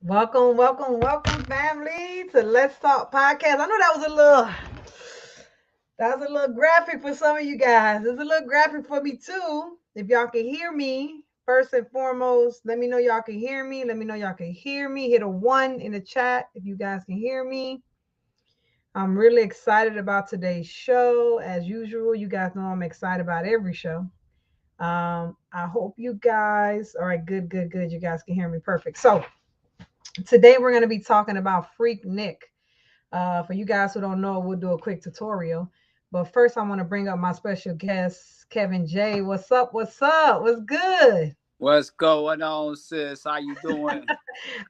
Welcome, welcome, welcome, family, to Let's Talk Podcast. I know that was a little graphic for some of you guys. It's a little graphic for me too. If y'all can hear me, first and foremost, let me know y'all can hear me. Let me know y'all can hear me. Hit a one in the chat if you guys can hear me. I'm really excited about today's show. As usual, you guys know I'm excited about every show. I hope you guys, all right, good, good, good. You guys can hear me perfect. So today we're going to be talking about Freaknik. For you guys who don't know, we'll do a quick tutorial. But first, I want to bring up my special guest, Kevin J. What's up? What's up? What's good? What's going on, sis? How you doing?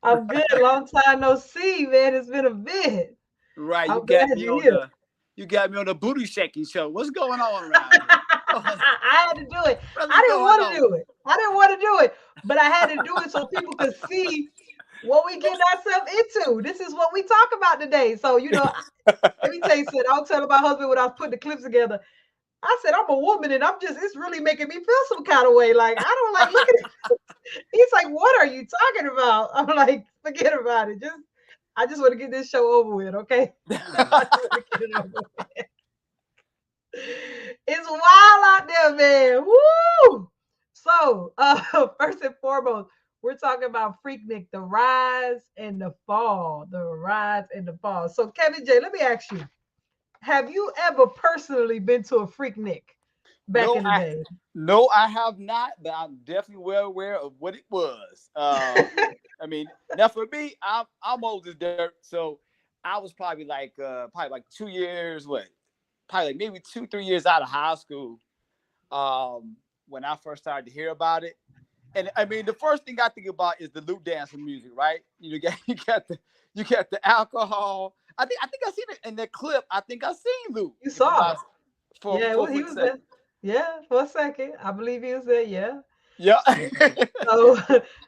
I'm good. Long time no see, man. It's been a bit. Right, I'm glad you're here. you got me on the booty shaking show. What's going on around here? I had to do it. What's I didn't going want to on? do it. I didn't want to do it, but I had to do it so people could see what we get ourselves into. This is what we talk about today. So, let me tell you something. I'll tell my husband when I was putting the clips together. I said, I'm a woman and it's really making me feel some kind of way. Like, I don't like looking at it. He's like, what are you talking about? I'm like, forget about it. I just want to get this show over with, okay? I just want to get it over with. It's wild out there, man. Woo! So, first and foremost, we're talking about Freaknik, the rise and the fall. The rise and the fall. So, Kevin J, let me ask you, have you ever personally been to a Freaknik back no, in the I day? no, I have not, but I'm definitely well aware of what it was. I mean, now for me, I'm old as dirt, so I was probably like 2 years, probably like maybe 2, 3 years out of high school. When I first started to hear about it. And I mean, the first thing I think about is the loop dancing music, right? You got the alcohol. I think I seen it in that clip. I think I seen Luke. You If I'm saw not it. for Yeah, for a he quick was there. second. Yeah, for a second. I believe he was there. Yeah. Yeah. So,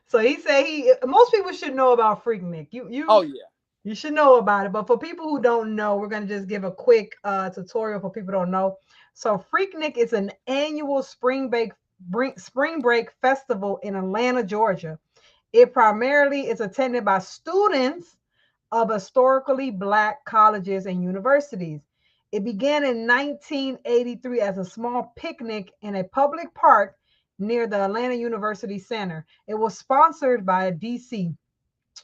so he said most people should know about Freaknik. Oh yeah. You should know about it. But for people who don't know, we're going to just give a quick tutorial for people who don't know. So Freaknik is an annual spring break festival in Atlanta, Georgia. It primarily is attended by students of historically Black colleges and universities. It began in 1983 as a small picnic in a public park near the Atlanta University Center. It was sponsored by a DC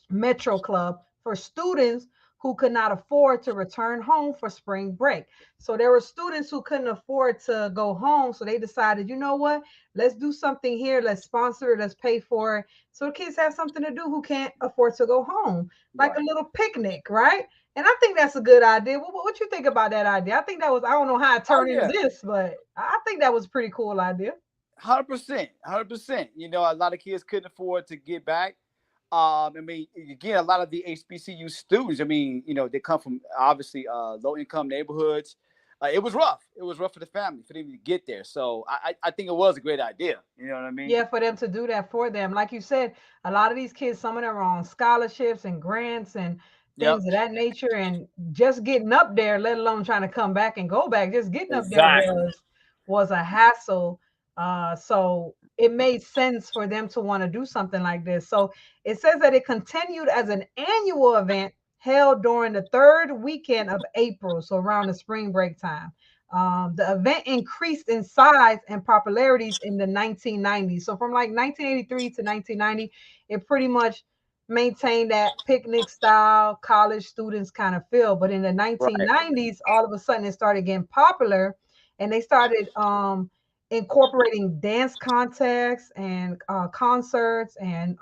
Metro Club for students who could not afford to return home for spring break. So there were students who couldn't afford to go home. So they decided, you know what? Let's do something here. Let's sponsor it. Let's pay for it. So the kids have something to do who can't afford to go home, like a Right. little picnic, right? And I think that's a good idea. What you think about that idea? I think that was, I don't know how it Oh turned into yeah. this, but I think that was a pretty cool idea. 100%. 100%. A lot of kids couldn't afford to get back. I mean, again, a lot of the HBCU students, I mean, they come from obviously low income neighborhoods. It was rough. It was rough for the family for them to get there. So I think it was a great idea. You know what I mean? Yeah, for them to do that for them. Like you said, a lot of these kids, some of them are on scholarships and grants and Yep. things of that nature. And just getting up there, let alone trying to come back and go back, just getting up there Exactly. was a hassle. So it made sense for them to want to do something like this. So it says that it continued as an annual event held during the third weekend of April, so around the spring break time. The event increased in size and popularities in the 1990s. So from like 1983 to 1990, it pretty much maintained that picnic style college students kind of feel. But in the Right. 1990s, all of a sudden it started getting popular, and they started incorporating dance contests and concerts and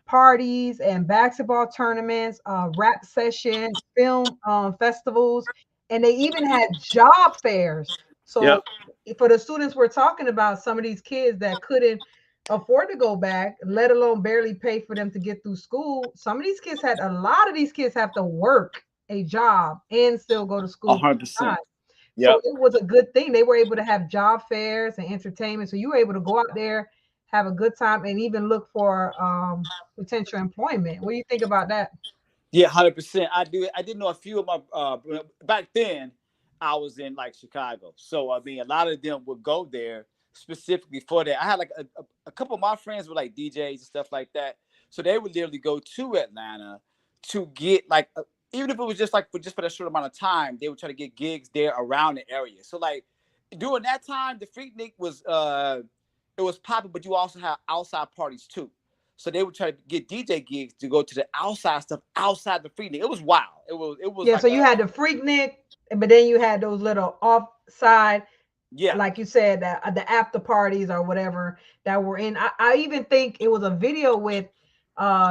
parties and basketball tournaments, rap sessions, film festivals, and they even had job fairs. Yep. So for the students we're talking about, some of these kids that couldn't afford to go back, let alone barely pay for them to get through school, some of these kids had a lot of these kids have to work a job and still go to A school hundred part time. percent. So Yep. it was a good thing. They were able to have job fairs and entertainment. So you were able to go out there, have a good time, and even look for potential employment. What do you think about that? Yeah, 100%. I did know a few of my back then. I was in like Chicago, so I mean, a lot of them would go there specifically for that. I had like a couple of my friends were like DJs and stuff like that, So they would literally go to Atlanta to get like even if it was just like for a short amount of time, they would try to get gigs there around the area. So like during that time, the Freaknik was it was popping, but you also had outside parties too. So they would try to get DJ gigs to go to the outside stuff outside the Freaknik. It was wild. It was Yeah, like so you a had the Freaknik, but then you had those little offside, yeah. like you said, the after parties or whatever that were in. I even think it was a video with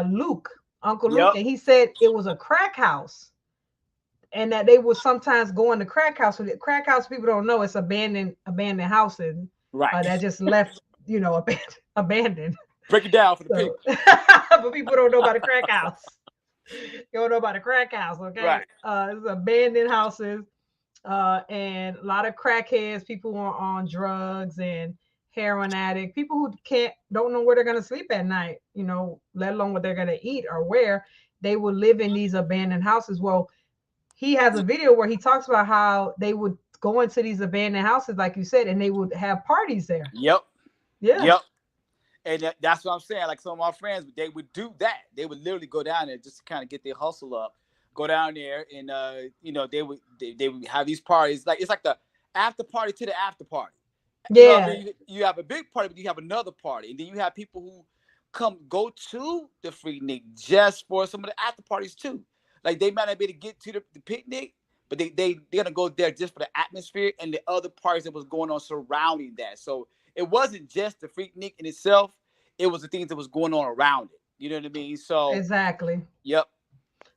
Luke, Uncle Luke, Yep. and he said it was a crack house and that they would sometimes go in the crack house. So the crack house, people don't know, it's abandoned houses Right. that just left, abandoned. Break it down for the So, people. but people don't know about a crack house. You don't know about a crack house, Right. okay? It's abandoned houses, and a lot of crackheads, people who are on drugs and heroin addict, people who don't know where they're gonna sleep at night, let alone what they're gonna eat or where. They will live in these abandoned houses. Well, he has a video where he talks about how they would go into these abandoned houses, like you said, and they would have parties there. Yep. Yeah, Yep. And that's what I'm saying. Like some of my friends, they would do that. They would literally go down there just to kind of get their hustle up. Go down there, and they would have these parties. Like it's like the after party to the after party. You know what I yeah, mean? You have a big party, but you have another party, and then you have people who go to the Freaknik just for some of the after parties too. Like they might not be able to get to the picnic, but they're gonna go there just for the atmosphere and the other parties that was going on surrounding that. So it wasn't just the Freaknik in itself; it was the things that was going on around it. You know what I mean? So, exactly. yep,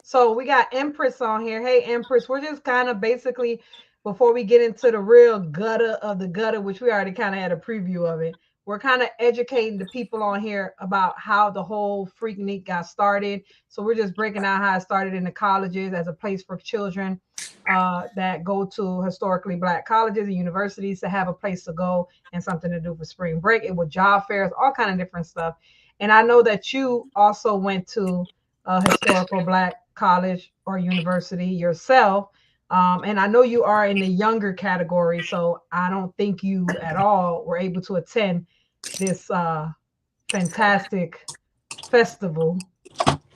So we got Empress on here. Hey, Empress, we're just kind of basically, before we get into the real gutter of the gutter, which we already kind of had a preview of it, we're kind of educating the people on here about how the whole Freaknik got started. So we're just breaking out how it started in the colleges as a place for children that go to historically Black colleges and universities to have a place to go and something to do for spring break. It was job fairs, all kind of different stuff. And I know that you also went to a historical Black college or university yourself. And I know you are in the younger category, so I don't think you at all were able to attend this fantastic festival.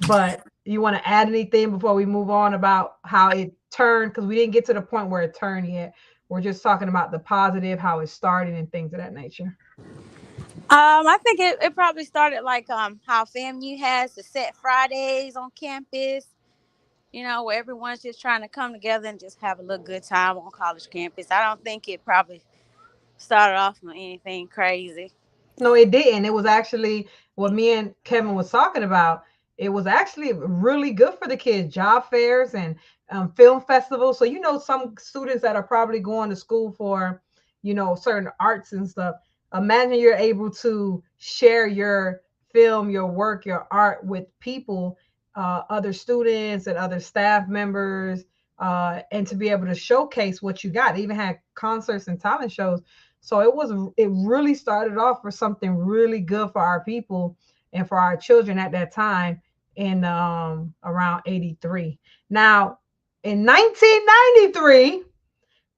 But you want to add anything before we move on about how it turned? Because we didn't get to the point where it turned yet. We're just talking about the positive, how it started, and things of that nature. I think it probably started like how FAMU has the set Fridays on campus, where everyone's just trying to come together and just have a little good time on college campus. I don't think it probably started off with anything crazy. No, it didn't. It was actually what me and Kevin was talking about. It was actually really good for the kids, job fairs and film festivals. So, some students that are probably going to school for, certain arts and stuff. Imagine you're able to share your film, your work, your art with people, other students and other staff members, and to be able to showcase what you got. They even had concerts and talent shows. So it really started off for something really good for our people and for our children at that time in around 83. Now, in 1993,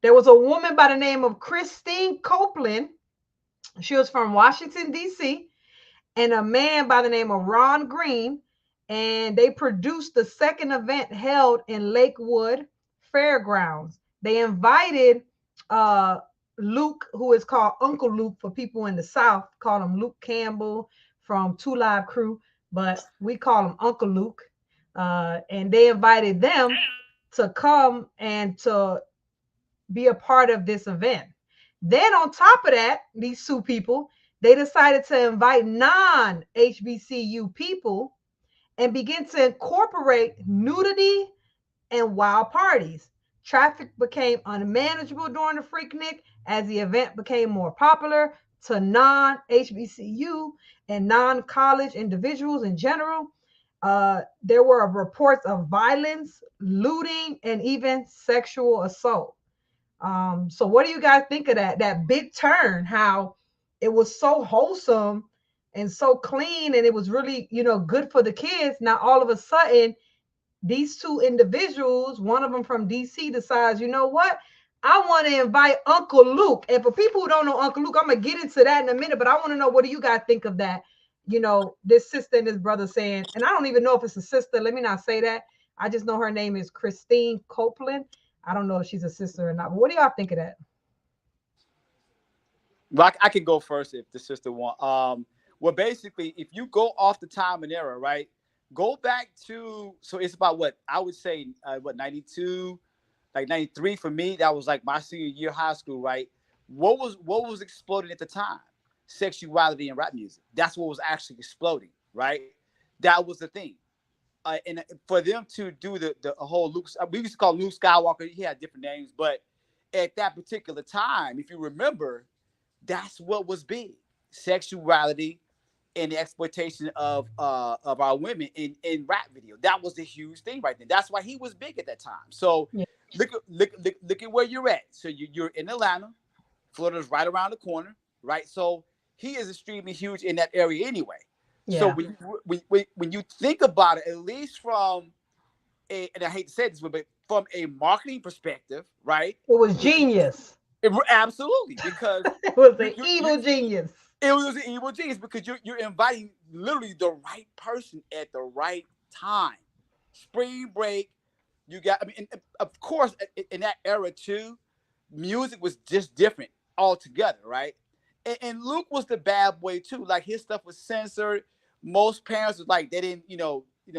there was a woman by the name of Christine Copeland. She was from Washington, D.C., and a man by the name of Ron Green. And they produced the second event held in Lakewood Fairgrounds. They invited uh, Luke, who is called Uncle Luke for people in the South, call him Luke Campbell from Two Live Crew, but we call him Uncle Luke. And they invited them to come and to be a part of this event. Then on top of that, these two people, they decided to invite non-HBCU people and begin to incorporate nudity and wild parties. Traffic became unmanageable during the Freaknik as the event became more popular to non-HBCU and non-college individuals in general. There were reports of violence, looting, and even sexual assault. So what do you guys think of that big turn? How it was so wholesome and so clean, and it was really, good for the kids. Now all of a sudden, these two individuals, one of them from DC, decides, you know what? I want to invite Uncle Luke. And for people who don't know Uncle Luke, I'm gonna get into that in a minute, but I want to know, what do you guys think of that? this sister and this brother saying, and I don't even know if it's a sister. Let me not say that. I just know her name is Christine Copeland. I don't know if she's a sister or not. But what do y'all think of that? Well, I can go first if the sister want. Well, basically, if you go off the time and era, right? Go back to, so it's about what I would say, what 92, like 93 for me. That was like my senior year of high school, right? What was exploding at the time? Sexuality and rap music. That's what was actually exploding, right? That was the thing. And for them to do the whole Luke, we used to call Luke Skywalker. He had different names, but at that particular time, if you remember, that's what was big: sexuality and the exploitation of our women in rap video. That was the huge thing right then. That's why he was big at that time. So Yeah. look at where you're at. So you're in Atlanta. Florida's right around the corner, right? So he is extremely huge in that area anyway. So Yeah. when you think about it, at least from and I hate to say this, but from a marketing perspective, right? It was If you, genius. absolutely, because It was you an you you evil genius. it was an evil genius because you're inviting literally the right person at the right time. Spring break, you got. I mean, and of course, in that era too, music was just different altogether, right? And Luke was the bad boy too. Like his stuff was censored. Most parents was like they didn't,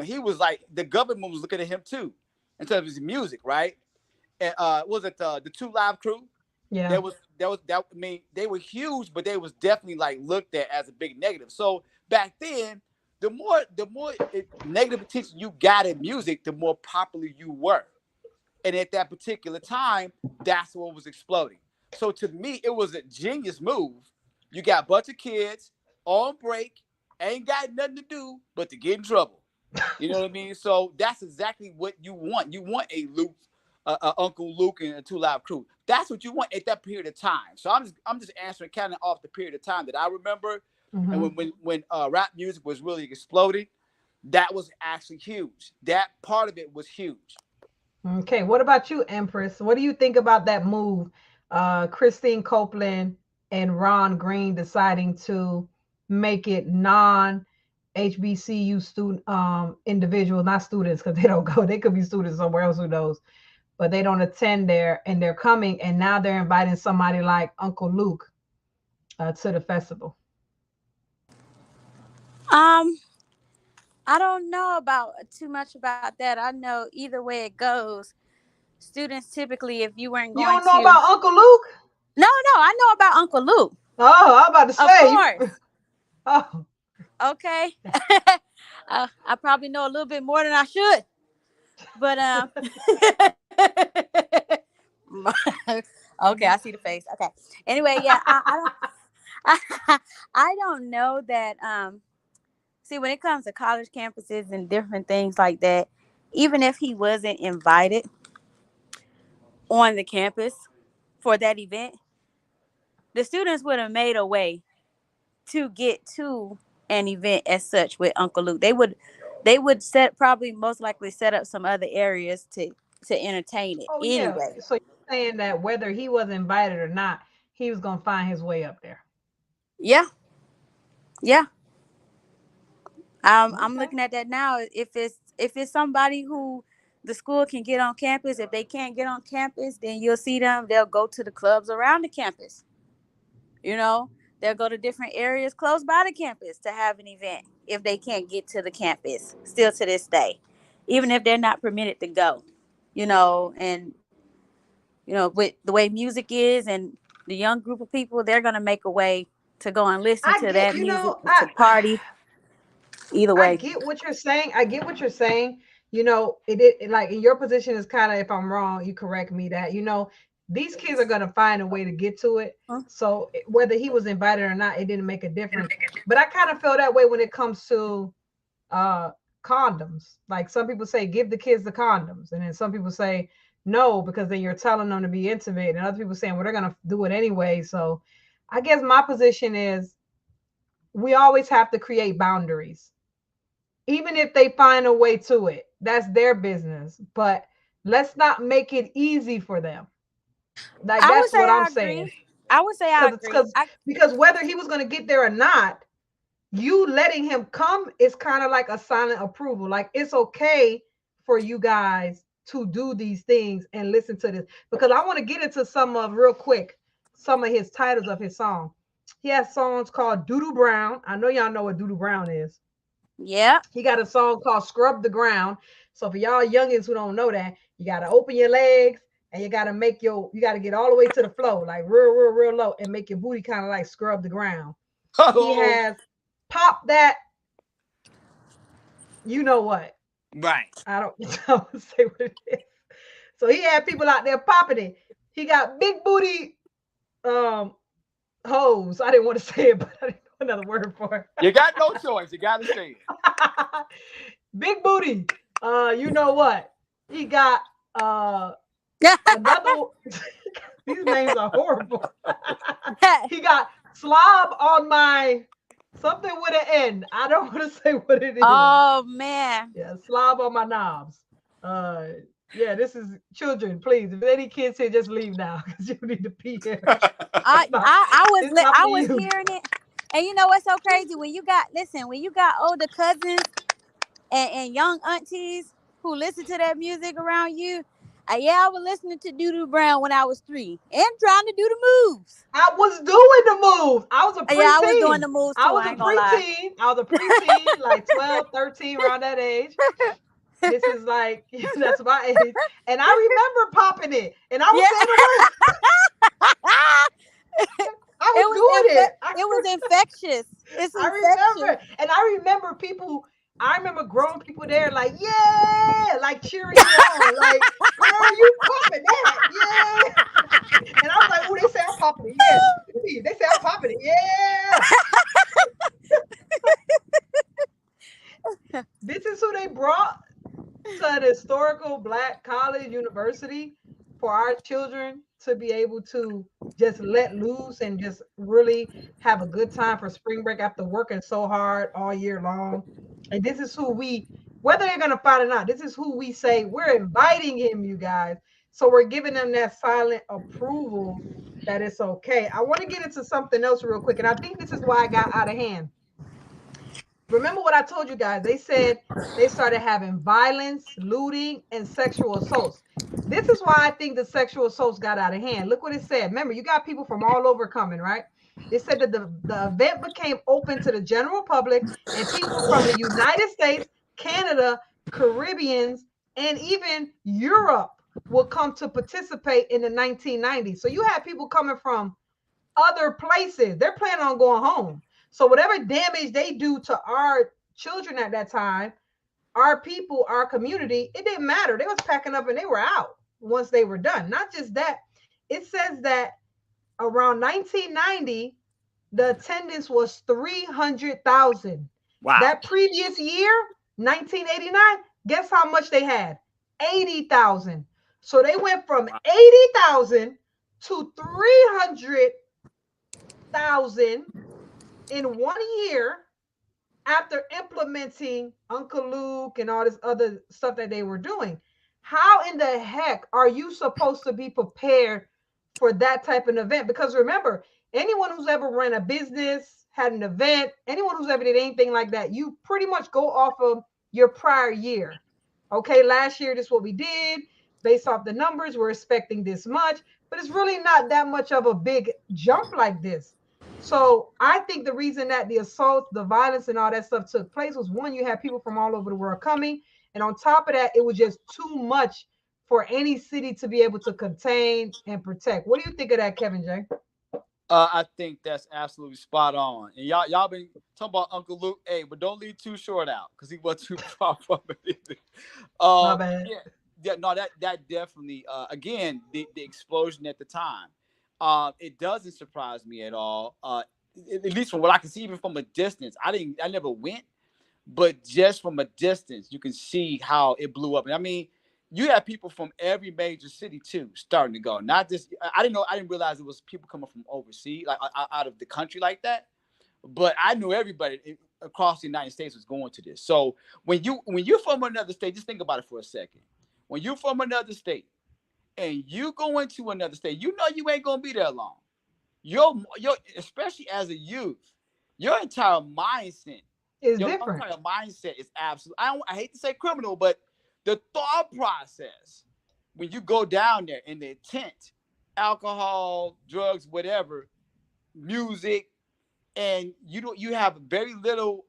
he was like the government was looking at him too, in terms of his music, right? And was it the Two Live Crew? Yeah. That. I mean, they were huge, but they was definitely like looked at as a big negative. So back then, the more negative attention you got in music, the more popular you were. And at that particular time, that's what was exploding. So to me, it was a genius move. You got a bunch of kids on break, ain't got nothing to do but to get in trouble. You know what I mean? So that's exactly what you want. You want a Luke, Uncle Luke, and a Two Live Crew. That's what you want at that period of time. So I'm just answering kind of off the period of time that I remember, and Hmm. when rap music was really exploding, that was actually huge. That part of it was huge. Okay. What about you, Empress? What do you think about that move? Christine Copeland and Ron Green deciding to make it non HBCU student individuals, not students, because they don't go. They could be students somewhere else, who knows? But they don't attend there, and they're coming, and now they're inviting somebody like Uncle Luke to the festival. Um, I don't know about too much about that. I know either way it goes, students typically, if you weren't You going don't know to, about Uncle Luke? no, I know about Uncle Luke, Oh, I'm about to of say. course. Oh, Okay, I probably know a little bit more than I should, but okay, I see the face. Okay, anyway, yeah, I don't know that. See, when it comes to college campuses and different things like that, even if he wasn't invited on the campus for that event, the students would have made a way to get to an event as such with Uncle Luke. They would set probably most likely set up some other areas to entertain it oh yeah. anyway. So you're saying that whether he was invited or not, he was gonna find his way up there. Yeah, yeah. I'm Okay. looking at that now. If it's somebody who the school can get on campus, if they can't get on campus, then you'll see them. They'll go to the clubs around the campus. You know, they'll go to different areas close by the campus to have an event if they can't get to the campus. Still to this day, even if they're not permitted to go. And with the way music is and the young group of people, they're gonna make a way to go and listen I to get, that you music know, to party. Either I way. get what you're saying. I get what you're saying. It like in your position is kind of, if I'm wrong, you correct me, that these kids are gonna find a way to get to it. Huh? So whether he was invited or not, it didn't make a difference. But I kind of feel that way when it comes to uh condoms. Like some people say give the kids the condoms, and then some people say no because then you're telling them to be intimate, and other people saying well they're gonna do it anyway. So I guess my position is we always have to create boundaries. Even if they find a way to it, that's their business. But let's not make it easy for them. Like I would that's say what I'm I saying. agree. I would say I Because agree. because because whether he was going to get there or not, you letting him come is kind of like a silent approval. Like it's okay for you guys to do these things and listen to this, because I want to get into some of real quick some of his titles of his song. He has songs called Doodoo Brown. I know y'all know what Doodoo Brown is. Yeah. He got a song called Scrub the Ground. So for y'all youngins who don't know that, you gotta open your legs and you gotta get all the way to the floor, like real low, and make your booty kind of like scrub the ground. He Oh, has Pop That, you know what? right. I don't, I don't say what it is. So he had people out there popping it. He got big booty um hoes. I didn't want to say it, but I didn't know another word for You got no choice. You got to say it. it. Big booty. You know what? He got another. These names are horrible. He got slob on my something with an N. I don't want to say what it is. Oh man. Yeah, slob on my knobs. Uh, yeah, this is children. Please, if any kids here, just leave now because you need to pee here. It's not. It's not I for was you. hearing it, and you know what's so crazy when you got when you got older cousins and young aunties who listen to that music around you. Yeah, I was listening to Doodoo Brown when I was 3 and trying to do the moves. I was doing the move. I was a Yeah, I was doing preteen. the moves I too. was I a ain't gonna lie. preteen. I was a preteen, like 12, 13, around that age. This is like, that's my age. And I remember popping it. And I was Yeah, saying the word. I was doing it. it was infectious. It's I infectious. remember. And I remember people, I remember grown people there like, yeah, like cheering you on. Like, girl, you popping that. Yeah. And I was like, oh, they say I'm popping it. Yeah. They say I'm popping it. Yeah. This is who they brought to an historical black college university for our children to be able to just let loose and just really have a good time for spring break after working so hard all year long. And this is who whether they're going to fight or not, this is who we say we're inviting him, you guys. So we're giving them that silent approval that it's okay. I want to get into something else real quick. And I think this is why I got out of hand. Remember what I told you guys? They said they started having violence, looting, and sexual assaults. This is why I think the sexual assaults got out of hand. Look what it said. Remember, you got people from all over coming, right? It said that the event became open to the general public and people from the United States, Canada, Caribbeans, and even Europe will come to participate in the 1990s. So you have people coming from other places. They're planning on going home. So whatever damage they do to our children at that time, our people, our community, it didn't matter. They was packing up and they were out once they were done. Not just that, it says that around 1990, the attendance was 300,000. Wow. That previous year, 1989, guess how much they had? 80,000. So they went from 80,000 to 300,000 in 1 year after implementing Uncle Luke and all this other stuff that they were doing. How in the heck are you supposed to be prepared for that type of event? Because remember, anyone who's ever run a business, had an event, anyone who's ever did anything like that, you pretty much go off of your prior year. Okay, last year, this is what we did. Based off the numbers, we're expecting this much, but it's really not that much of a big jump like this. So I think the reason that the assaults, the violence, and all that stuff took place was one, you had people from all over the world coming. And on top of that, it was just too much for any city to be able to contain and protect. What do you think of that, Kevin J? I think that's absolutely spot on. And y'all been talking about Uncle Luke, hey, but don't leave too short out because he wasn't too far from it either. My bad. Yeah, no, that definitely. Again, the explosion at the time, it doesn't surprise me at all. At least from what I can see, even from a distance, I never went, but just from a distance, you can see how it blew up. And I mean, you have people from every major city too starting to go. Not just I didn't realize it was people coming from overseas, like out of the country like that. But I knew everybody across the United States was going to this. So when you're from another state, just think about it for a second. When you're from another state and you go into another state, you know you ain't gonna be there long. You're especially as a youth, your entire mindset, It's your different. entire mindset is absolute. I hate to say criminal, but the thought process when you go down there and the intent, alcohol, drugs, whatever, music, and you have very little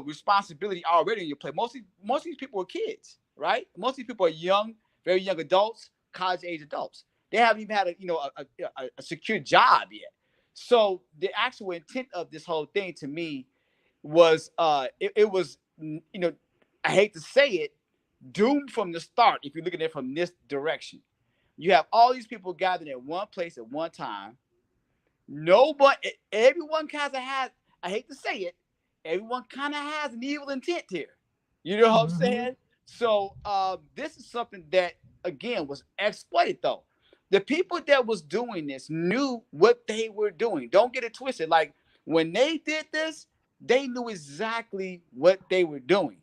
responsibility already in your plate. Most of these people are kids, right? Most of these people are young, very young adults, college age adults. They haven't even had a secure job yet. So the actual intent of this whole thing to me was it was I hate to say it, doomed from the start. If you're looking at it from this direction, you have all these people gathered at one place at one time. Nobody, everyone kind of has, I hate to say it, everyone kind of has an evil intent here. You know what I'm Mm-hmm. saying? So this is something that, again, was exploited, though. The people that was doing this knew what they were doing. Don't get it twisted. Like, when they did this, they knew exactly what they were doing.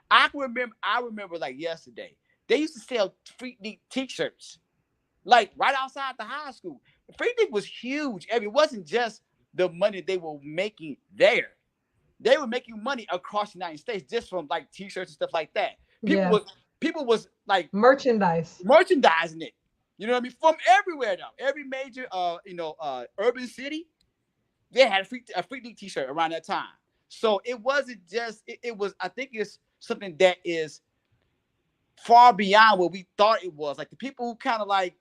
I remember like yesterday, they used to sell Freaknik t-shirts like right outside the high school. Freaknik was huge. I mean, it wasn't just the money they were making there. They were making money across the United States just from like t-shirts and stuff like that. People Yeah. was people was like Merchandise. merchandising it. You know what I mean? From everywhere though. Every major urban city, they had a Freaknik t-shirt around that time. So it wasn't just it was, I think it's something that is far beyond what we thought it was. Like the people who kind of like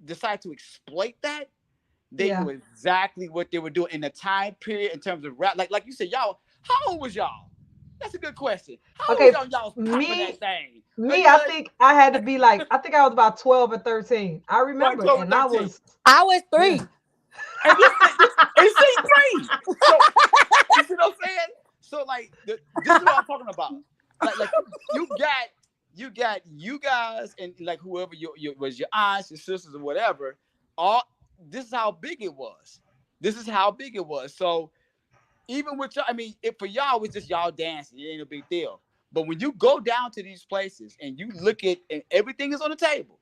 decide to exploit that, they Yeah. knew exactly what they were doing in the time period in terms of rap. Like you said, y'all, how old was y'all? That's a good question. How old was Okay. y'all was popping that Me, thing? me, You I know, think I had to be like, I think I was about 12 or 13. I like remember. 12 or And I 13. was, I was yeah. 3. And this is C3. So you see what I'm saying? So like this is what I'm talking about. Like you got you guys and like whoever your was your aunts, your sisters, or whatever. All this is how big it was. This is how big it was. So even with y'all, I mean, if for y'all it was just y'all dancing, it ain't a big deal. But when you go down to these places and you look at and everything is on the table,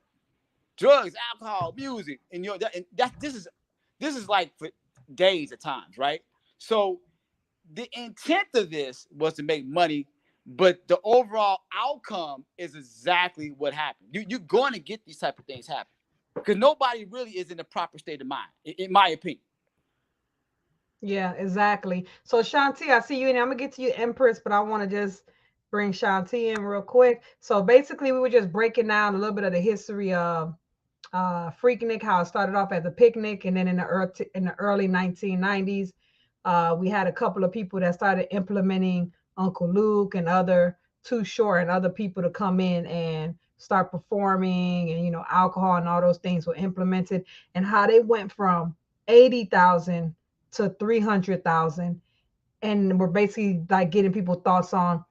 drugs, alcohol, music, and this is like for days at times, right? So the intent of this was to make money, but the overall outcome is exactly what happened. You're going to get these type of things happen because nobody really is in the proper state of mind, in my opinion. Yeah, exactly. So Shanti, I see you in. I'm gonna get to you, Empress, but I want to just bring Shanti in real quick. So basically, we were just breaking down a little bit of the history of Freaknik, how it started off as a picnic, and then in the early 1990s, we had a couple of people that started implementing Uncle Luke and other Too Short and other people to come in and start performing, and alcohol and all those things were implemented, and how they went from 80,000 to 300,000, and we're basically like getting people thoughts on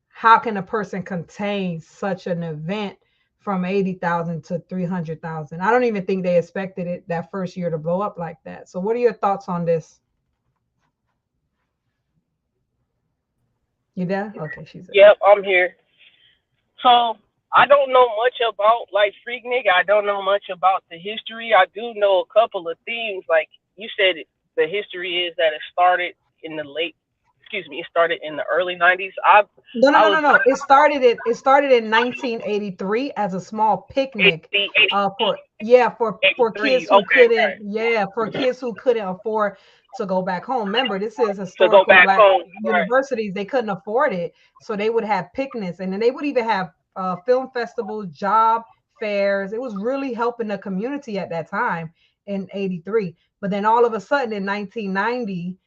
how can a person contain such an event from 80,000 to 300,000? I don't even think they expected it that first year to blow up like that. So what are your thoughts on this? You there? Okay, she's there. Yep, I'm here. So I don't know much about like Freaknik. I don't know much about the history. I do know a couple of things. Like you said, the history is that it started in the late. Excuse me, it started in the early '90s. No, no, I no, was no, no. It started in 1983 as a small picnic, 80, for yeah, for 83. kids who Okay, couldn't, okay. yeah, for kids who couldn't afford to go back home. Remember, this is To go historical back Black home, right? universities. They couldn't afford it, so they would have picnics, and then they would even have film festivals, job fairs. It was really helping the community at that time in '83. But then all of a sudden in 1990,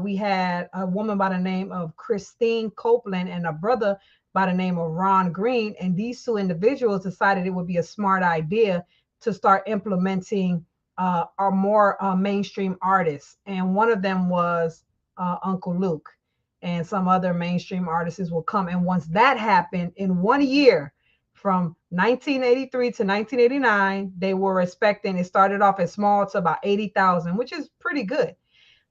we had a woman by the name of Christine Copeland and a brother by the name of Ron Green. And these two individuals decided it would be a smart idea to start implementing our more mainstream artists. And one of them was Uncle Luke. And some other mainstream artists will come. And once that happened in 1 year, from 1983 to 1989, they were expecting, it started off as small to about 80,000, which is pretty good.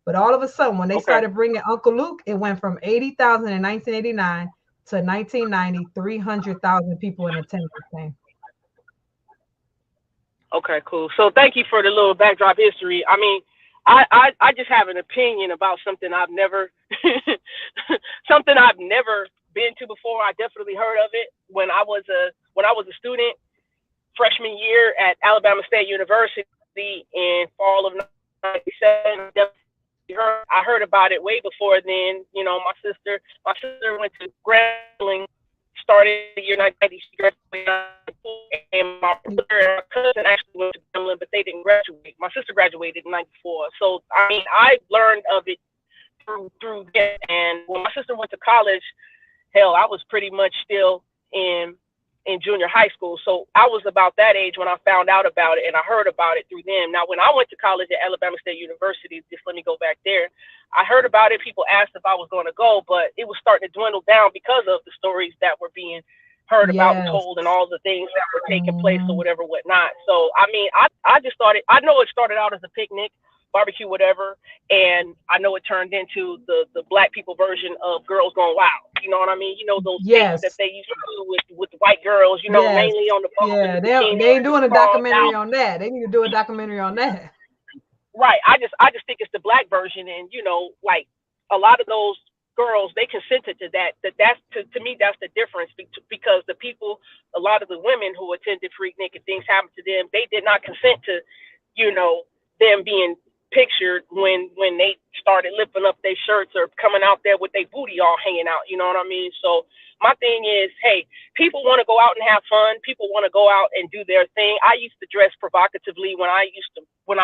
But all of a sudden, when they Okay, started bringing Uncle Luke, it went from 80,000 in 1989 to 1990, 300,000 people in attendance came. okay, cool. So thank you for the little backdrop history. I mean, I just have an opinion about something I've never something I've never been to before. I definitely heard of it when I was a student freshman year at Alabama State University in fall of '97. I heard about it way before then. You know, my sister went to Grambling, started the year 1990. She graduated, and my brother and my cousin actually went to Grambling, but they didn't graduate. My sister graduated in '94. So I mean, I learned of it through them. And when my sister went to college, hell, I was pretty much still in junior high school. So I was about that age when I found out about it, and I heard about it through them. Now, when I went to college at Alabama State University, just let me go back there, I heard about it. People asked if I was going to go, but it was starting to dwindle down because of the stories that were being heard about and told, and all the things that were taking place or whatever, whatnot. So, I mean, I just started, I know it started out as a picnic, barbecue, whatever, and I know it turned into the black people version of Girls Gone Wild. You know what I mean? You know those things that they used to do with white girls, you know, mainly on the phone. Yeah, they ain't doing a documentary on that. They need to do a documentary on that. Right. I just think it's the black version, and you know, like a lot of those girls, they consented to that. That's to me, that's the difference, because the people, a lot of the women who attended Freaknik and things happened to them, they did not consent to, you know, them being pictured when they started lifting up their shirts or coming out there with their booty all hanging out. You know what I mean? So my thing is, hey, people want to go out and have fun. People want to go out and do their thing. I used to dress provocatively when I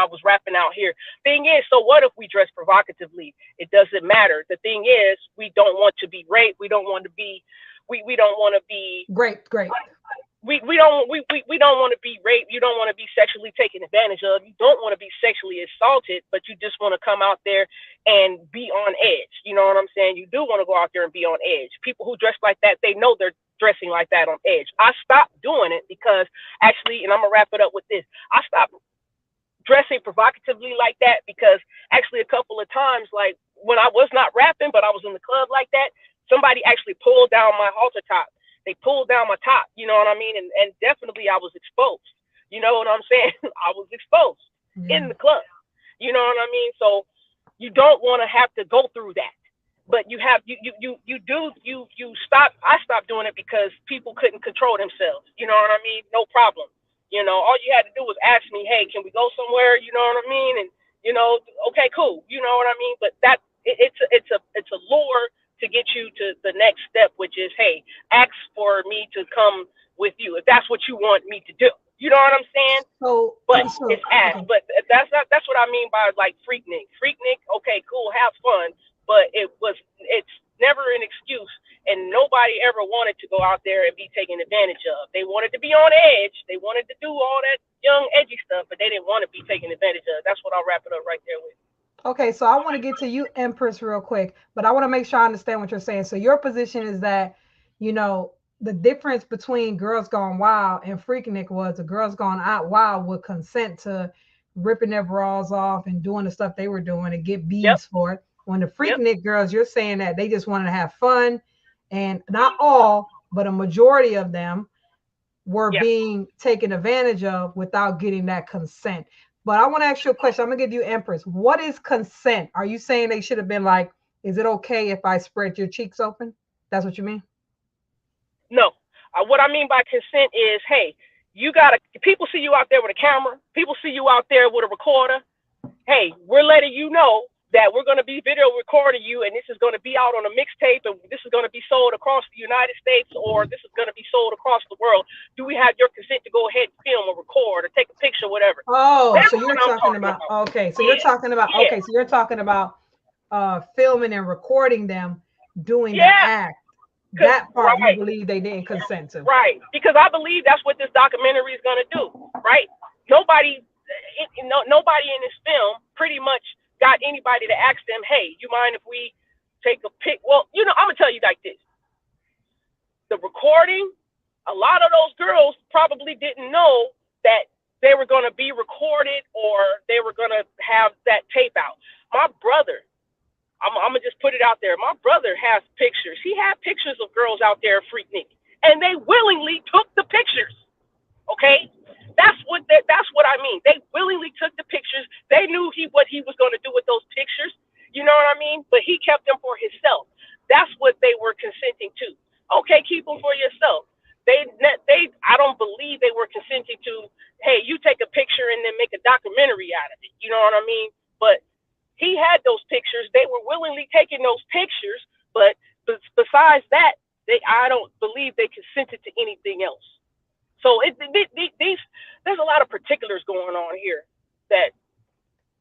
was rapping out here. Thing is, so what if we dress provocatively? It doesn't matter. The thing is, we don't want to be raped. We don't want to be, we don't want to be great. We don't want to be raped. You don't want to be sexually taken advantage of. You don't want to be sexually assaulted, but you just want to come out there and be on edge. You know what I'm saying? You do want to go out there and be on edge. People who dress like that, they know they're dressing like that on edge. I stopped doing it because actually, and I'm gonna wrap it up with this, I stopped dressing provocatively like that because actually a couple of times, like when I was not rapping, but I was in the club like that, somebody actually pulled down my halter top. They pulled down my top, you know what I mean? And definitely I was exposed. You know what I'm saying? I was exposed in the club. You know what I mean? So you don't want to have to go through that. But you have I stopped doing it because people couldn't control themselves. You know what I mean? No problem. You know, all you had to do was ask me, hey, can we go somewhere? You know what I mean? And you know, okay, cool. You know what I mean? But it's a lure to get you to the next step, which is, hey, ask for me to come with you if that's what you want me to do. You know what I'm saying? It's ask. Okay. But that's what I mean by like Freaknik. Freaknik, okay, cool, have fun, but it's never an excuse, and nobody ever wanted to go out there and be taken advantage of. They wanted to be on edge. They wanted to do all that young edgy stuff, but they didn't want to be taken advantage of. That's what I'll wrap it up right there with. Okay, so I want to get to you, Empress, real quick, but I want to make sure I understand what you're saying. So your position is that, you know, the difference between Girls Gone Wild and Freaknik was the Girls Gone Out Wild would consent to ripping their bras off and doing the stuff they were doing and get beads for it. When the Freaknik girls, you're saying that they just wanted to have fun, and not all, but a majority of them were being taken advantage of without getting that consent. But I want to ask you a question. I'm going to give you Empress. What is consent? Are you saying they should have been like, is it okay if I spread your cheeks open? That's what you mean? No. What I mean by consent is, hey, people see you out there with a camera. People see you out there with a recorder. Hey, we're letting you know that we're going to be video recording you, and this is going to be out on a mixtape, and this is going to be sold across the United States, or this is going to be sold across the world. Do we have your consent to go ahead and film or record or take a picture, whatever? Oh, so you're talking about, okay, so you're talking about, okay, so you're talking about filming and recording them doing the act. That part you believe they didn't consent to. Right, because I believe that's what this documentary is going to do, right? Nobody in this film pretty much got anybody to ask them, hey, you mind if we take a pic? Well, you know, I'm gonna tell you like this. The recording, a lot of those girls probably didn't know that they were gonna be recorded or they were gonna have that tape out. My brother, I'm gonna just put it out there. My brother has pictures. He had pictures of girls out there Freaknik, and they willingly took the pictures. Okay? That's what I mean. They willingly took the pictures. They knew what he was going to do with those pictures. You know what I mean? But he kept them for himself. That's what they were consenting to. Okay, keep them for yourself. I don't believe they were consenting to. Hey, you take a picture and then make a documentary out of it. You know what I mean? But he had those pictures. They were willingly taking those pictures. But besides that, I don't believe they consented to anything else. So there's a lot of particulars going on here that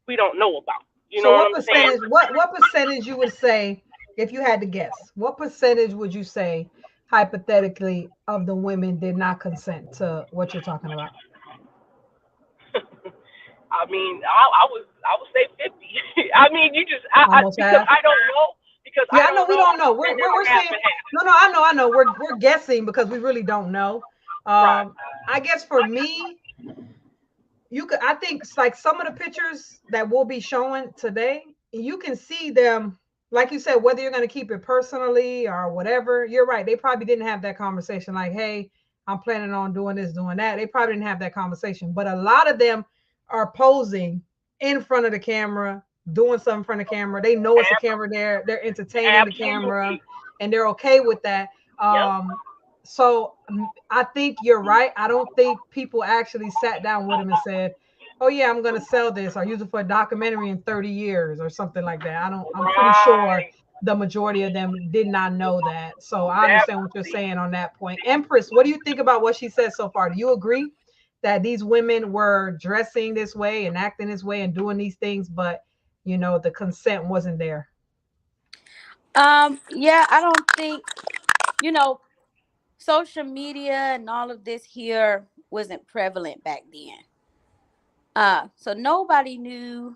we don't know about. You So know what what I'm saying? percentage, what percentage you would say, if you had to guess, what percentage would you say hypothetically of the women did not consent to what you're talking about? I mean, I would say 50. I mean, Almost because half? I don't know because Yeah, I I know don't we know. don't know. And We're half saying and half. no, no, I know. We're guessing because we really don't know. Right. I guess for me, you could I think it's like some of the pictures that we'll be showing today, you can see them, like you said, whether you're gonna keep it personally or whatever, you're right. They probably didn't have that conversation like, hey, I'm planning on doing this, doing that. They probably didn't have that conversation. But a lot of them are posing in front of the camera, doing something in front of the camera. They know it's a camera there, they're entertaining the camera, Absolutely. and they're okay with that. Yep. So I think you're right. I don't think people actually sat down with him and said, "Oh yeah, I'm going to sell this or use it for a documentary in 30 years or something like that." I don't. I'm pretty sure Right. the majority of them did not know that. So I understand what you're Definitely. saying on that point. Empress, what do you think about what she said so far? Do you agree that these women were dressing this way and acting this way and doing these things, but the consent wasn't there? Yeah, I don't think, you know, social media and all of this here wasn't prevalent back then. So nobody knew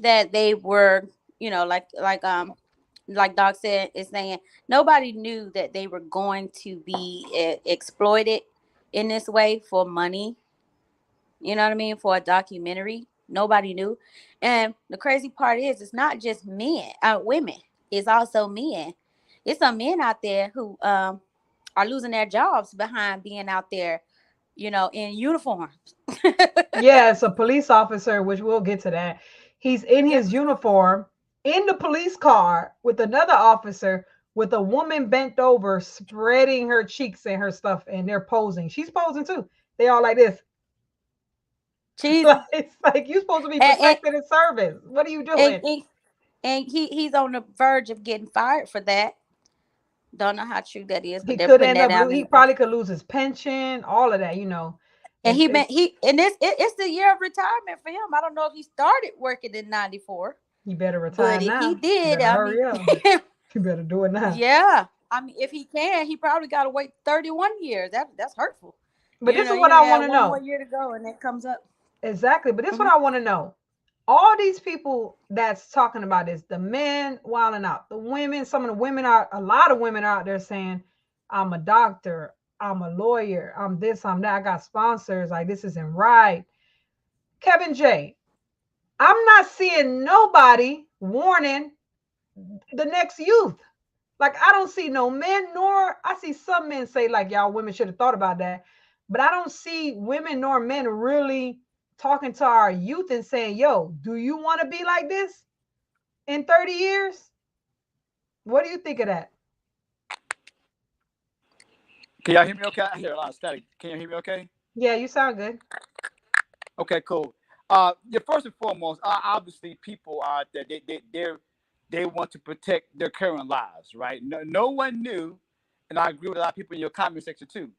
that they were, like Doc said is saying, nobody knew that they were going to be exploited in this way for money. You know what I mean? For a documentary, nobody knew. And the crazy part is, it's not just women. It's also men. It's some men out there who are losing their jobs behind being out there, in uniforms. Yeah, it's a police officer, which we'll get to that. He's in Yeah. his uniform in the police car with another officer with a woman bent over, spreading her cheeks and her stuff, and they're posing. She's posing too. They all like this. She's It's like you're supposed to be and and, protected in service. What are you and, doing? and and he's on the verge of getting fired for that. Don't know how true that is, but He they're could putting end that up. out in He the. probably could lose his pension. All of that. And It's he been it's. he and it's the year of retirement for him. I don't know if he started working in '94, He better but retire if he now. did, Better I hurry mean, up. You better do it now. yeah, I mean, if he can, he probably got to wait 31 years. That's hurtful. But this is You what only I want got to one more know. year to go, and that comes up. Exactly. But this is what Hmm. I want to know. All these people that's talking about this, the men wilding out, the women, some of the women are, a lot of women out there saying, I'm a doctor, I'm a lawyer, I'm this, I'm that, I got sponsors, like this isn't right. Kevin J, I'm not seeing nobody warning the next youth. Like I don't see no men, nor I see some men say like y'all women should have thought about that, but I don't see women nor men really talking to our youth and saying, "Yo, do you want to be like this in 30 years?" What do you think of that? Can y'all hear me okay? I hear a lot of static. Can you hear me okay? Yeah, you sound good. Okay, cool. Yeah, first and foremost, obviously, people are that they want to protect their current lives, right? No one knew, and I agree with a lot of people in your comment section too.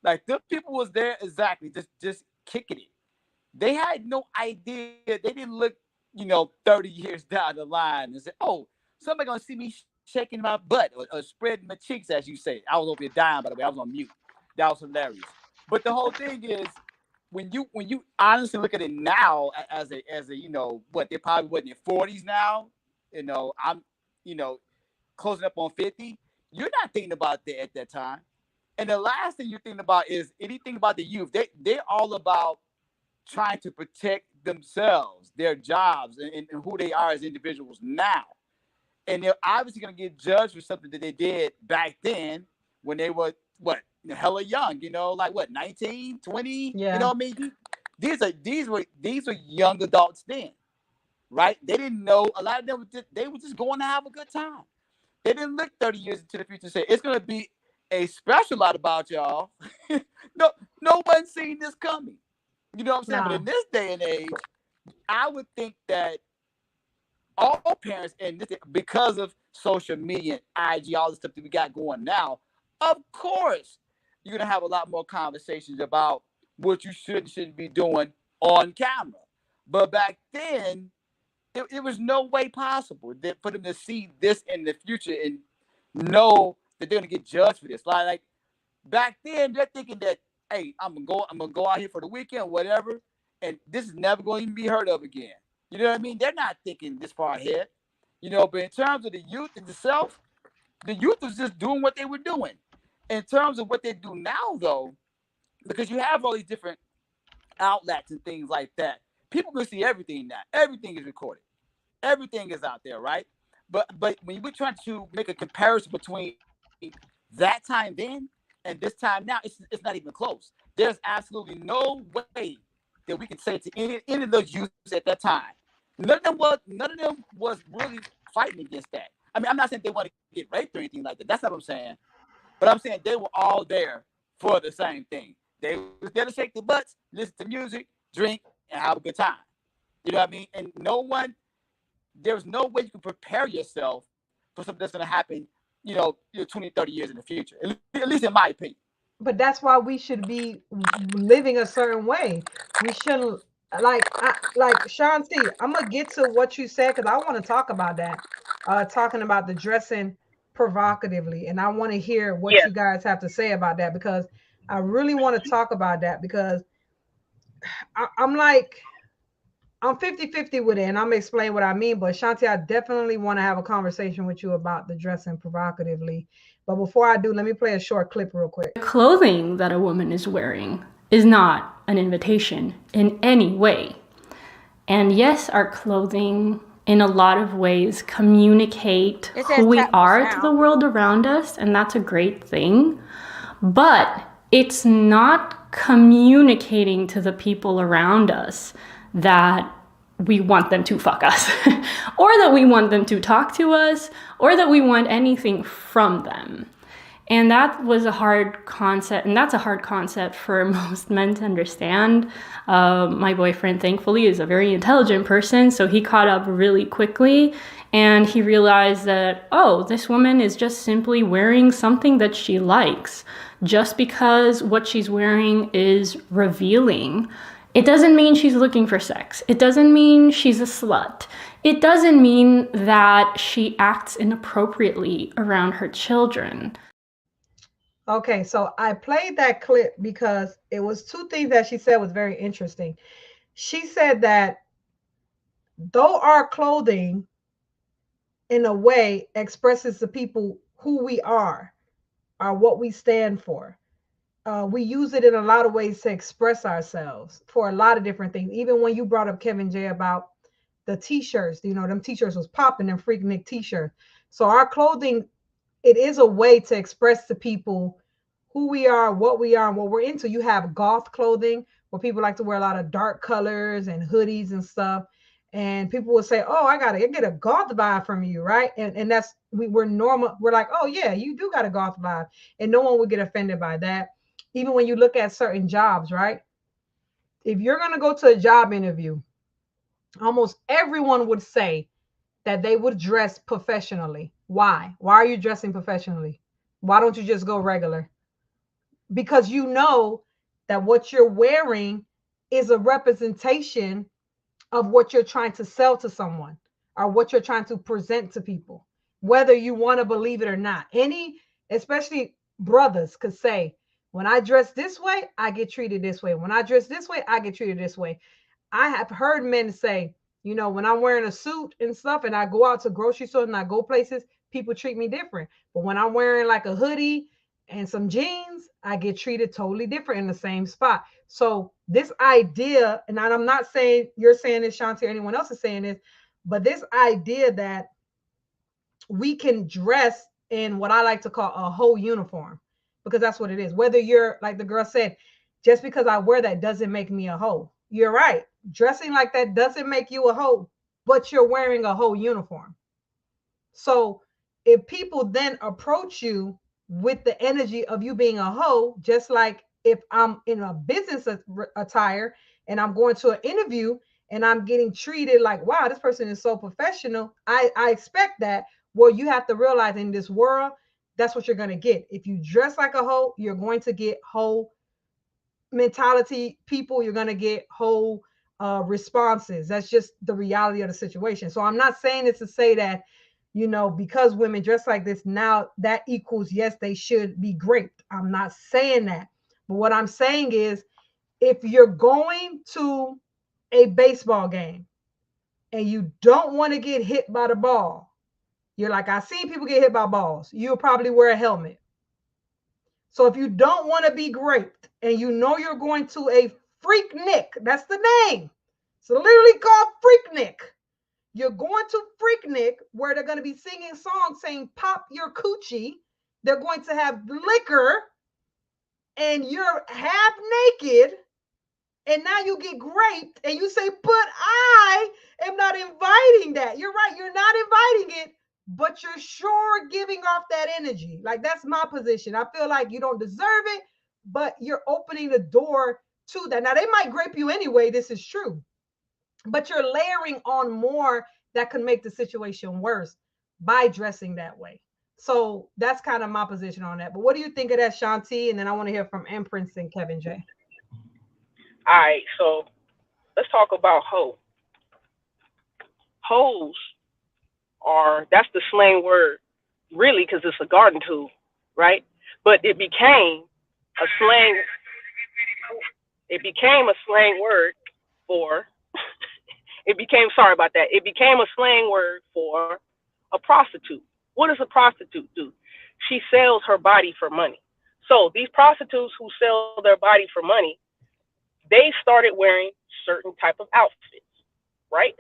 Like the people was there exactly, just kicking it. They had no idea. They didn't look, 30 years down the line and say, "Oh, somebody gonna see me shaking my butt or spreading my cheeks," as you say. I was over here dying, by the way. I was on mute. That was hilarious. But the whole thing is, when you honestly look at it now as a what they probably what in their 40s now. I'm you know closing up on 50. You're not thinking about that at that time. And the last thing you're thinking about is anything about the youth. They're all about trying to protect themselves, their jobs, and who they are as individuals now. And they're obviously going to get judged for something that they did back then when they were what hella young, like what, 19, 20, Yeah. what I mean? These were young adults then, right? They didn't know, a lot of them they were just going to have a good time. They didn't look 30 years into the future and say it's gonna be a special lot about y'all. no, no one seen this coming. You know what I'm saying? But Nah. in this day and age, I would think that all parents, and this, because of social media and IG, all the stuff that we got going now, of course, you're gonna have a lot more conversations about what you should and shouldn't be doing on camera. But back then, it was no way possible that for them to see this in the future and know that they're gonna get judged for this. Like back then, they're thinking that, hey, I'm gonna go out here for the weekend, whatever, and this is never going to even be heard of again. You know what I mean? They're not thinking this far ahead. But in terms of the youth itself, the youth was just doing what they were doing. In terms of what they do now, though, because you have all these different outlets and things like that, people can see everything now. Everything is recorded. Everything is out there, right? But when we're trying to make a comparison between that time then and this time now, it's not even close. There's absolutely no way that we can say to any of those youths at that time. None of them was really fighting against that. I mean, I'm not saying they want to get raped or anything like that. That's not what I'm saying. But I'm saying they were all there for the same thing. They was there to shake their butts, listen to music, drink, and have a good time. You know what I mean? And there's no way you can prepare yourself for something that's going to happen, 20, 30 years in the future, at least in my opinion. But that's why we should be living a certain way. We shouldn't like Shanti. I'm gonna get to what you said because I want to talk about that. Talking about the dressing provocatively, and I want to hear what Yeah. you guys have to say about that because I really want to talk about that because I'm like I'm 50-50 with it, and I'm gonna explain what I mean. But Shanti, I definitely want to have a conversation with you about the dressing provocatively. But before I do, let me play a short clip real quick. The clothing that a woman is wearing is not an invitation in any way. And yes, our clothing in a lot of ways communicate who we are to the world around us, and that's a great thing. But it's not communicating to the people around us that we want them to fuck us, or that we want them to talk to us, or that we want anything from them. And that was a hard concept, and that's a hard concept for most men to understand. My boyfriend, thankfully, is a very intelligent person, so he caught up really quickly, and he realized that, oh, this woman is just simply wearing something that she likes. Just because what she's wearing is revealing, it doesn't mean she's looking for sex. It doesn't mean she's a slut. It doesn't mean that she acts inappropriately around her children. Okay, so I played that clip because it was two things that she said was very interesting. She said that though our clothing in a way expresses to people who we are what we stand for. We use it in a lot of ways to express ourselves for a lot of different things. Even when you brought up Kevin J about the t-shirts, them t-shirts was popping, them Freaknik t-shirts. So our clothing, it is a way to express to people who we are, what we are, and what we're into. You have goth clothing where people like to wear a lot of dark colors and hoodies and stuff. And people will say, oh, I get a goth vibe from you, right? And that's we're normal. We're like, oh yeah, you do got a goth vibe. And no one would get offended by that. Even when you look at certain jobs, right? If you're gonna go to a job interview, almost everyone would say that they would dress professionally. Why? Why are you dressing professionally? Why don't you just go regular? Because you know that what you're wearing is a representation of what you're trying to sell to someone or what you're trying to present to people, whether you want to believe it or not. Especially brothers could say, when I dress this way, I get treated this way. When I dress this way, I get treated this way. I have heard men say, when I'm wearing a suit and stuff and I go out to grocery stores and I go places, people treat me different. But when I'm wearing like a hoodie and some jeans, I get treated totally different in the same spot. So this idea, and I'm not saying you're saying this, Shanti, or anyone else is saying this, but this idea that we can dress in what I like to call a whole uniform, because that's what it is. Whether you're like the girl said, just because I wear that doesn't make me a hoe. You're right. Dressing like that doesn't make you a hoe, but you're wearing a hoe uniform. So if people then approach you with the energy of you being a hoe, just like if I'm in a business attire and I'm going to an interview and I'm getting treated like, wow, this person is so professional, I expect that. Well, you have to realize in this world, that's what you're going to get. If you dress like a hoe, you're going to get hoe mentality people, you're going to get whole responses. That's just the reality of the situation. So I'm not saying this to say that, you know, because women dress like this now that equals yes, they should be great. I'm not saying that. But what I'm saying is if you're going to a baseball game and you don't want to get hit by the ball, you're like, I've seen people get hit by balls, you'll probably wear a helmet. So if you don't want to be raped and you know you're going to a Freaknik, that's the name. It's literally called Freaknik. You're going to Freaknik where they're going to be singing songs saying pop your coochie. They're going to have liquor and you're half naked. And now you get raped and you say, but I am not inviting that. You're right. You're not inviting it, but you're sure giving off that energy. Like that's my position. I feel like you don't deserve it, but you're opening the door to that. Now they might grape you anyway. This is true, but you're layering on more that could make the situation worse by dressing that way. So that's kind of my position on that. But what do you think of that, Shanti? And then I want to hear from Empress and Kevin J. All right, so let's talk about hoe. Hoes are, that's the slang word, really, because it's a garden tool, right? But a slang, it became a slang word for, sorry about that, it became a slang word for a prostitute. What does a prostitute do? She sells her body for money. So these prostitutes who sell their body for money, they started wearing certain type of outfits, right?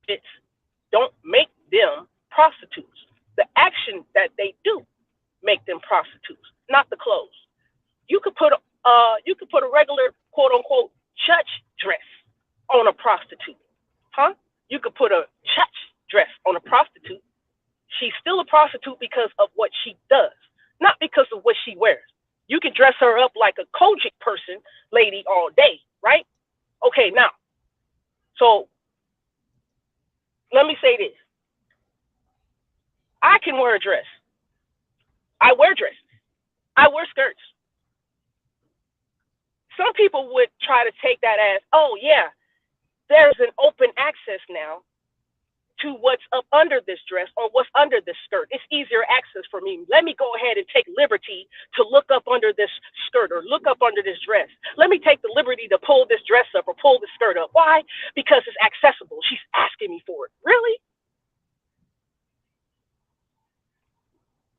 It don't make them prostitutes. The action that they do make them prostitutes, not the clothes. You could put a regular quote unquote church dress on a prostitute, huh? You could put a church dress on a prostitute. She's still a prostitute because of what she does, not because of what she wears. You can dress her up like a Kojic person, lady, all day, right? Okay, now, so let me say this. I can wear a dress. I wear dresses. I wear skirts. Some people would try to take that as, oh, yeah, there's an open access now to what's up under this dress or what's under this skirt. It's easier access for me. Let me go ahead and take liberty to look up under this skirt or look up under this dress. Let me take the liberty to pull this dress up or pull the skirt up. Why? Because it's accessible. She's asking me for it. Really?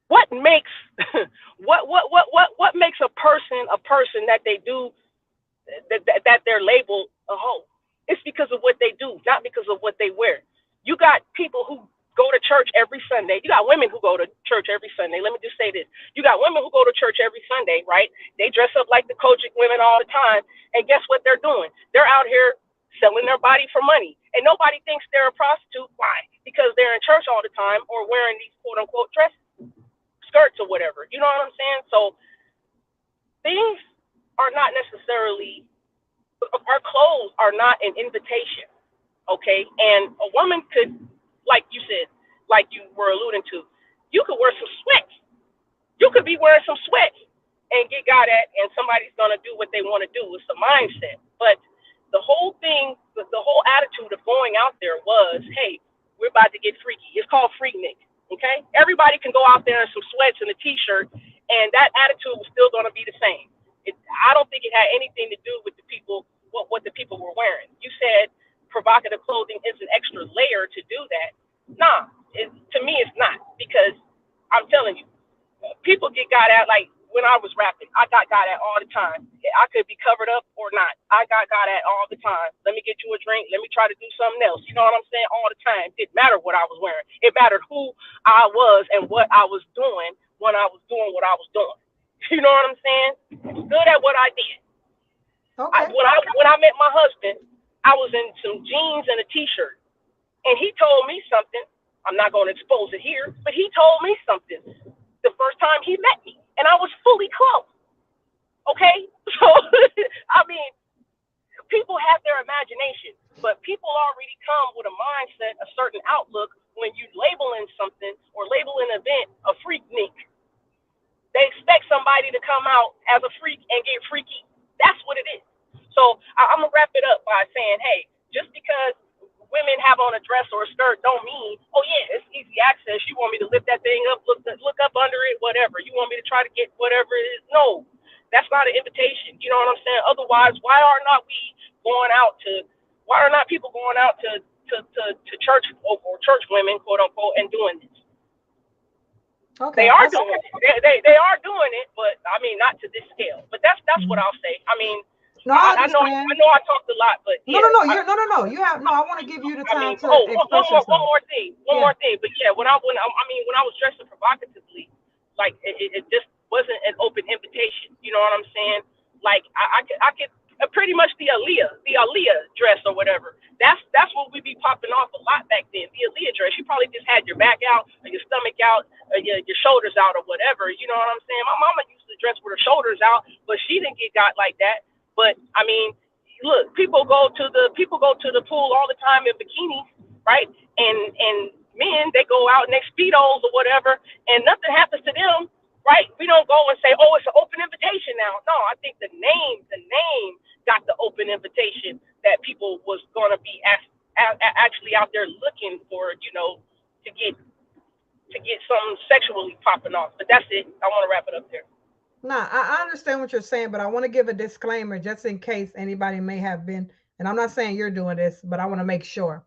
What makes what makes a person that they do that they're labeled a hoe? It's because of what they do, not because of what they wear. You got people who go to church every Sunday. You got women who go to church every Sunday. Let me just say this. You got women who go to church every Sunday, right? They dress up like the Kojic women all the time. And guess what they're doing? They're out here selling their body for money. And nobody thinks they're a prostitute. Why? Because they're in church all the time or wearing these quote unquote dresses, skirts or whatever. You know what I'm saying? So things are not necessarily, our clothes are not an invitation. Okay, and a woman could, like you said, like you were alluding to, you could wear some sweats. You could be wearing some sweats and get got at, and somebody's gonna do what they want to do. It's a mindset. But the whole thing, the whole attitude of going out there was, hey, we're about to get freaky. It's called Freaknik. Okay, everybody can go out there in some sweats and a t-shirt, and that attitude was still gonna be the same. I don't think it had anything to do with the people, what the people were wearing. You said provocative clothing is an extra layer to do that. Nah, to me it's not, because I'm telling you, people get got at. Like when I was rapping, I got got at all the time. I could be covered up or not. I got at all the time. Let me get you a drink. Let me try to do something else. You know what I'm saying? All the time. It didn't matter what I was wearing. It mattered who I was and what I was doing when I was doing what I was doing. You know what I'm saying? Good at what I did. Okay. When I met my husband, I was in some jeans and a t-shirt, and he told me something. I'm not going to expose it here, but he told me something the first time he met me, and I was fully clothed. Okay, so I mean, people have their imagination, but people already come with a mindset, a certain outlook. When you labeling something or label an event a freaknik, they expect somebody to come out as a freak and get freaky. That's what it is. So I'm gonna wrap it up by saying, hey, just because women have on a dress or a skirt don't mean, oh yeah, it's easy access. You want me to lift that thing up, look up under it, whatever. You want me to try to get whatever it is? No, that's not an invitation. You know what I'm saying? Otherwise, why are not we going out to? Why are not people going out to church folk or church women, quote unquote, and doing this? They Okay. are doing it. They are doing it, but I mean not to this scale. But that's what I'll say. I mean, No, I I know understand. I talked a lot, but No, yeah. no, no. No. You have no. I want to give you the I time mean, to express one yourself. more thing, one Yeah. more thing. But yeah, when I was dressing provocatively, like it just wasn't an open invitation. You know what I'm saying? Like I could pretty much the Aaliyah dress or whatever. That's what we be popping off a lot back then. The Aaliyah dress. You probably just had your back out or your stomach out or your shoulders out or whatever. You know what I'm saying? My mama used to dress with her shoulders out, but she didn't get got like that. But I mean, look, people go to the pool all the time in bikinis, right? And men, they go out in their speedos or whatever, and nothing happens to them, right? We don't go and say, oh, it's an open invitation now. No, I think the name got the open invitation that people was gonna be actually out there looking for, to get something sexually popping off. But that's it. I want to wrap it up there. Nah, I understand what you're saying, but I want to give a disclaimer just in case anybody may have been, and I'm not saying you're doing this, but I want to make sure.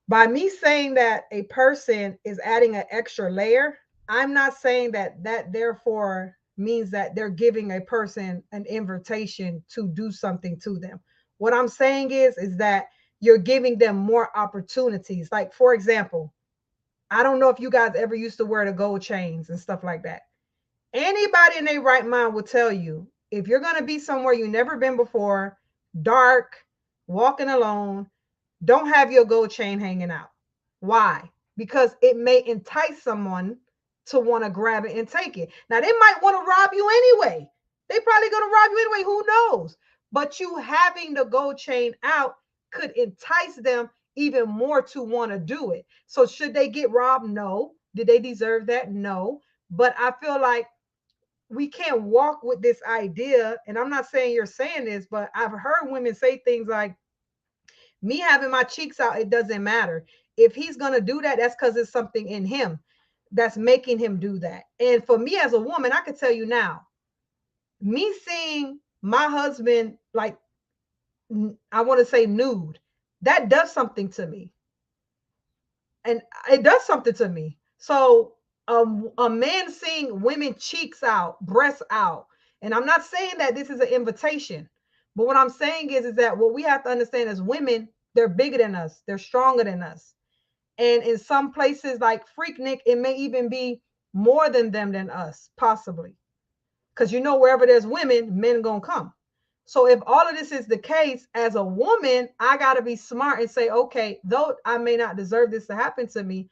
By me saying that a person is adding an extra layer, I'm not saying that therefore means that they're giving a person an invitation to do something to them. What I'm saying is that you're giving them more opportunities. Like for example, I don't know if you guys ever used to wear the gold chains and stuff like that. Anybody in their right mind will tell you if you're going to be somewhere you've never been before, dark, walking alone, don't have your gold chain hanging out. Why? Because it may entice someone to want to grab it and take it. Now, they might want to rob you anyway. They probably going to rob you anyway. Who knows? But you having the gold chain out could entice them even more to want to do it. So, should they get robbed? No. Did they deserve that? No. But I feel like we can't walk with this idea. And I'm not saying you're saying this, but I've heard women say things like, me having my cheeks out, it doesn't matter. If he's going to do that, that's because there's something in him that's making him do that. And for me as a woman, I can tell you now, me seeing my husband, like, I want to say nude, that does something to me. And it does something to me. So a man seeing women cheeks out, breasts out, and I'm not saying that this is an invitation, but what I'm saying is that what we have to understand as women, they're bigger than us, they're stronger than us, and in some places like Freaknik, it may even be more than us, possibly, because wherever there's women, men gonna come. So if all of this is the case, as a woman, I gotta be smart and say, okay, though I may not deserve this to happen to me,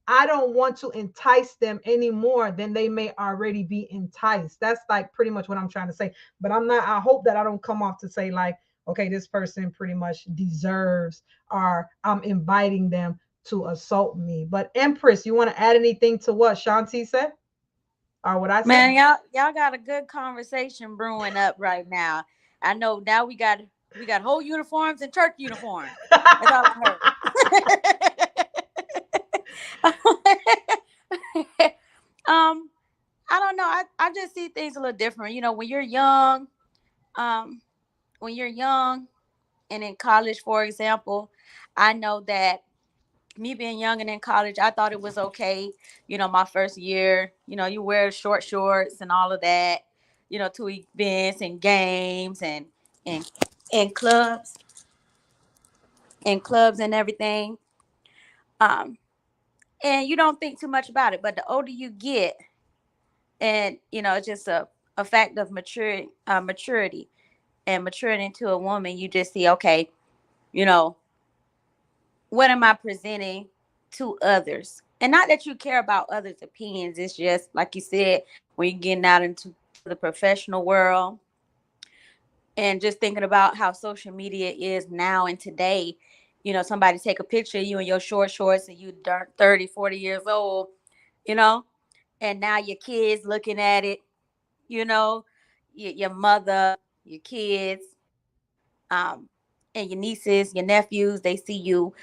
I don't want to entice them any more than they may already be enticed. That's like pretty much what I'm trying to say. But I'm not, I hope that I don't come off to say like, okay, this person pretty much deserves, or I'm inviting them to assault me. But Empress, you want to add anything to what Shanti said? Or what I said? Man, y'all got a good conversation brewing up right now. I know now we got whole uniforms and church uniforms. That's all I heard. I don't know. I just see things a little different. Um, when you're young and in college, for example, I know that me being young and in college, I thought it was okay. My first year, you wear short shorts and all of that, to events and games and and clubs and everything. Um, and you don't think too much about it. But the older you get, And it's just a fact of maturity and maturing into a woman. You just see, okay, you know, what am I presenting to others? And not that you care about others' opinions. It's just like you said, when you're getting out into the professional world and just thinking about how social media is now and today. Somebody take a picture of you in your short shorts and you 30, 40 years old, you know, and now your kids looking at it, you know, your mother, your kids, and your nieces, your nephews, they see you,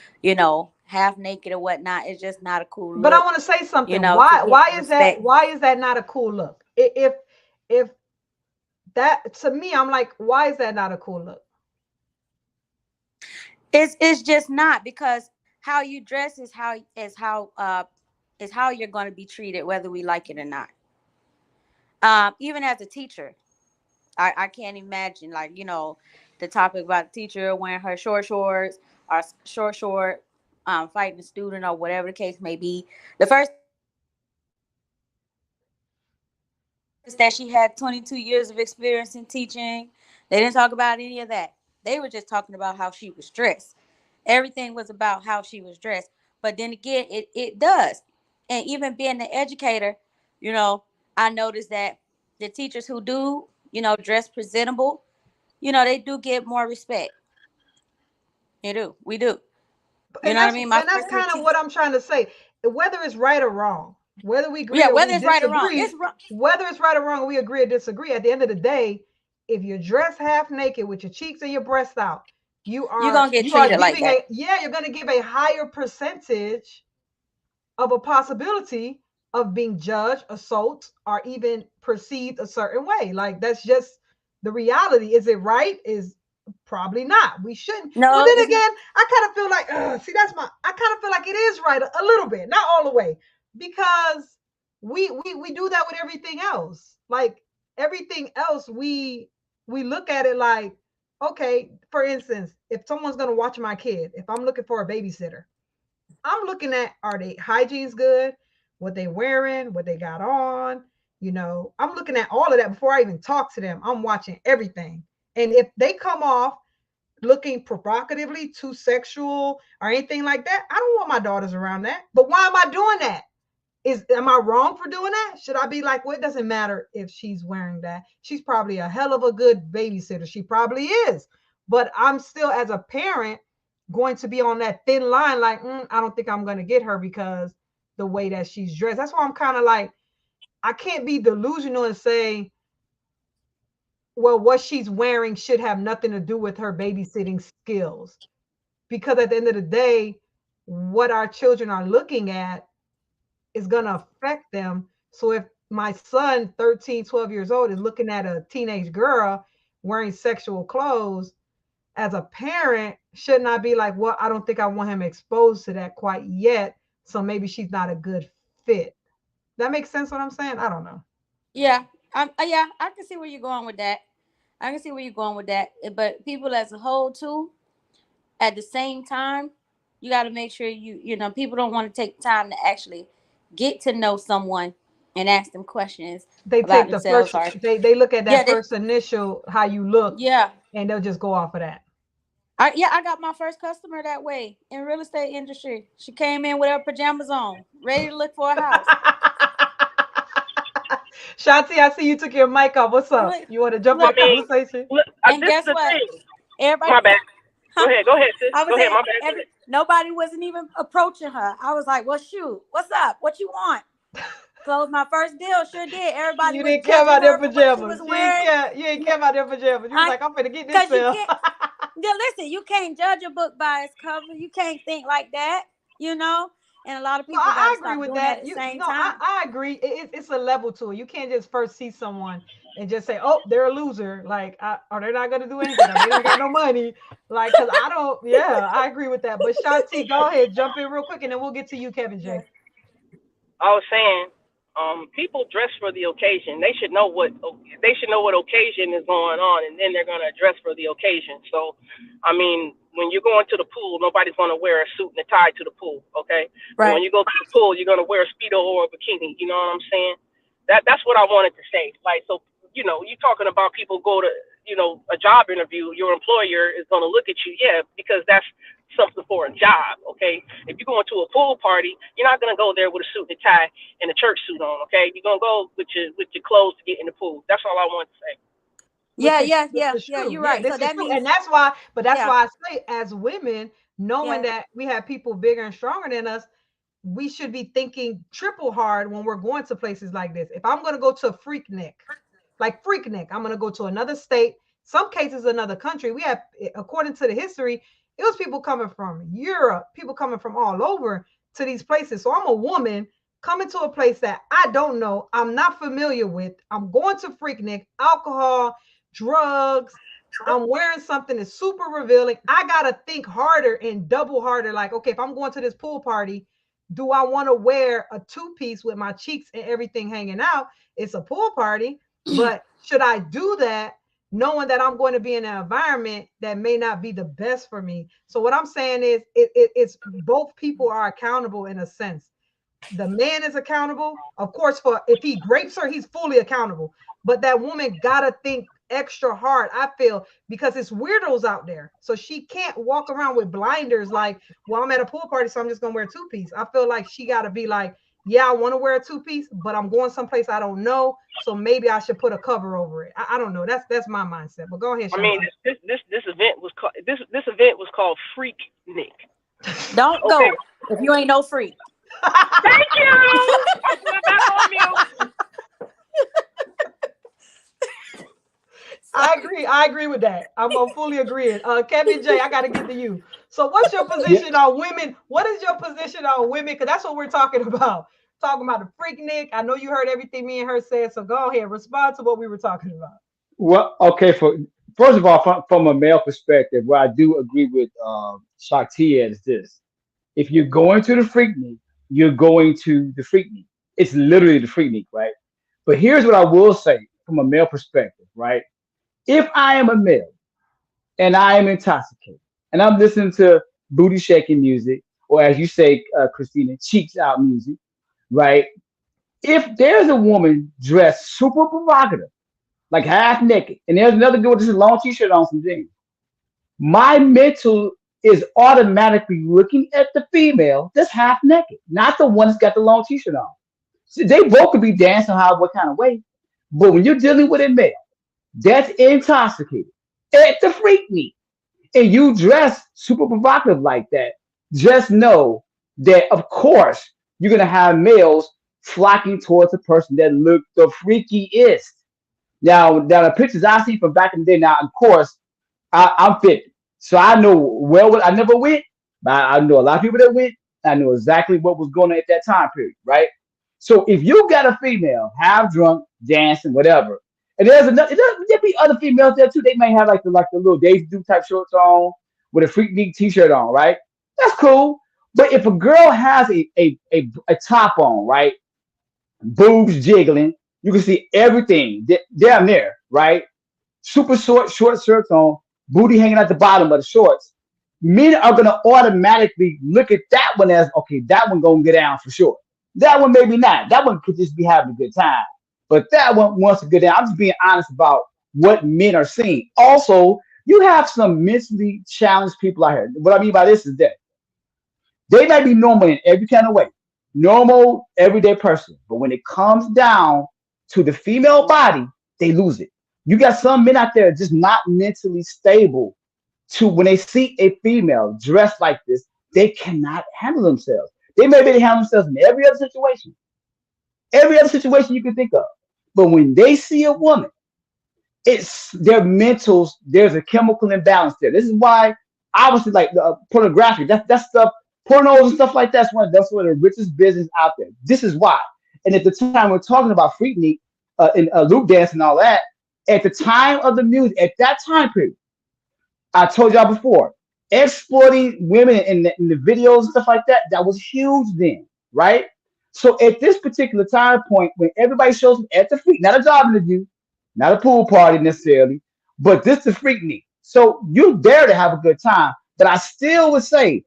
half naked or whatnot. It's just not a cool But I look, want to say something. to Why get why the is that respect. why is that not a cool look? If that, to me, I'm like, why is that not a cool look? It's just not, because how you dress is how you're going to be treated, whether we like it or not. Even as a teacher, I can't imagine, like, the topic about the teacher wearing her short shorts or short fighting a student or whatever the case may be. The first thing that she had to say was that she had 22 years of experience in teaching. They didn't talk about any of that. They were just talking about how she was dressed. Everything was about how she was dressed. But then again, it does. And even being an educator, I noticed that the teachers who do, dress presentable, they do get more respect. They do. We do. You know what I mean? And My that's first and year that's teaching. kind of what I'm trying to say. Whether it's right or wrong, whether we Yeah, agree or whether we it's right or wrong, it's disagree, wrong. whether it's right or wrong, we agree or disagree. At the end of the day, if you're dressed half naked with your cheeks and your breasts out, you You're are gonna get you are treated like giving that. a yeah, you're going to give a higher percentage of a possibility of being judged, assault, or even perceived a certain way. Like, that's just the reality. Is it right? Is probably not. We shouldn't. But No, then it's not. again, I kind of feel like, see, that's my. I kind of feel like it is right a little bit, not all the way, because we do that with everything else. Like, everything else, we look at it like, okay. For instance, if someone's gonna watch my kid, if I'm looking for a babysitter, I'm looking at, are they hygiene's good, what they wearing, what they got on. I'm looking at all of that before I even talk to them. I'm watching everything. And if they come off looking provocatively too sexual or anything like that, I don't want my daughters around that. But why am I doing that? Am I wrong for doing that? Should I be like, well, it doesn't matter if she's wearing that. She's probably a hell of a good babysitter. She probably is. But I'm still, as a parent, going to be on that thin line, like, I don't think I'm going to get her because the way that she's dressed. That's why I'm kind of like, I can't be delusional and say, well, what she's wearing should have nothing to do with her babysitting skills. Because at the end of the day, what our children are looking at is going to affect them. So if my son, 13, 12 years old, is looking at a teenage girl wearing sexual clothes, as a parent, shouldn't I be like, well, I don't think I want him exposed to that quite yet. So maybe she's not a good fit. That makes sense what I'm saying? I don't know. Yeah, yeah, I can see where you're going with that. I can see where you're going with that. But people as a whole too, at the same time, you got to make sure people don't want to take time to actually get to know someone and ask them questions They about take the themselves. first, Or they look at yeah, that first initial, how you look, yeah. and they'll just go off of that. I got my first customer that way in real estate industry. She came in with her pajamas on, ready to look for a house. Shanti, I see you took your mic off. What's up? Look, You want to jump in I the look, mean, conversation? look, and this is guess the what? thing. Everybody, My bad. huh? Go ahead, sis. I was Go ahead. saying My bad. Go ahead. nobody wasn't even approaching her. I was like, "Well, shoot, what's up? What you want?" Closed my first deal. Sure did. Everybody You was didn't care judging about their her for what she pajamas. was wearing. You ain't care about their pajamas. You was I, like, I'm gonna get this Cause you sale. can't. Yeah, listen, you can't judge a book by its cover. You can't think like that, you know. And a lot of No, people got to I agree stop with doing that that. at the You same no, time. I agree. It's a level to it. You can't just first see someone and just say, "Oh, they're a loser." Like, are they not gonna do anything? Or they don't got no money. Like, cause I don't. Yeah, I agree with that. But Shanti, go ahead, jump in real quick, and then we'll get to you, Kevin Yeah. J. I was saying, people dress for the occasion. They should know what occasion is going on, and then they're gonna dress for the occasion. So, I mean, when you're going to the pool, nobody's gonna wear a suit and a tie to the pool, okay? But when Right. you go to the pool, you're gonna wear a speedo or a bikini. You know what I'm saying? That's what I wanted to say. Like, so you're talking about people go to a job interview. Your employer is going to look at you, yeah, because that's something for a job. Okay, if you're going to a pool party, you're not going to go there with a suit and tie and a church suit on. Okay, you're going to go with your clothes to get in the pool. That's all I wanted to say. Yeah. You're right. This So is that true. means, And that's why, but that's yeah, why I say, as women, knowing yeah, that we have people bigger and stronger than us, we should be thinking triple hard when we're going to places like this. If I'm going to go to Freaknik, like Freaknik, I'm going to go to another state, some cases another country. We have, according to the history, it was people coming from Europe, people coming from all over to these places. So I'm a woman coming to a place that I don't know, I'm not familiar with. I'm going to Freaknik, alcohol, drugs. I'm wearing something that's super revealing. I gotta think harder and double harder. Like, okay, if I'm going to this pool party, do I want to wear a two-piece with my cheeks and everything hanging out? It's a pool party, but should I do that knowing that I'm going to be in an environment that may not be the best for me? So what I'm saying is it's both people are accountable in a sense. The man is accountable, of course, for if he rapes her, he's fully accountable. But that woman gotta think extra hard, I feel, because it's weirdos out there. So she can't walk around with blinders like, well, I'm at a pool party, so I'm just gonna wear a two-piece. I feel like she gotta be like, yeah, I want to wear a two-piece, but I'm going someplace I don't know, so maybe I should put a cover over it. I don't know. That's my mindset. But go ahead, I mean, Shanti. this event was called this event was called Freaknik. don't Okay. go if you ain't no freak. Thank you. I put it back on mute. I agree with that. I'm fully agreeing. Kevin J, I got to get to you. So, what's your position on women? What is your position on women? Because that's what we're talking about. Talking about the Freaknik. I know you heard everything me and her said. So go ahead, respond to what we were talking about. Well, okay. First of all, from a male perspective, what I do agree with Shakti is this: if you're going to the Freaknik, you're going to the Freaknik. It's literally the Freaknik, right? But here's what I will say from a male perspective, right? If I am a male and I am intoxicated and I'm listening to booty shaking music, or as you say, Christina, cheeks out music, right? If there's a woman dressed super provocative, like half naked, and there's another girl with just a long t-shirt on, some jeans, my mental is automatically looking at the female that's half naked, not the one that's got the long t-shirt on. So they both could be dancing how what kind of way, but when you're dealing with a male that's intoxicated at the freak meet and you dress super provocative like that, just know that of course you're gonna have males flocking towards the person that looked the freakiest. Now the pictures I see from back in the day. Now, of course, I'm 50, so I know well. I never went, but I know a lot of people that went. I know exactly what was going on at that time period, right? So if you got a female half drunk, dancing, whatever, and there's another, there be other females there too. They may have like the little Daisy Duke type shorts on with a Freak Geek t-shirt on, right? That's cool. But if a girl has a top on, right, boobs jiggling, you can see everything down there, right? Super short shirts on, booty hanging at the bottom of the shorts. Men are gonna automatically look at that one as okay, that one gonna get down for sure. That one maybe not. That one could just be having a good time. But that one wants to go down. I'm just being honest about what men are seeing. Also, you have some mentally challenged people out here. What I mean by this is that they might be normal in every kind of way, normal, everyday person. But when it comes down to the female body, they lose it. You got some men out there just not mentally stable to when they see a female dressed like this, they cannot handle themselves. They may be able to handle themselves in every other situation you can think of. But when they see a woman, it's their mentals, there's a chemical imbalance there. This is why obviously like pornography, that stuff, pornos and stuff like that's one of the richest business out there. This is why. And at the time we're talking about Freaknik and loop dance and all that, at the time of the music, at that time period, I told y'all before, exploiting women in the videos and stuff like that, that was huge then, right? So at this particular time point, when everybody shows up at the freak, not a job interview, not a pool party necessarily, but this is freak me. So you're there to have a good time. But I still would say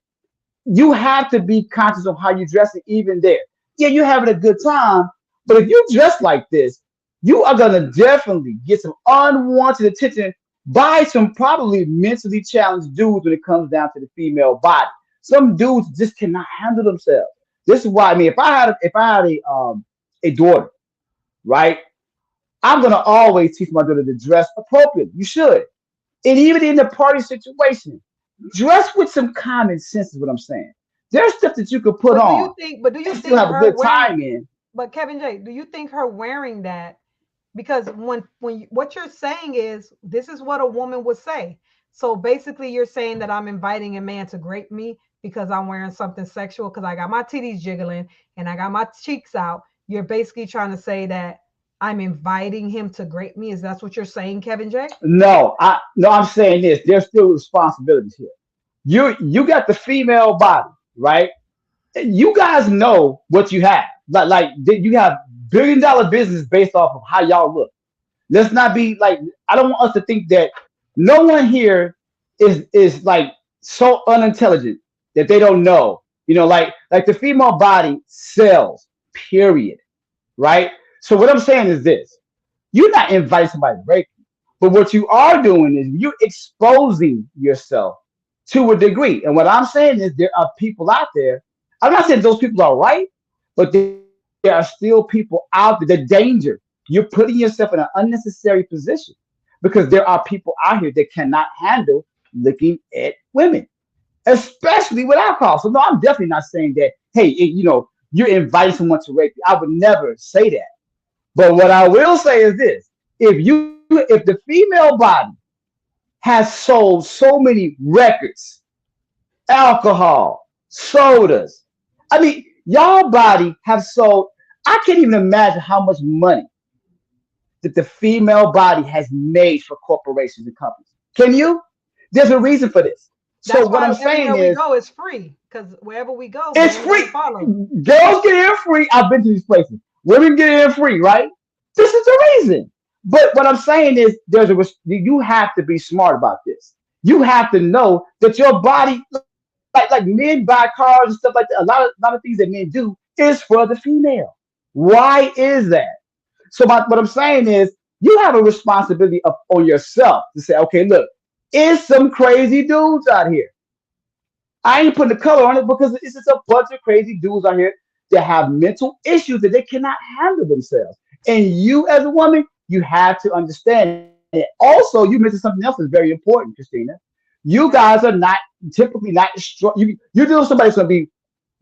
you have to be conscious of how you're dressing even there. Yeah, you're having a good time, But if you dress like this, you are gonna definitely get some unwanted attention by some probably mentally challenged dudes when it comes down to the female body. Some dudes just cannot handle themselves. This is why I mean, if I had a daughter, right? I'm gonna always teach my daughter to dress appropriately. You should, and even in the party situation, dress with some common sense is what I'm saying. There's stuff that you could put But do you on think? But do you and still think have a her good wearing? time in. But Kevin J, do you think her wearing that? Because what you're saying is this is what a woman would say. So basically, you're saying that I'm inviting a man to grape me because I'm wearing something sexual because I got my titties jiggling and I got my cheeks out. You're basically trying to say that I'm inviting him to grape me. Is that what you're saying, Kevin J? No, I'm saying this. There's still responsibilities here. You got the female body, right? You guys know what you have. You have $1 billion business based off of how y'all look. Let's not be like, I don't want us to think that no one here is like so unintelligent that they don't know. Like the female body sells, period. Right? So what I'm saying is this. You're not inviting somebody to break you. But what you are doing is you're exposing yourself to a degree. And what I'm saying is there are people out there. I'm not saying those people are right, but there are still people out there. The danger. You're putting yourself in an unnecessary position because there are people out here that cannot handle looking at women, especially with alcohol. So no, I'm definitely not saying that, hey, you're inviting someone to rape you. I would never say that. But what I will say is this: if the female body has sold so many records, alcohol, sodas, I mean, y'all body have sold. I can't even imagine how much money that the female body has made for corporations and companies. Can you? There's a reason for this. So That's what I'm why saying everywhere we is, go is free. Because wherever we go, it's men free. gonna follow. Girls get in free. I've been to these places. Women get in free, right? This is the reason. But what I'm saying is, you have to be smart about this. You have to know that your body, like men buy cars and stuff like that. A lot of things that men do is for the female. Why is that? So what I'm saying is, you have a responsibility on yourself to say, okay, look, is some crazy dudes out here. I ain't putting the color on it because it's just a bunch of crazy dudes out here that have mental issues that they cannot handle themselves. And you, as a woman, you have to understand it. Also, you mentioned something else that's very important, Christina. You guys Okay. are not typically not strong. You're dealing with somebody that's going to be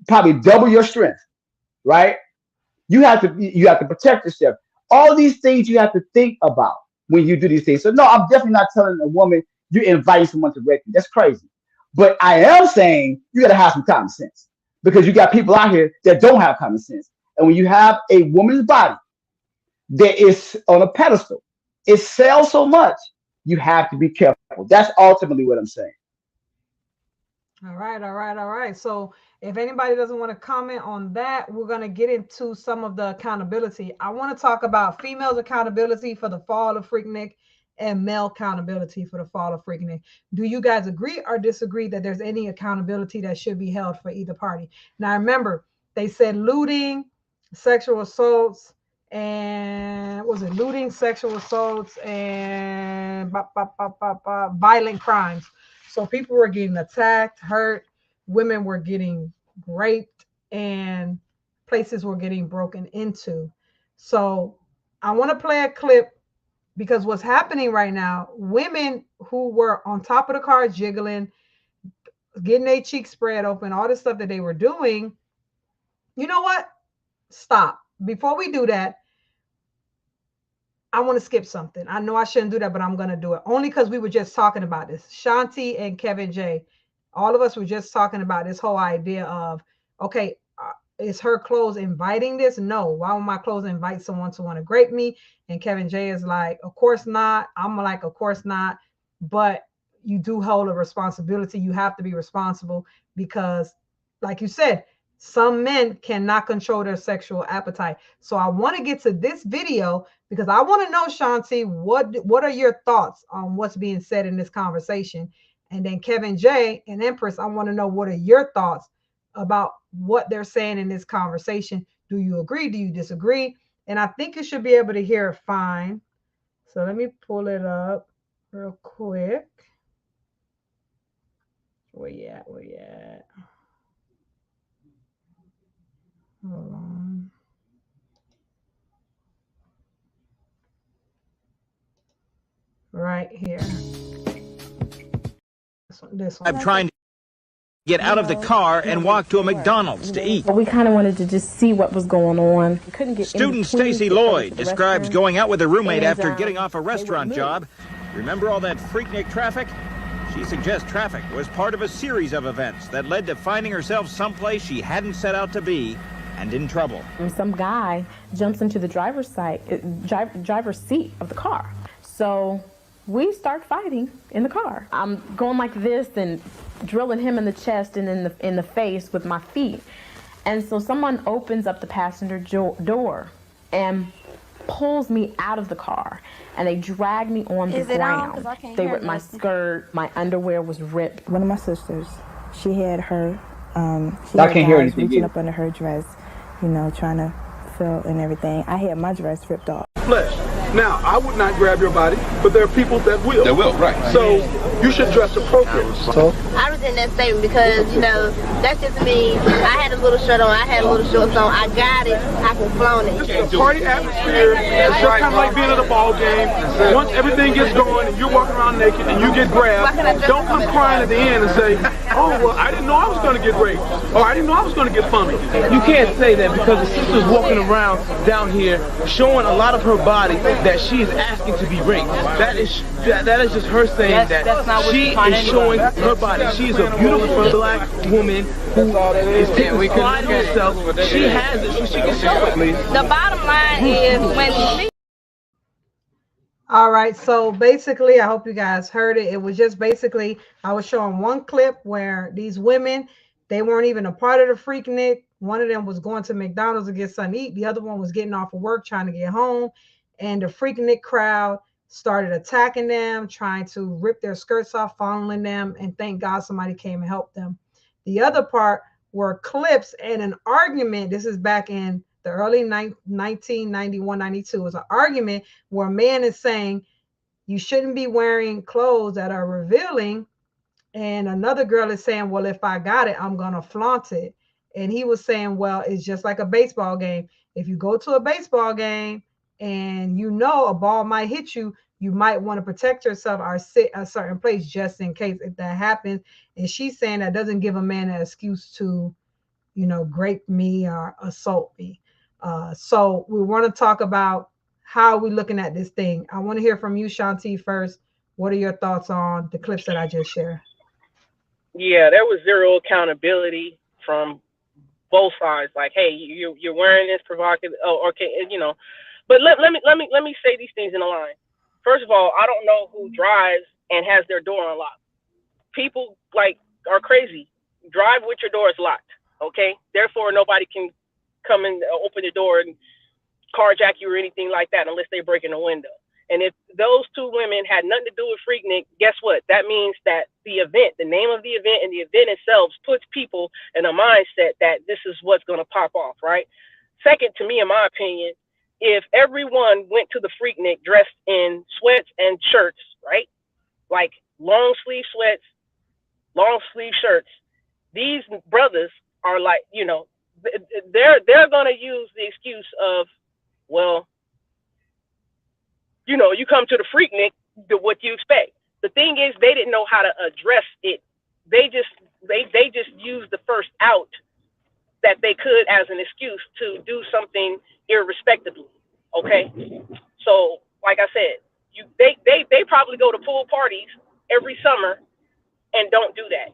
probably double your strength, right? You have to protect yourself. All these things you have to think about when you do these things. So no, I'm definitely not telling a woman you invite someone to rape you. That's crazy. But I am saying you got to have some common sense because you got people out here that don't have common sense. And when you have a woman's body that is on a pedestal, it sells so much, you have to be careful. That's ultimately what I'm saying. All right, all right, all right. So if anybody doesn't want to comment on that, we're going to get into some of the accountability. I want to talk about females' accountability for the fall of Freaknik and male accountability for the fall of Freaknik. Do you guys agree or disagree that there's any accountability that should be held for either party? Now, remember, they said looting, sexual assaults, and was it looting, sexual assaults, and violent crimes. So people were getting attacked, hurt, women were getting raped, and places were getting broken into. So I want to play a clip because what's happening right now, women who were on top of the car jiggling, getting their cheeks spread open, all this stuff that they were doing, you know what? Stop. Before we do that, I want to skip something. I know I shouldn't do that, but I'm going to do it only because we were just talking about this. Shanti and Kevin J, all of us were just talking about this whole idea of, okay, is her clothes inviting this? No. Why would my clothes invite someone to want to grape me? And Kevin J is like, of course not. I'm like, of course not. But you do hold a responsibility. You have to be responsible because, like you said, some men cannot control their sexual appetite. So I want to get to this video because I want to know, Shanti, what are your thoughts on what's being said in this conversation? And then Kevin J and Empress, I want to know what are your thoughts about what they're saying in this conversation. Do you agree? Do you disagree? and I think you should be able to hear it fine. So let me pull it up real quick. Where you at? Where you at? Hold on. Right here. This one. I'm trying to get out of the car and walk to a McDonald's to eat. We kind of wanted to just see what was going on. We couldn't get Student Stacy Lloyd describes going out with a roommate after getting off a restaurant job. Remember all that Freaknik traffic? She suggests traffic was part of a series of events that led to finding herself someplace she hadn't set out to be and in trouble. And some guy jumps into the driver's seat of the car. So we start fighting in the car. I'm going like this and drilling him in the chest and in the face with my feet. And so someone opens up the passenger door and pulls me out of the car, and they drag me on the ground. They ripped my skirt, my underwear was ripped. One of my sisters, she had her, I can't hear anything reaching up under her dress, trying to feel and everything. I had my dress ripped off. Flesh. Now, I would not grab your body, but there are people that will. That will, right. So you should dress appropriately. So I was in that statement because, that's just me. I had a little shirt on, I had a little shorts on. I got it, I can flaunt it. It's a party atmosphere. It's just kind of like being at a ball game. Once everything gets going and you're walking around naked and you get grabbed, don't come crying at the end and say, oh, well, I didn't know I was going to get raped. Or I didn't know I was going to get fumbled. You can't say that because the sister's walking around down here showing a lot of her body that she is asking to be raped. That is just her saying that she is showing her body. She is a beautiful black woman who is taking pride in herself. She has it, so she can show it. The bottom line is when she... All right, so basically, I hope you guys heard it. It was just basically, I was showing one clip where these women, they weren't even a part of the Freaknik. One of them was going to McDonald's to get something to eat. The other one was getting off of work, trying to get home. And the Freaknik crowd started attacking them, trying to rip their skirts off, fondling them. And thank God somebody came and helped them. The other part were clips and an argument. This is back in the early 1991, 92. It was an argument where a man is saying, you shouldn't be wearing clothes that are revealing. And another girl is saying, well, if I got it, I'm going to flaunt it. And he was saying, well, it's just like a baseball game. If you go to a baseball game and a ball might hit you, you might want to protect yourself or sit a certain place just in case if that happens. And she's saying that doesn't give a man an excuse to, grape me or assault me. So we want to talk about how we're looking at this thing. I want to hear from you, Shanti, first. What are your thoughts on the clips that I just shared? Yeah, there was zero accountability from both sides. Like, hey, you're wearing this provocative. Oh, okay, But let me say these things in a line. First of all, I don't know who drives and has their door unlocked. People are crazy. Drive with your doors locked. Okay, therefore nobody can come and open the door and carjack you or anything like that unless they break in the window. And if those two women had nothing to do with Freaknik, guess what? That means that the event, the name of the event and the event itself puts people in a mindset that this is what's going to pop off, right? Second, to me, in my opinion, if everyone went to the Freaknik dressed in sweats and shirts, right? Like long sleeve sweats, long sleeve shirts, these brothers are like, they're going to use the excuse of, well, you come to the Freaknik, what you expect. The thing is, they didn't know how to address it. They just used the first out that they could as an excuse to do something irrespectably. Okay, so like I said, they probably go to pool parties every summer and don't do that.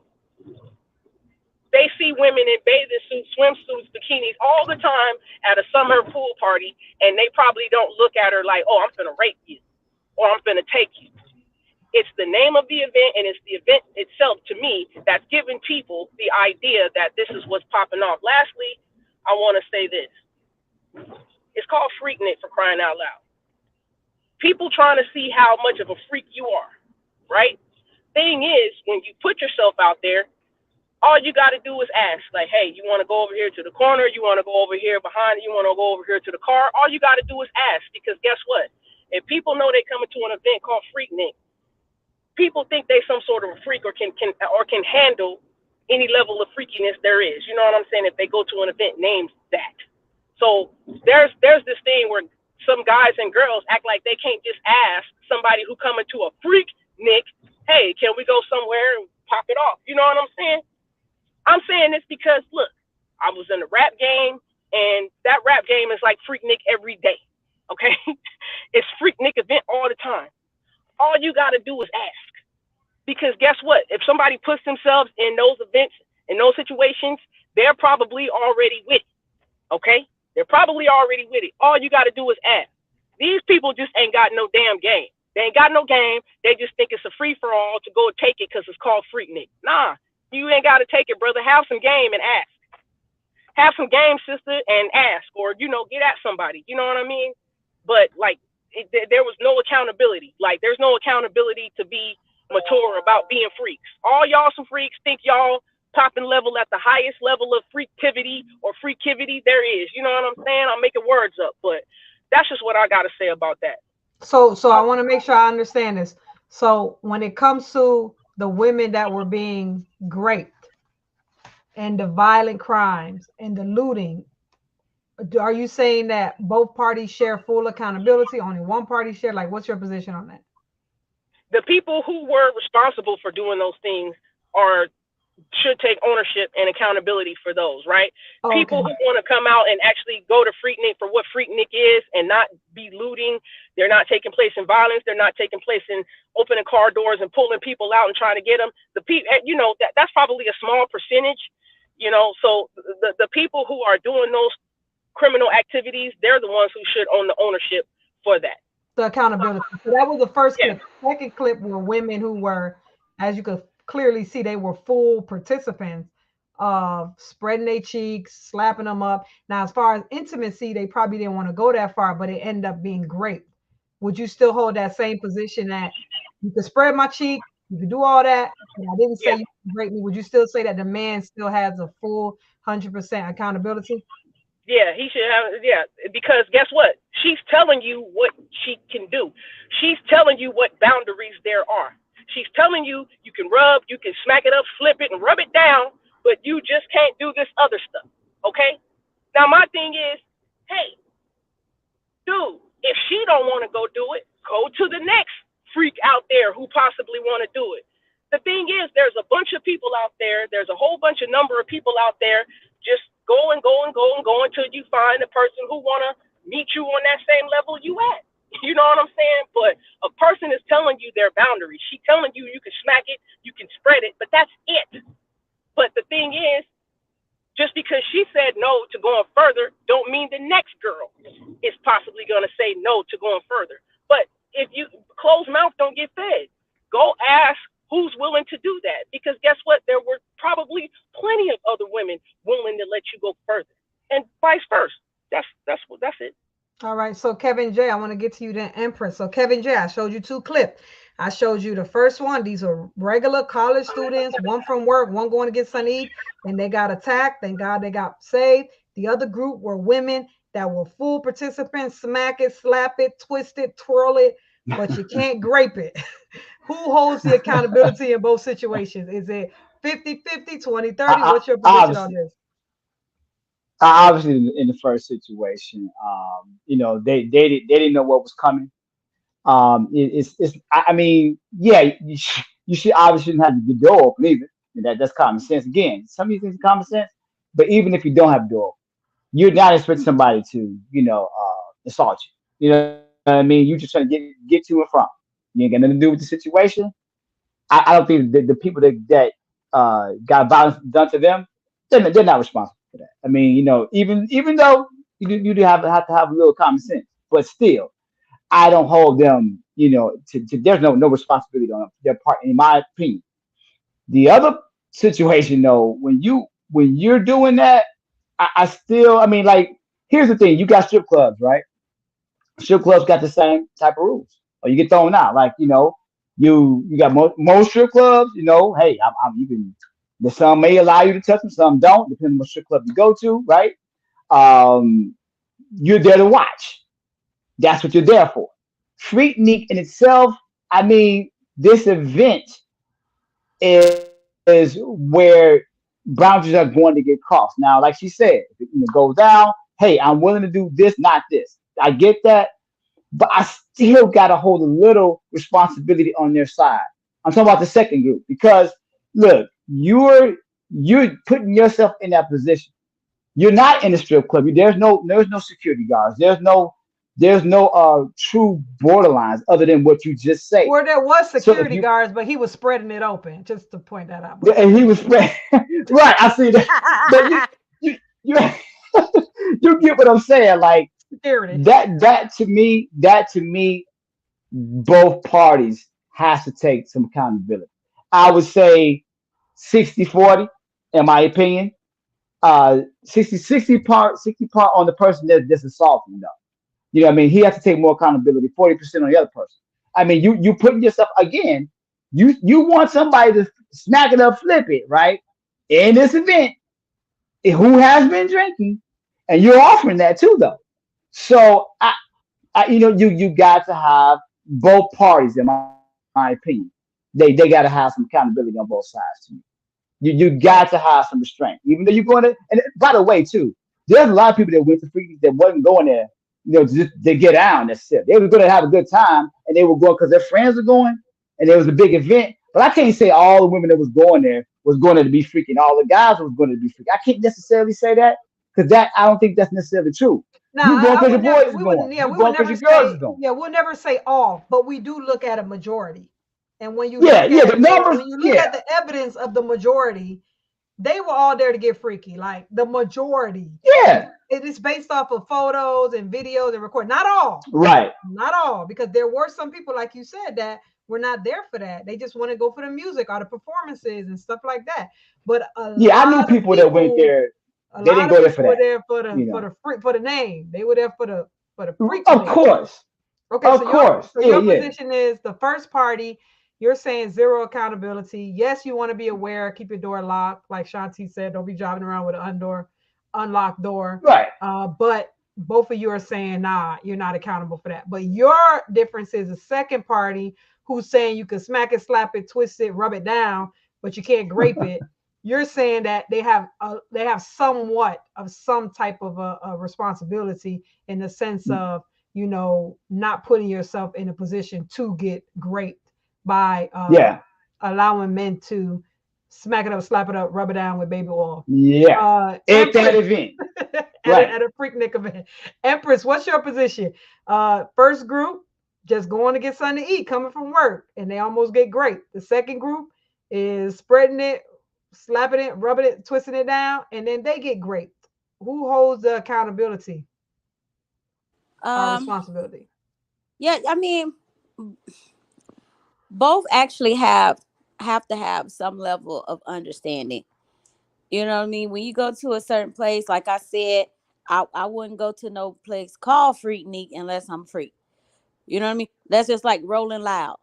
They see women in bathing suits, swimsuits, bikinis all the time at a summer pool party, and they probably don't look at her like, oh, I'm gonna rape you or I'm gonna take you. It's the name of the event, and it's the event itself, to me, that's giving people the idea that this is what's popping off. Lastly, I want to say this. It's called Freaknik, for crying out loud. People trying to see how much of a freak you are, right? Thing is, when you put yourself out there, All you got to do is ask, like, hey, you want to go over here to the corner? You want to go over here behind? You want to go over here to the car? All you got to do is ask, because guess what? If people know they coming to an event called Freaknik, people think they some sort of a freak, or can handle any level of freakiness there is. You know what I'm saying? If they go to an event named that. So there's this thing where some guys and girls act like they can't just ask somebody who coming to a freak Nick, hey, can we go somewhere and pop it off? You know what I'm saying? I'm saying this because look, I was in the rap game, and that rap game is like Freaknik every day. Okay? It's Freaknik event all the time. All you gotta do is ask. Because guess what? If somebody puts themselves in those events, in those situations, they're probably already with it. Okay? They're probably already with it. All you got to do is ask. These people just ain't got no damn game. They ain't got no game. They just think it's a free for all to go take it because it's called Freaknik. Nah, you ain't got to take it, brother. Have some game and ask. Have some game, sister, and ask. Or, get at somebody. You know what I mean? But, like, there was no accountability. Like, there's no accountability to be mature about being freaks. All y'all some freaks think y'all popping level at the highest level of freaktivity or freakivity there is. You know what I'm saying? I'm making words up, but that's just what I got to say about that. So I want to make sure I understand this. So when it comes to the women that were being raped and the violent crimes and the looting, are you saying that both parties share full accountability? Only one party share? Like, what's your position on that? The people who were responsible for doing those things should take ownership and accountability for those, right? Okay. People who want to come out and actually go to Freaknik for what Freaknik is and not be looting, they're not taking place in violence, they're not taking place in opening car doors and pulling people out and trying to get them. The people, that's probably a small percentage, so the people who are doing those criminal activities, they're the ones who should own the ownership for that. The accountability. So that was the first clip. The second clip were women who were, as you could clearly see, they were full participants of spreading their cheeks, slapping them up. Now, as far as intimacy, they probably didn't want to go that far, but it ended up being great. Would you still hold that same position that you could spread my cheek, you could do all that, and I didn't say you could rape me? Would you still say that the man still has a full 100% accountability? Yeah, he should have. Yeah, because guess what? She's telling you what she can do. She's telling you what boundaries there are. She's telling you you can rub, you can smack it up, flip it, and rub it down, but you just can't do this other stuff. Okay? Now, my thing is, hey, dude, if she don't want to go do it, go to the next freak out there who possibly want to do it. The thing is, there's a bunch of people out there. There's a whole bunch of number of people out there. Just go until you find a person who want to meet you on that same level you at. You know what I'm saying? But a person is telling you their boundaries. She's telling you you can smack it, you can spread it, but that's it. But the thing is, just because she said no to going further, don't mean the next girl is possibly going to say no to going further. But if you closed mouth don't get fed, go ask who's willing to do that. Because guess what? There were probably plenty of other women willing to let you go further, and vice versa. That's it. All right. So Kevin J, I want to get to you then, Empress. So Kevin J, I showed you two clips. I showed you the first one. These are regular college students, one from work, one going to get something to eat, and they got attacked. Thank God they got saved. The other group were women that were full participants, smack it, slap it, twist it, twirl it, but you can't grape it. Who holds the accountability in both situations? Is it 50-50, 20-30? What's your position on this? Obviously, in the first situation, they didn't know what was coming. I mean, yeah, you should obviously shouldn't have the door open either. That's common sense. Again, some of these things are common sense, but even if you don't have the door, you're not expecting somebody to, assault you. You know what I mean? You're just trying to get to and from. You ain't got nothing to do with the situation. I don't think the people that got violence done to them, they're not responsible for that. I mean, even though you do have to have a little common sense, but still, I don't hold them, to there's no responsibility on their part, in my opinion. The other situation, though, when you're doing that, I mean, like, here's the thing: you got strip clubs, right? Strip clubs got the same type of rules, or you get thrown out. Like, you got most strip clubs. Hey, you can Some may allow you to touch them, some don't, depending on what strip club you go to, right? Um, you're there to watch. That's what you're there for. Freaknik in itself, I mean, this event is where boundaries are going to get crossed. Now, like she said, if it goes down, hey, I'm willing to do this, not this. I get that, but I still got to hold a little responsibility on their side. I'm talking about the second group because look, you're putting yourself in that position. You're not in a strip club. There's no security guards. There's no true borderlines other than what you just say. Where there was So if security you guards, but he was spreading it open, just to point that out. and he was right, I see that. But you you get what I'm saying? Like Security. that to me, both parties has to take some accountability. I would say 60-40, in my opinion. 60 part on the person that's assaulting though. You know what I mean? He has to take more accountability, 40% on the other person. I mean, you putting yourself again, you want somebody to smack it up, flip it, right? In this event, who has been drinking, and you're offering that too though. So you got to have both parties, in my opinion. They got to have some accountability on both sides to me. You got to have some restraint, even though you're going to. And by the way, too, there's a lot of people that went to Freaky that wasn't going there, just to get down. That's it. They were going to have a good time, and they were going because their friends were going, and there was a big event. But I can't say all the women that was going there was going there to be freaking. All the guys was going to be freaking. I can't necessarily say that because I don't think that's necessarily true. No, You going because your boys is we going. wouldn't. Yeah, You we would going because never your girls say. is going. Yeah, we'll never say all, but we do look at a majority. And when you Yeah, look yeah. at The numbers. when you look Yeah, at the evidence of the majority, they were all there to get freaky. Like the majority. yeah. It is based off of photos and videos and record. Not all, Right. not all, because there were some people, like you said, that were not there for that. They just want to go for the music or the performances and stuff like that. But Yeah, I knew people that went there. a They lot didn't of go there for people were that. there for You know. the name. They were there for the Of freakiness. course. Okay, Of course. so Yeah, your yeah. position is the first party. You're saying zero accountability. Yes, you want to be aware. Keep your door locked, like Shanti said. Don't be driving around with an unlocked door. Right. But both of you are saying, nah, you're not accountable for that. But your difference is the second party who's saying you can smack it, slap it, twist it, rub it down, but you can't grape it. You're saying that they have somewhat of some type of a responsibility in the sense of not putting yourself in a position to get raped by Yeah. allowing men to smack it up, slap it up, rub it down with baby oil. Yeah. At that Empress, event. at Right. a Freaknik event. Empress, what's your position? First group, just going to get something to eat, coming from work, and they almost get great. The second group is spreading it, slapping it, rubbing it, twisting it down, and then they get great. Who holds the accountability or responsibility? Yeah, I mean, both actually have to have some level of understanding. You know what I mean? When you go to a certain place, like I said, I wouldn't go to no place called Freaknik unless I'm free. You know what I mean? That's just like Rolling Loud.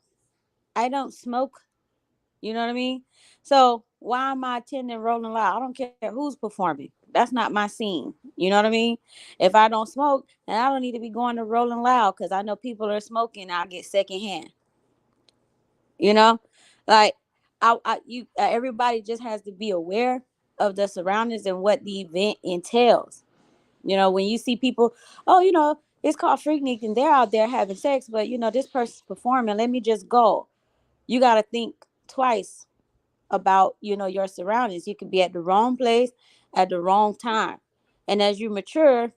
I don't smoke. You know what I mean? So why am I attending Rolling Loud? I don't care who's performing. That's not my scene. You know what I mean? If I don't smoke, then I don't need to be going to Rolling Loud because I know people are smoking. I'll get secondhand. You know, like everybody just has to be aware of the surroundings and what the event entails. You know, when you see people, oh, it's called Freaknik and they're out there having sex, but this person's performing. Let me just go. You got to think twice about your surroundings. You could be at the wrong place at the wrong time, and as you mature,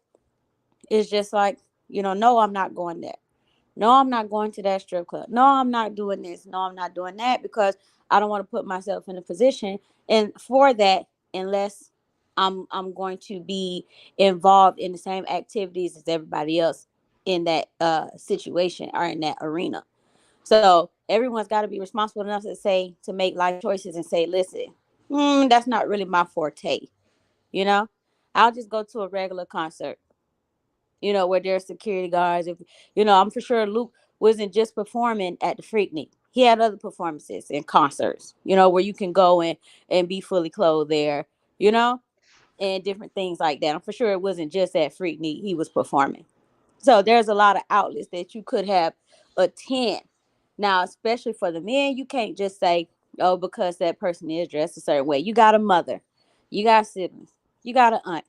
it's just like no, I'm not going there. No, I'm not going to that strip club. No, I'm not doing this. No, I'm not doing that because I don't want to put myself in a position and for that unless I'm going to be involved in the same activities as everybody else in that situation or in that arena. So everyone's got to be responsible enough to make life choices and say, listen, that's not really my forte. You know, I'll just go to a regular concert, where there's security guards. If I'm for sure Luke wasn't just performing at the Freaknik. He had other performances and concerts, where you can go and be fully clothed there, and different things like that. I'm for sure it wasn't just at Freaknik he was performing. So there's a lot of outlets that you could have attend. Now, especially for the men, you can't just say, oh, because that person is dressed a certain way. You got a mother, you got siblings, you got an aunt.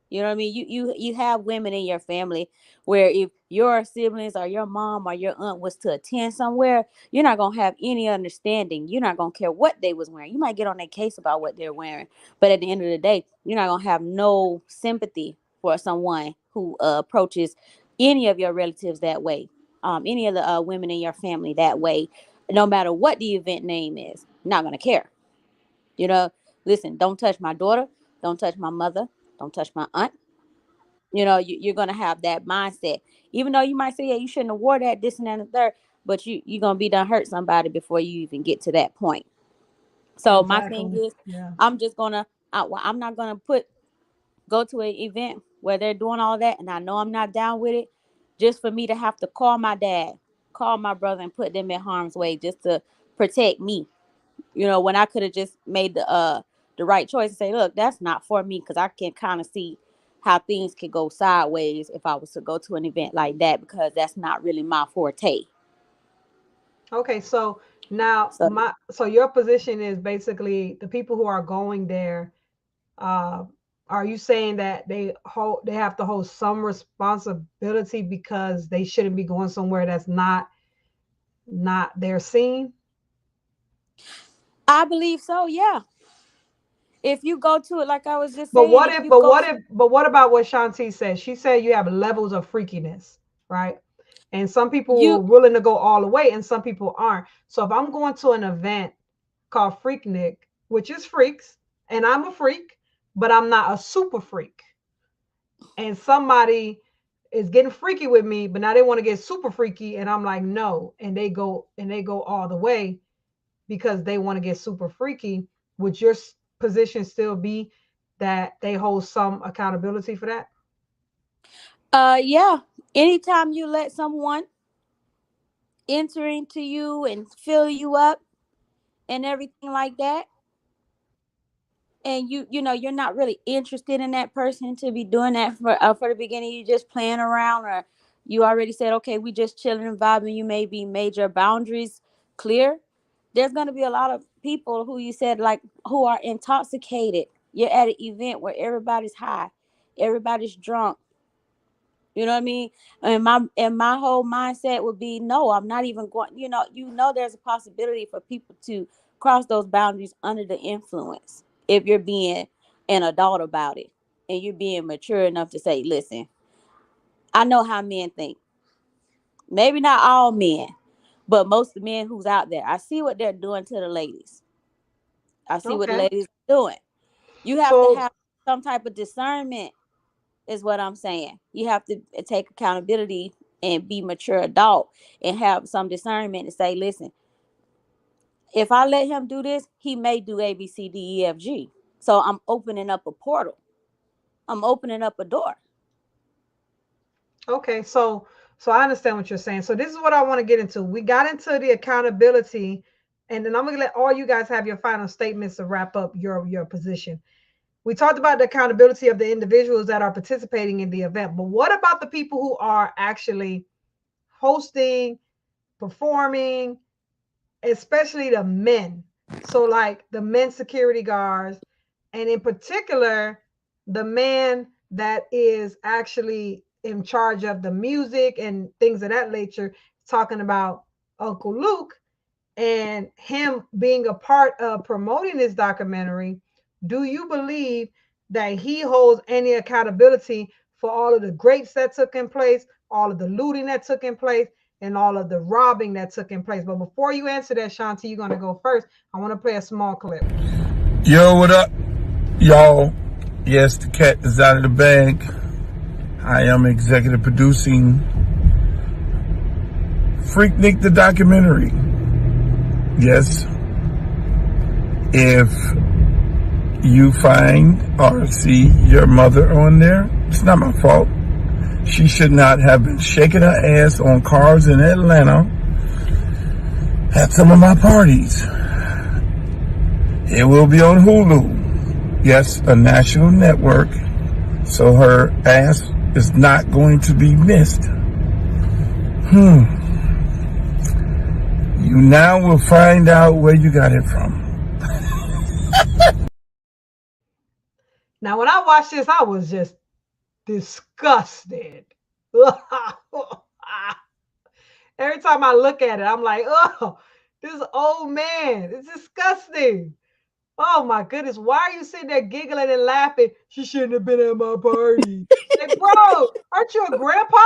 You know what I mean? You have women in your family where if your siblings or your mom or your aunt was to attend somewhere, you're not going to have any understanding. You're not going to care what they was wearing. You might get on their case about what they're wearing. But at the end of the day, you're not going to have no sympathy for someone who approaches any of your relatives that way, any of the women in your family that way, no matter what the event name is. You're not going to care. Listen, don't touch my daughter. Don't touch my mother. Don't touch my aunt. You're going to have that mindset. Even though you might say, yeah, you shouldn't have wore that, this and that and the third, but you're going to be done hurt somebody before you even get to that point. So my thing is, I'm just going to, I'm not going to go to an event where they're doing all that, and I know I'm not down with it, just for me to have to call my dad, call my brother, and put them in harm's way just to protect me. When I could have just made the right choice and say, look, that's not for me, because I can kind of see how things could go sideways if I was to go to an event like that, because that's not really my forte. Okay, so now so your position is basically the people who are going there, are you saying that they have to hold some responsibility because they shouldn't be going somewhere that's not their scene? I believe so, yeah. If you go to it, like I was just saying. But what about what Shanti said? She said you have levels of freakiness, right? And some people are willing to go all the way, and some people aren't. So if I'm going to an event called Freaknik, which is freaks, and I'm a freak, but I'm not a super freak, and somebody is getting freaky with me, but now they want to get super freaky, and I'm like, no, and they go all the way because they want to get super freaky, would your position still be that they hold some accountability for that? Yeah. Anytime you let someone enter into you and fill you up and everything like that, and you're not really interested in that person to be doing that for the beginning, you just playing around, or you already said, okay, we just chilling and vibing, you maybe made your boundaries clear, there's going to be a lot of people who you said, like, who are intoxicated. You're at an event where everybody's high, everybody's drunk. You know what I mean? And my whole mindset would be, no, I'm not even going, there's a possibility for people to cross those boundaries under the influence if you're being an adult about it and you're being mature enough to say, listen, I know how men think. Maybe not all men, but most of the men who's out there, I see what they're doing to the ladies. I see what the ladies are doing. You have to have some type of discernment, is what I'm saying. You have to take accountability and be mature adult and have some discernment and say, listen, if I let him do this, he may do A, B, C, D, E, F, G. So I'm opening up a portal. I'm opening up a door. Okay, so I understand what you're saying. So this is what I want to get into. We got into the accountability, and then I'm going to let all you guys have your final statements to wrap up your position. We talked about the accountability of the individuals that are participating in the event, but what about the people who are actually hosting, performing, especially the men? So like the men security guards, and in particular, the man that is actually in charge of the music and things of that nature, talking about Uncle Luke and him being a part of promoting this documentary. Do you believe that he holds any accountability for all of the grapes that took in place, all of the looting that took in place, and all of the robbing that took in place? But before you answer that, Shanti, you're going to go first. I want to play a small clip. Yo, what up, y'all? Yes, the cat is out of the bag. I am executive producing Freaknik the documentary. Yes. If you find or see your mother on there, it's not my fault. She should not have been shaking her ass on cars in Atlanta at some of my parties. It will be on Hulu. Yes, a national network. So her ass is not going to be missed. You now will find out where you got it from. Now, when I watched this, I was just disgusted. Every time I look at it, I'm like, oh, this old man, it's disgusting. Oh my goodness, why are you sitting there giggling and laughing? She shouldn't have been at my party. Like, bro, aren't you a grandpa?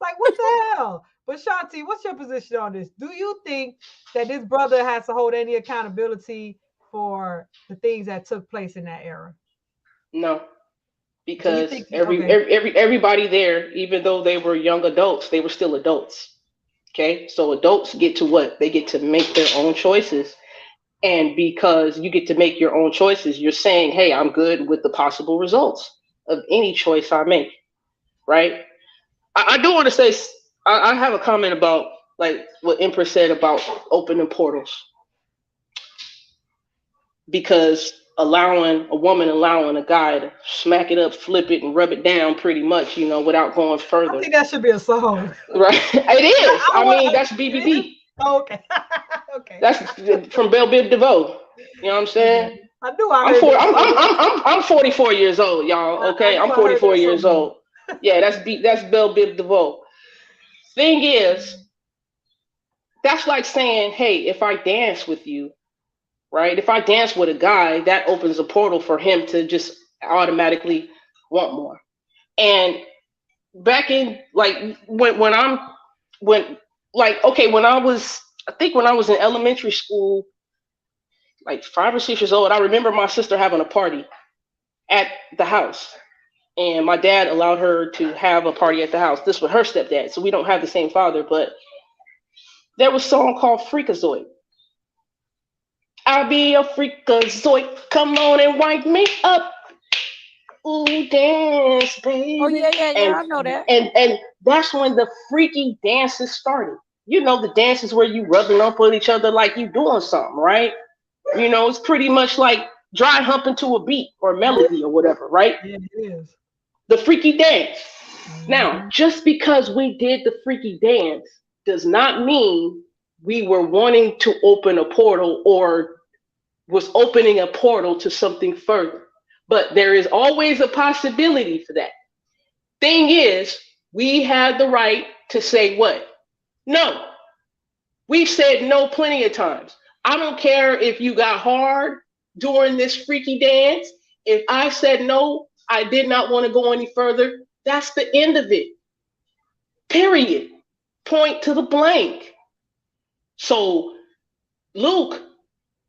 Like, what the hell? But Shanti, what's your position on this? Do you think that this brother has to hold any accountability for the things that took place in that era? No, because everybody there, even though they were young adults, they were still adults. Okay, so adults get to what? They get to make their own choices. And because you get to make your own choices, you're saying, hey, I'm good with the possible results of any choice I make, right? I do want to say, I have a comment about like what Empress said about opening portals. Because allowing a guy to smack it up, flip it, and rub it down pretty much, without going further. I think that should be a song. Right? It is. I mean, that's BBB. Oh, okay. Okay. That's from Belle Biv DeVoe. You know what I'm saying? I knew I I'm 44 years old, y'all. Okay, I'm 44 years old. Yeah, that's Belle Biv DeVoe. Thing is, that's like saying, hey, if I dance with you, right? If I dance with a guy, that opens a portal for him to just automatically want more. And back in like when I was in elementary school, like 5 or 6 years old, I remember my sister having a party at the house. And my dad allowed her to have a party at the house. This was her stepdad, so we don't have the same father, but there was a song called Freakazoid. I'll be a freakazoid. Come on and wind me up. Ooh, dance, baby. Oh, yeah, I know that. And that's when the freaky dances started. The dances where you rubbing up on each other like you doing something, right? It's pretty much like dry humping to a beat or melody or whatever, right? Yeah, it is. The freaky dance. Now, just because we did the freaky dance does not mean we were wanting to open a portal or was opening a portal to something further. But there is always a possibility for that. Thing is, we had the right to say what? No. We've said no plenty of times. I don't care if you got hard during this freaky dance. If I said no, I did not want to go any further, that's the end of it. Period. Point to the blank. So Luke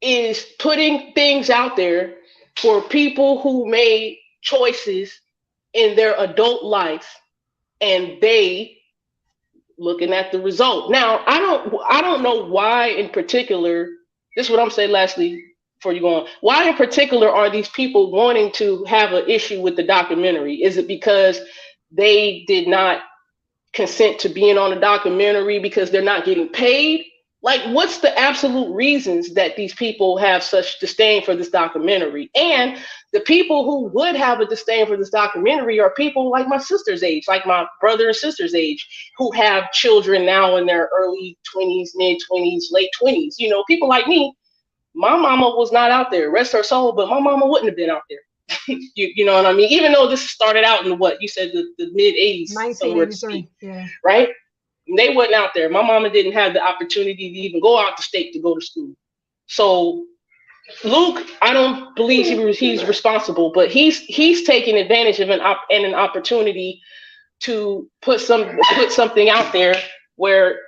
is putting things out there for people who made choices in their adult life, and they looking at the result. Now, I don't know why in particular, this is what I'm saying lastly before you go on. Why in particular are these people wanting to have an issue with the documentary? Is it because they did not consent to being on the documentary because they're not getting paid? Like, what's the absolute reasons that these people have such disdain for this documentary? And the people who would have a disdain for this documentary are people like my sister's age, like my brother and sister's age, who have children now in their early 20s, mid 20s, late 20s. People like me. My mama was not out there, rest her soul, but my mama wouldn't have been out there. you know what I mean? Even though this started out in what you said, the mid 80s, 1983, yeah, right? They wasn't out there. My mama didn't have the opportunity to even go out the state to go to school. So Luke, I don't believe he's responsible, but he's taking advantage of an opportunity to put something out there where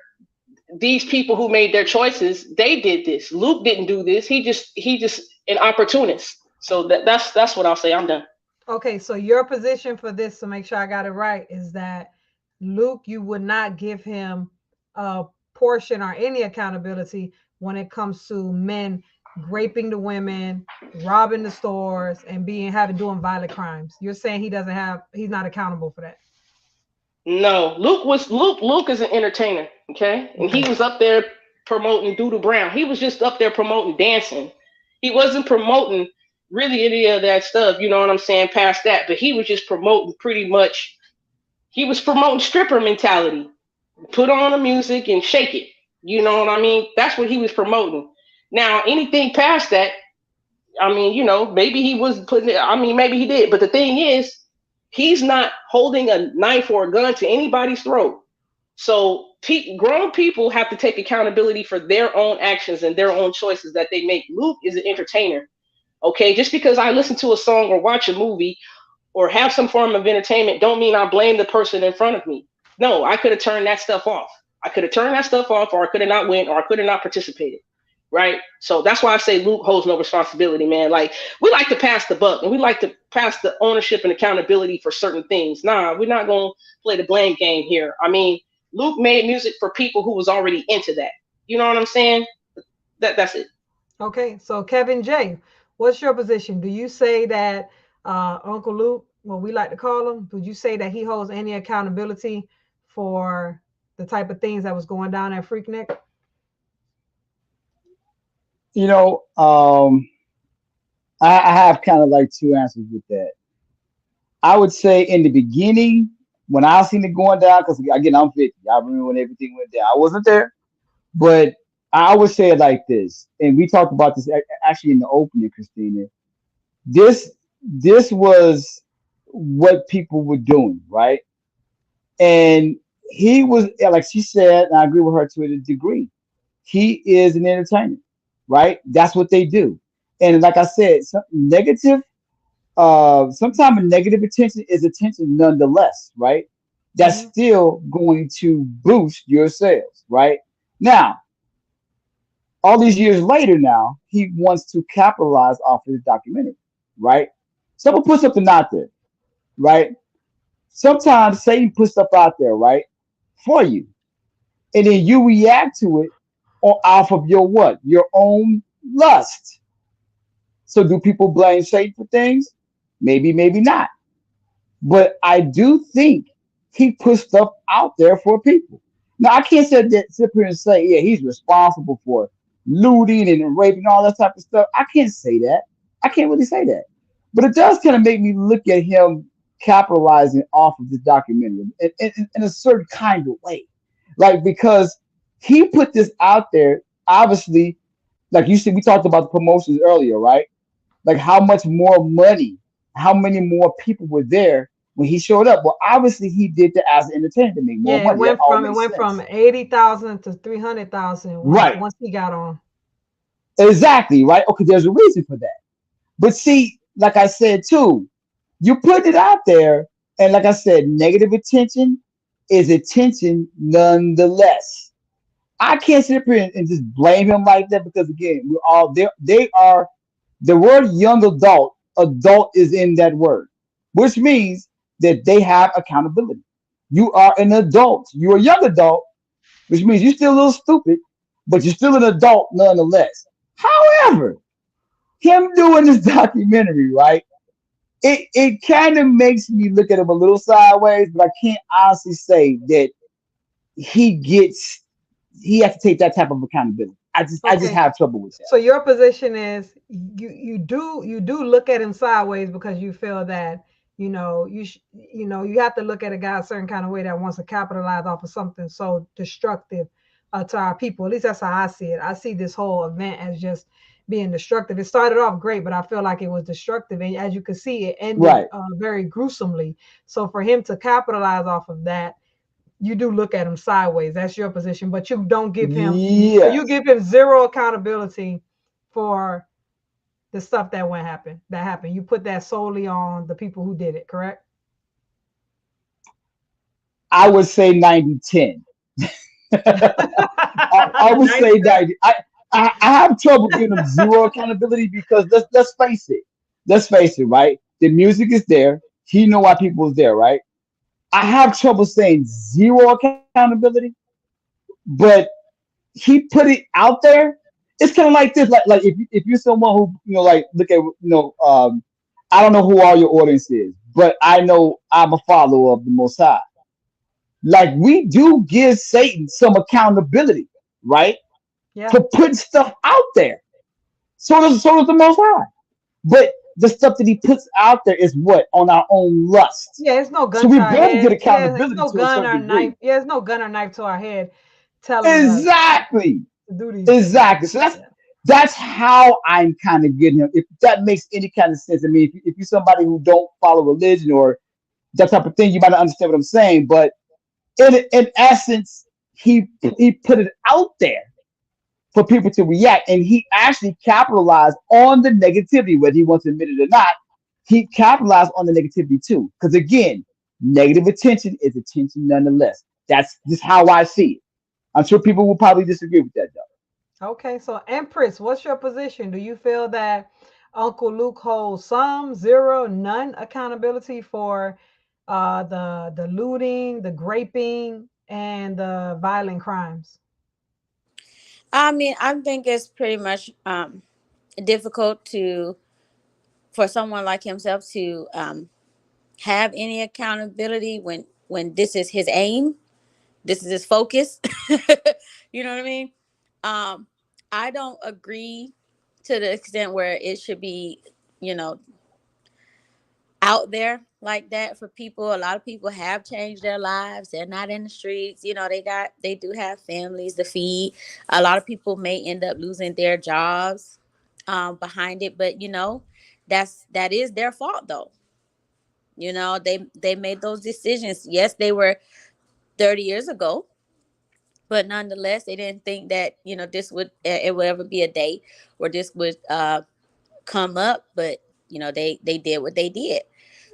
these people who made their choices, they did this. Luke didn't do this. He just an opportunist. So that's what I'll say. I'm done. Okay, so your position for this, to make sure I got it right, is that Luke, you would not give him a portion or any accountability when it comes to men raping the women, robbing the stores, and doing violent crimes. You're saying he's not accountable for that. No, Luke is an entertainer, okay? And he was up there promoting Doodle Brown. He was just up there promoting dancing. He wasn't promoting really any of that stuff, you know what I'm saying, past that. But he was just promoting pretty much, he was promoting stripper mentality. Put on the music and shake it. You know what I mean? That's what he was promoting. Now, anything past that, I mean, you know, maybe he was putting it, I mean, maybe he did. But the thing is, he's not holding a knife or a gun to anybody's throat. So grown people have to take accountability for their own actions and their own choices that they make. Luke is an entertainer. Okay, just because I listen to a song or watch a movie or have some form of entertainment, don't mean I blame the person in front of me. No, I could have turned that stuff off. I could have turned that stuff off, or I could have not went, or I could have not participated. Right? So that's why I say Luke holds no responsibility, man. Like, we like to pass the buck and we like to pass the ownership and accountability for certain things. Nah, we're not going to play the blame game here. I mean, Luke made music for people who was already into that. You know what I'm saying? That's it. Okay, so Kevin J, what's your position? Do you say that Uncle Luke, what we like to call him, would you say that he holds any accountability for the type of things that was going down at Freaknik? You know, I have kind of like two answers with that. I would say in the beginning, when I seen it going down, because again, I'm 50. I remember when everything went down. I wasn't there, but I would say it like this, and we talked about this actually in the opening, Christina. This was what people were doing, right? And he was, like she said, and I agree with her to a degree. He is an entertainer, right? That's what they do. And like I said, sometimes a negative attention is attention nonetheless, right? That's still going to boost your sales, right? Now, all these years later now, he wants to capitalize off of the documentary, right? Someone put something out there, right? Sometimes Satan puts stuff out there, right, for you. And then you react to it off of your what? Your own lust. So do people blame Satan for things? Maybe, maybe not. But I do think he puts stuff out there for people. Now, I can't sit here and say, yeah, he's responsible for looting and raping and all that type of stuff. I can't say that. I can't really say that. But it does kind of make me look at him capitalizing off of the documentary in a certain kind of way. Like, because he put this out there, obviously, like you said, we talked about the promotions earlier, right? Like how much more money, how many more people were there when he showed up. Well, obviously he did that as an entertainer to make more money. It went from 80,000 to 300,000 right once he got on. Exactly, right? Okay, there's a reason for that. But see, like I said too, you put it out there, and like I said, negative attention is attention nonetheless. I can't sit up here and just blame him like that, because again, we're all there. They are the word young adult is in that word, which means that they have accountability. You are an adult. You're a young adult, which means you're still a little stupid, but you're still an adult nonetheless. However, him doing this documentary, right? It kind of makes me look at him a little sideways, but I can't honestly say that he has to take that type of accountability. I just have trouble with that. So your position is you do look at him sideways because you feel that you have to look at a guy a certain kind of way that wants to capitalize off of something so destructive to our people. At least that's how I see it. I see this whole event as just being destructive. It started off great, but I feel like it was destructive, and as you can see, it ended very gruesomely. So for him to capitalize off of that, you do look at him sideways. That's your position, but you don't give him. Yes. You give him zero accountability for the stuff that happened. You put that solely on the people who did it, correct? I would say 90-10. I would say 90. I have trouble giving him zero accountability because let's face it, right? The music is there. He know why people was there, right? I have trouble saying zero accountability, but he put it out there. It's kind of like this, like if you're someone who like look at I don't know who all your audience is, but I know I'm a follower of the Most High. Like, we do give Satan some accountability, right? Yeah. for putting stuff out there. So does the Most High. But the stuff that He puts out there is what on our own lust. Yeah, it's no So gun to we our better get head. Yeah, it's accountability no to a gun certain or knife. degree. Yeah, it's no gun or knife to our head telling us Exactly. to do these things. Exactly. So Yeah. that's how I'm kind of getting him. If that makes any kind of sense. I mean, if you're somebody who don't follow religion or that type of thing, you might not understand what I'm saying. But in essence, he put it out there for people to react, and he actually capitalized on the negativity, whether he wants to admit it or not. He capitalized on the negativity too, because again, negative attention is attention nonetheless. That's just how I see it. I'm sure people will probably disagree with that, though. Okay, so Empress, what's your position? Do you feel that Uncle Luke holds some, zero, none accountability for the looting, the graping, and the violent crimes? I mean, I think it's pretty much difficult for someone like himself to have any accountability when this is his aim, this is his focus. You know what I mean? I don't agree to the extent where it should be, you know, out there like that for people. A lot of people have changed their lives. They're not in the streets. You know, they do have families to feed. A lot of people may end up losing their jobs behind it, but you know, that is their fault though. You know, they made those decisions. Yes, they were 30 years ago, but nonetheless, they didn't think that, you know, it would ever be a day where this would come up. But you know, they did what they did.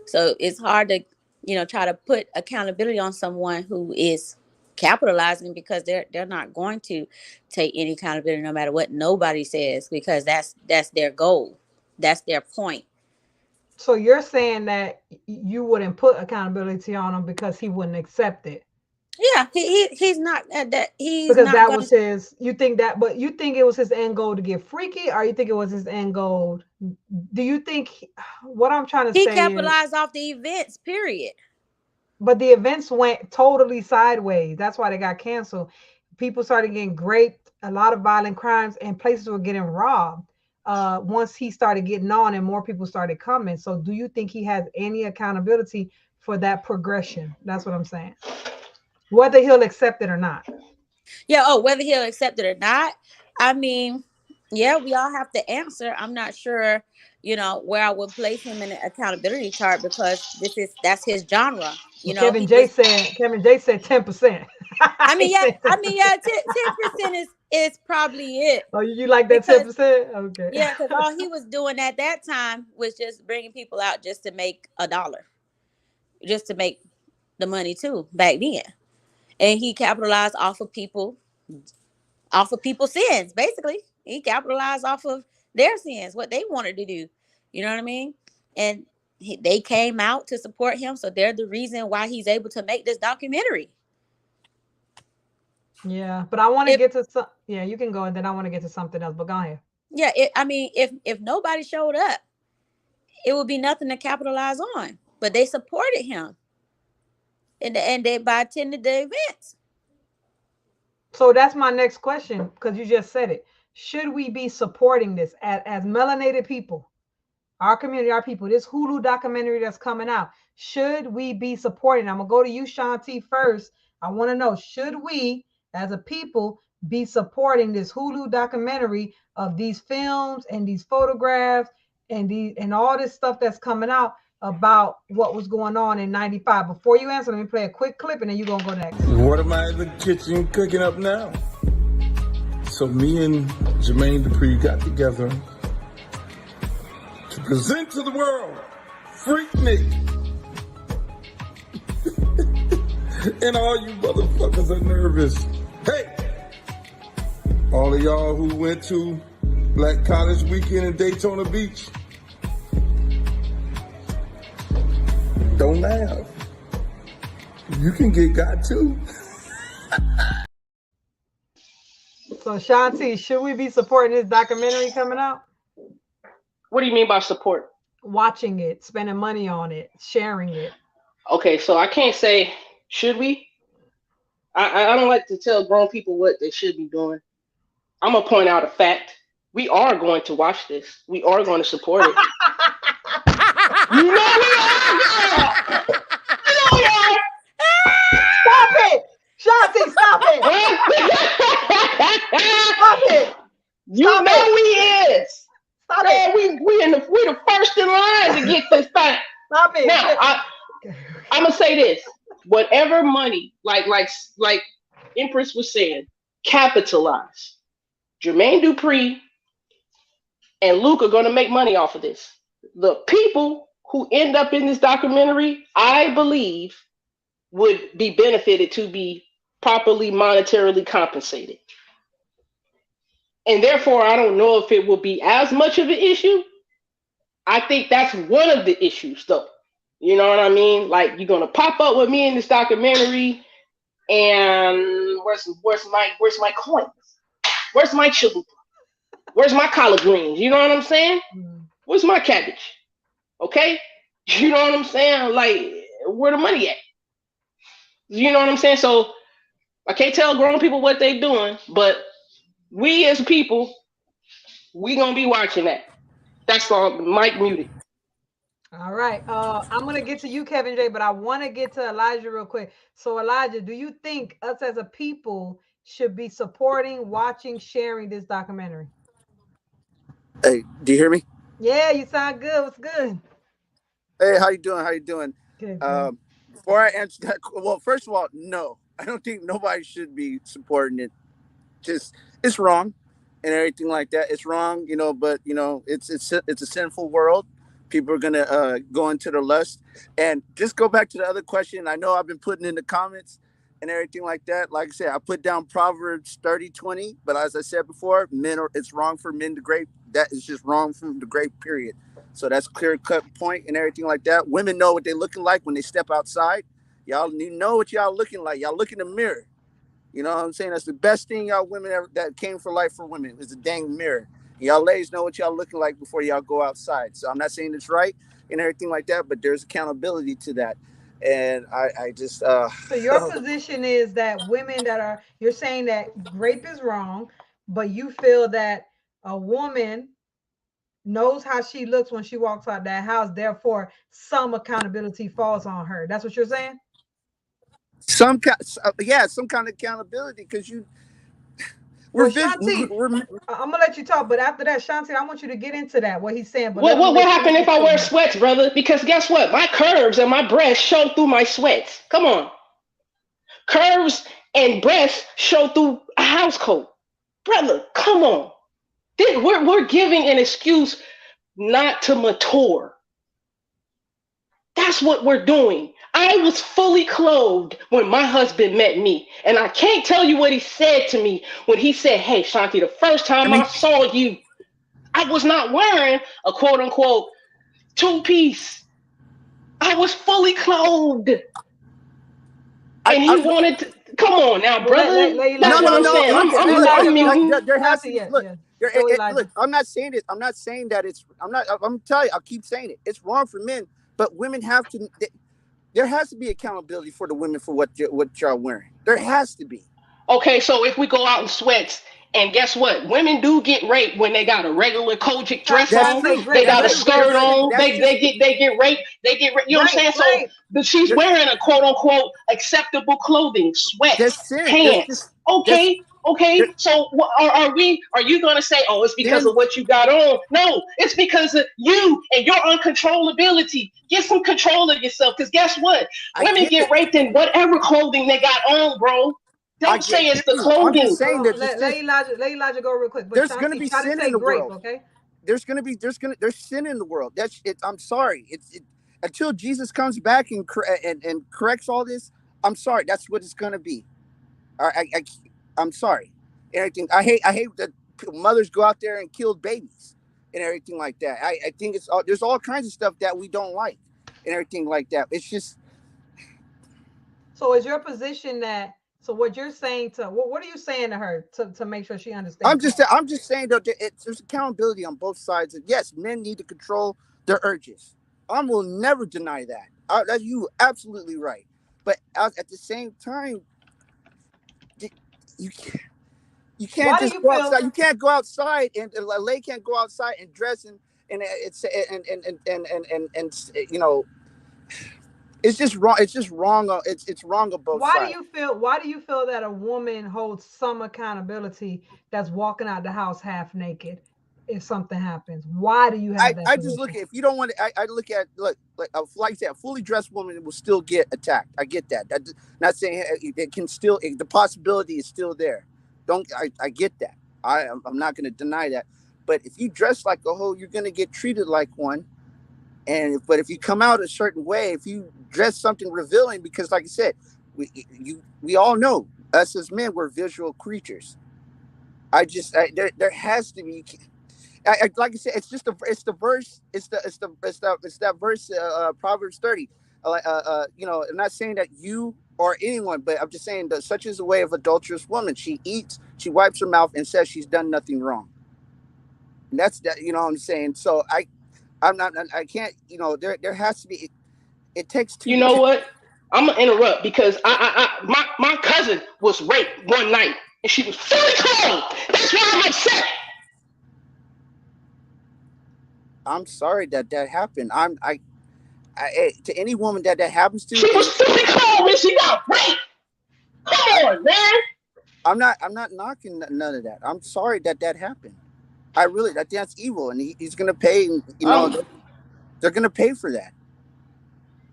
So it's hard to, you know, try to put accountability on someone who is capitalizing, because they're not going to take any accountability no matter what nobody says, because that's their goal. That's their point. So you're saying that you wouldn't put accountability on him because he wouldn't accept it. Yeah, he's not he's Because not that going was his, you think that, but you think it was his end goal to get freaky, or you think it was his end goal? Do you think what I'm trying to he say is, capitalized off the events, period. but the events went totally sideways. That's why they got canceled. People started getting raped, a lot of violent crimes, and places were getting robbed. Once he started getting on and more people started coming. So do you think he has any accountability for that progression? That's what I'm saying. Whether he'll accept it or not. Yeah, oh, whether he'll accept it or not. I mean, yeah, we all have to answer. I'm not sure, you know, where I would place him in the accountability chart, because that's his genre. You Well, know, he was. Kevin J said 10%. I mean, yeah, 10% is probably it. Oh, you like that Because 10%? Okay. yeah, because all he was doing at that time was just bringing people out just to make $1, just to make the money too back then, and he capitalized off of people's sins. Basically, he capitalized off of their sins, what they wanted to do. You know what I mean? And they came out to support him, so they're the reason why he's able to make this documentary. Yeah, but I want to get to some. Yeah, you can go, and then I want to get to something else. But go ahead. Yeah, I mean, if nobody showed up, it would be nothing to capitalize on. But they supported him, and they by attended the events. So that's my next question, because you just said it. Should we be supporting this as melanated people, our community, our people? This Hulu documentary that's coming out. Should we be supporting? I'm gonna go to you, Shanti, first. I want to know, should we, as a people, be supporting this Hulu documentary of these films and these photographs and all this stuff that's coming out about what was going on in 95? Before you answer, let me play a quick clip and then you're gonna go next. What am I in the kitchen cooking up now? So me and Jermaine Dupri got together to present to the world Freaknik. And all you motherfuckers are nervous. Hey! All of y'all who went to Black College Weekend in Daytona Beach, don't laugh. You can get got too. So Shanti, should we be supporting this documentary coming out? What do you mean by support? Watching it, spending money on it, sharing it. Okay, so I can't say should we. I don't like to tell grown people what they should be doing. I'm gonna point out a fact. We are going to watch this. We are going to support it. You know we are, girl. You know we are. Stop it, Shanti. Stop it. Stop it. You Stop know it. we is. Stop Man, it. we the first in line to get this thing. Stop it. Now, I'm gonna say this: whatever money, like Empress was saying, capitalize. Jermaine Dupri and Luke are gonna make money off of this. The people who end up in this documentary, I believe, would be benefited to be properly monetarily compensated. And therefore, I don't know if it will be as much of an issue. I think that's one of the issues, though. You know what I mean? Like, you're gonna pop up with me in this documentary, and where's my coins? Where's my chalupa? Where's my collard greens? You know what I'm saying? Where's my cabbage? Okay, you know what I'm saying? Like, where the money at? You know what I'm saying? So I can't tell grown people what they doing, but we as people, we gonna be watching that. That's all. Mike muted. All right. I'm gonna get to you, Kevin J, but I want to get to Elijah real quick. So, Elijah, do you think us as a people should be supporting, watching, sharing this documentary? Hey, do you hear me? Yeah, you sound good. What's good? Hey, how you doing? How you doing? Good. Before I answer that, well, first of all, no, I don't think nobody should be supporting it. Just it's wrong, and everything like that. It's wrong, But it's a sinful world. People are gonna go into the lust, and just go back to the other question. I know I've been putting in the comments and everything like that. Like I said, I put down Proverbs 30:20, but as I said before, it's wrong for men to grape. That is just wrong from the grape period. So that's clear cut point and everything like that. Women know what they're looking like when they step outside. Y'all know what y'all looking like. Y'all look in the mirror. You know what I'm saying? That's the best thing y'all women ever that came for life for women is a dang mirror. And y'all ladies know what y'all looking like before y'all go outside. So I'm not saying it's right and everything like that, but there's accountability to that. And I just so your position is that women you're saying that rape is wrong, but you feel that a woman knows how she looks when she walks out that house, therefore some accountability falls on her. That's what you're saying? Some kind of accountability, because Shanti, I'm gonna let you talk, but after that, Shanti, I want you to get into that, what he's saying. But what happened if I wear sweats, brother? Because guess what? My curves and my breasts show through my sweats. Come on. Curves and breasts show through a house coat. Brother, come on. We're giving an excuse not to mature. That's what we're doing. I was fully clothed when my husband met me. And I can't tell you what he said to me when he said, hey, Shanti, the first time I saw you, I was not wearing a quote unquote two-piece. I was fully clothed. And he wanted to come on now, brother. That's what I'm saying. I'm muting. There has to be look, I'm not saying this. I'm not saying that I'm telling you, I'll keep saying it. It's wrong for men, but women have to there has to be accountability for the women for what y'all wearing. There has to be. Okay, so if we go out in sweats, and guess what? Women do get raped when they got a regular Kojic dress on. They got a skirt on. They get raped. They get raped. You know what I'm saying? So she's wearing a quote unquote acceptable clothing, sweats, pants. Okay. So are you going to say, oh, it's because of what you got on? No, it's because of you and your uncontrollability. Get some control of yourself, because guess what? Women get raped in whatever clothing they got on, bro. Don't say it's the clothing. I'm just saying that let Elijah go real quick. But there's going to be sin in the world. Okay. There's sin in the world. That's it. I'm sorry. Until Jesus comes back and corrects all this. I'm sorry. That's what it's going to be. I'm sorry. Everything. I hate that mothers go out there and kill babies and everything like that. I think there's all kinds of stuff that we don't like and everything like that. It's just. So is your position that? So what you're saying what are you saying to her to make sure she understands? I'm just saying that there's accountability on both sides. Yes, men need to control their urges. I will never deny that. You absolutely right. But at the same time, You can't just go outside. You can't go outside, and a lady can't go outside and dress and it's and you know, it's just wrong. It's just wrong. It's wrong on both sides. Why do you feel that a woman holds some accountability that's walking out the house half naked if something happens? Why do you have that? I just look at, if you don't want to, I look at, like I said, a fully dressed woman will still get attacked. I get that. That's not saying it can still, the possibility is still there. I get that. I'm not going to deny that. But if you dress like a hoe, you're going to get treated like one. But if you come out a certain way, if you dress something revealing, because like I said, we all know us as men, we're visual creatures. There has to be. Like I said, it's the verse. It's that verse, Proverbs 30. You know, I'm not saying that you or anyone, but I'm just saying that such is the way of adulterous woman. She eats, she wipes her mouth, and says she's done nothing wrong. And that's that. You know what I'm saying? So I can't. You know, there has to be. It takes two. You know what? I'm gonna interrupt because my cousin was raped one night and she was fully clothed. That's why I'm upset. I'm sorry that happened. To any woman that happens to, she was fully clothed and she got raped. Come on, man. I'm not knocking none of that. I'm sorry that happened. I really, that's evil, and he's gonna pay. You know, they're gonna pay for that.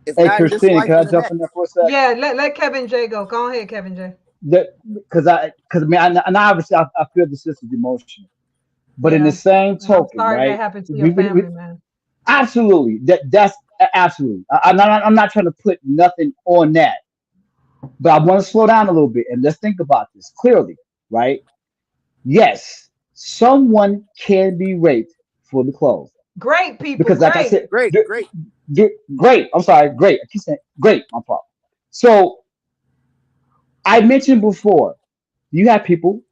If hey, not Christina, can I jump in there for a second? Yeah, let Kevin J go. Go ahead, Kevin J. Because obviously I feel the sister's emotion, but in the same token, I'm sorry right? that happened to your family, man. Absolutely, that's absolutely. I'm not trying to put nothing on that, but I want to slow down a little bit and let's think about this clearly, right? Yes, someone can be raped for the clothes. Great people, because like I said, great. I'm sorry, great. I keep saying great. My fault. So I mentioned before, you have people,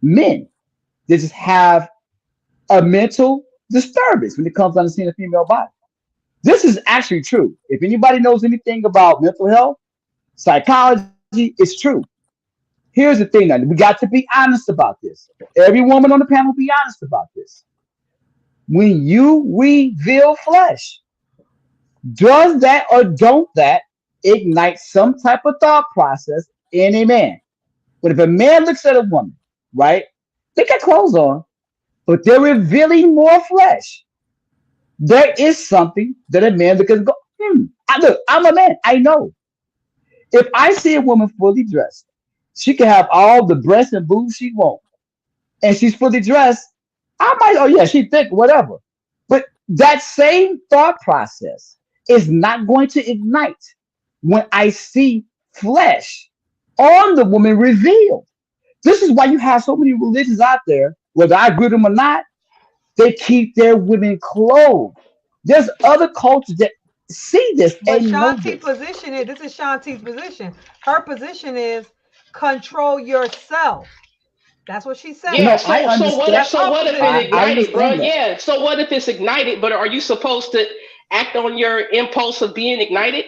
men, that just have a mental disturbance when it comes to understanding the female body. This is actually true. If anybody knows anything about mental health, psychology, it's true. Here's the thing, now we got to be honest about this. Every woman on the panel, be honest about this. When you reveal flesh, does that or don't that ignite some type of thought process in a man? But if a man looks at a woman, right, they got clothes on, but they're revealing more flesh, there is something that a man looks and go, look, I'm a man, I know. If I see a woman fully dressed, she can have all the breasts and boobs she wants, and she's fully dressed, I might, oh yeah, she thick, whatever. But that same thought process is not going to ignite when I see flesh on the woman revealed. This is why you have so many religions out there, whether I agree with them or not, they keep their women clothed. There's other cultures that see this but and know this. Position is, this is Shanti's position. Her position is control yourself. That's what she said. Yeah, so what if it ignited, bro? Yeah, so what if it's ignited, but are you supposed to act on your impulse of being ignited?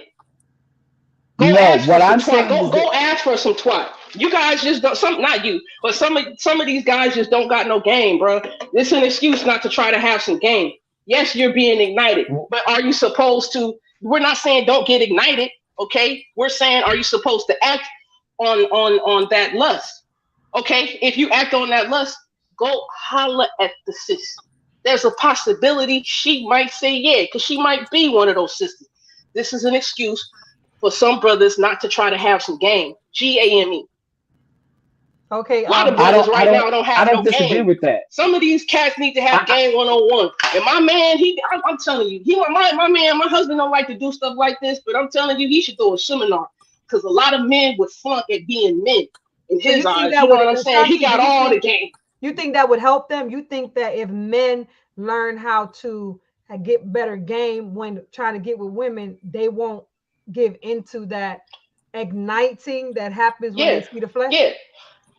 Go ask for some twat. You guys just don't, not you, but some of these guys just don't got no game, bro. This is an excuse not to try to have some game. Yes, you're being ignited, but are you supposed to, we're not saying don't get ignited, okay? We're saying, are you supposed to act on that lust? Okay, if you act on that lust, go holler at the sister. There's a possibility she might say yeah, because she might be one of those sisters. This is an excuse for some brothers not to try to have some game. GAME. Okay, a lot of brothers now don't have no game. With that. Some of these cats need to have game 101. And my man, I'm telling you, my husband don't like to do stuff like this, but I'm telling you, he should do a seminar because a lot of men would flunk at being men. In his eyes, you know what I'm saying? He got all the game. You think that would help them? You think that if men learn how to get better game when trying to get with women, they won't give into that igniting that happens when they see the flesh? Yeah,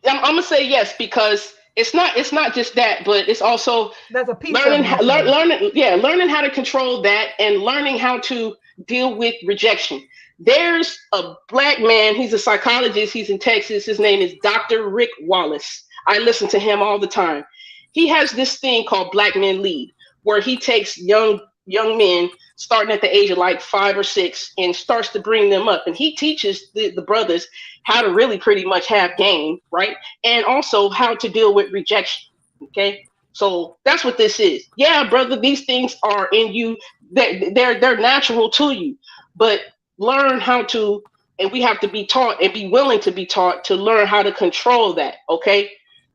I'm gonna say yes because it's not just that, but it's also that's a piece learning how to control that and learning how to deal with rejection. There's a black man, he's a psychologist, he's in Texas, his name is Dr. Rick Wallace. I listen to him all the time. He has this thing called Black Men Lead, where he takes young men starting at the age of like 5 or 6 and starts to bring them up. And he teaches the brothers how to really pretty much have game, right? And also how to deal with rejection. Okay. So that's what this is. Yeah, brother, these things are in you. They're natural to you, but learn how to, and we have to be taught and be willing to be taught to learn how to control that. Okay.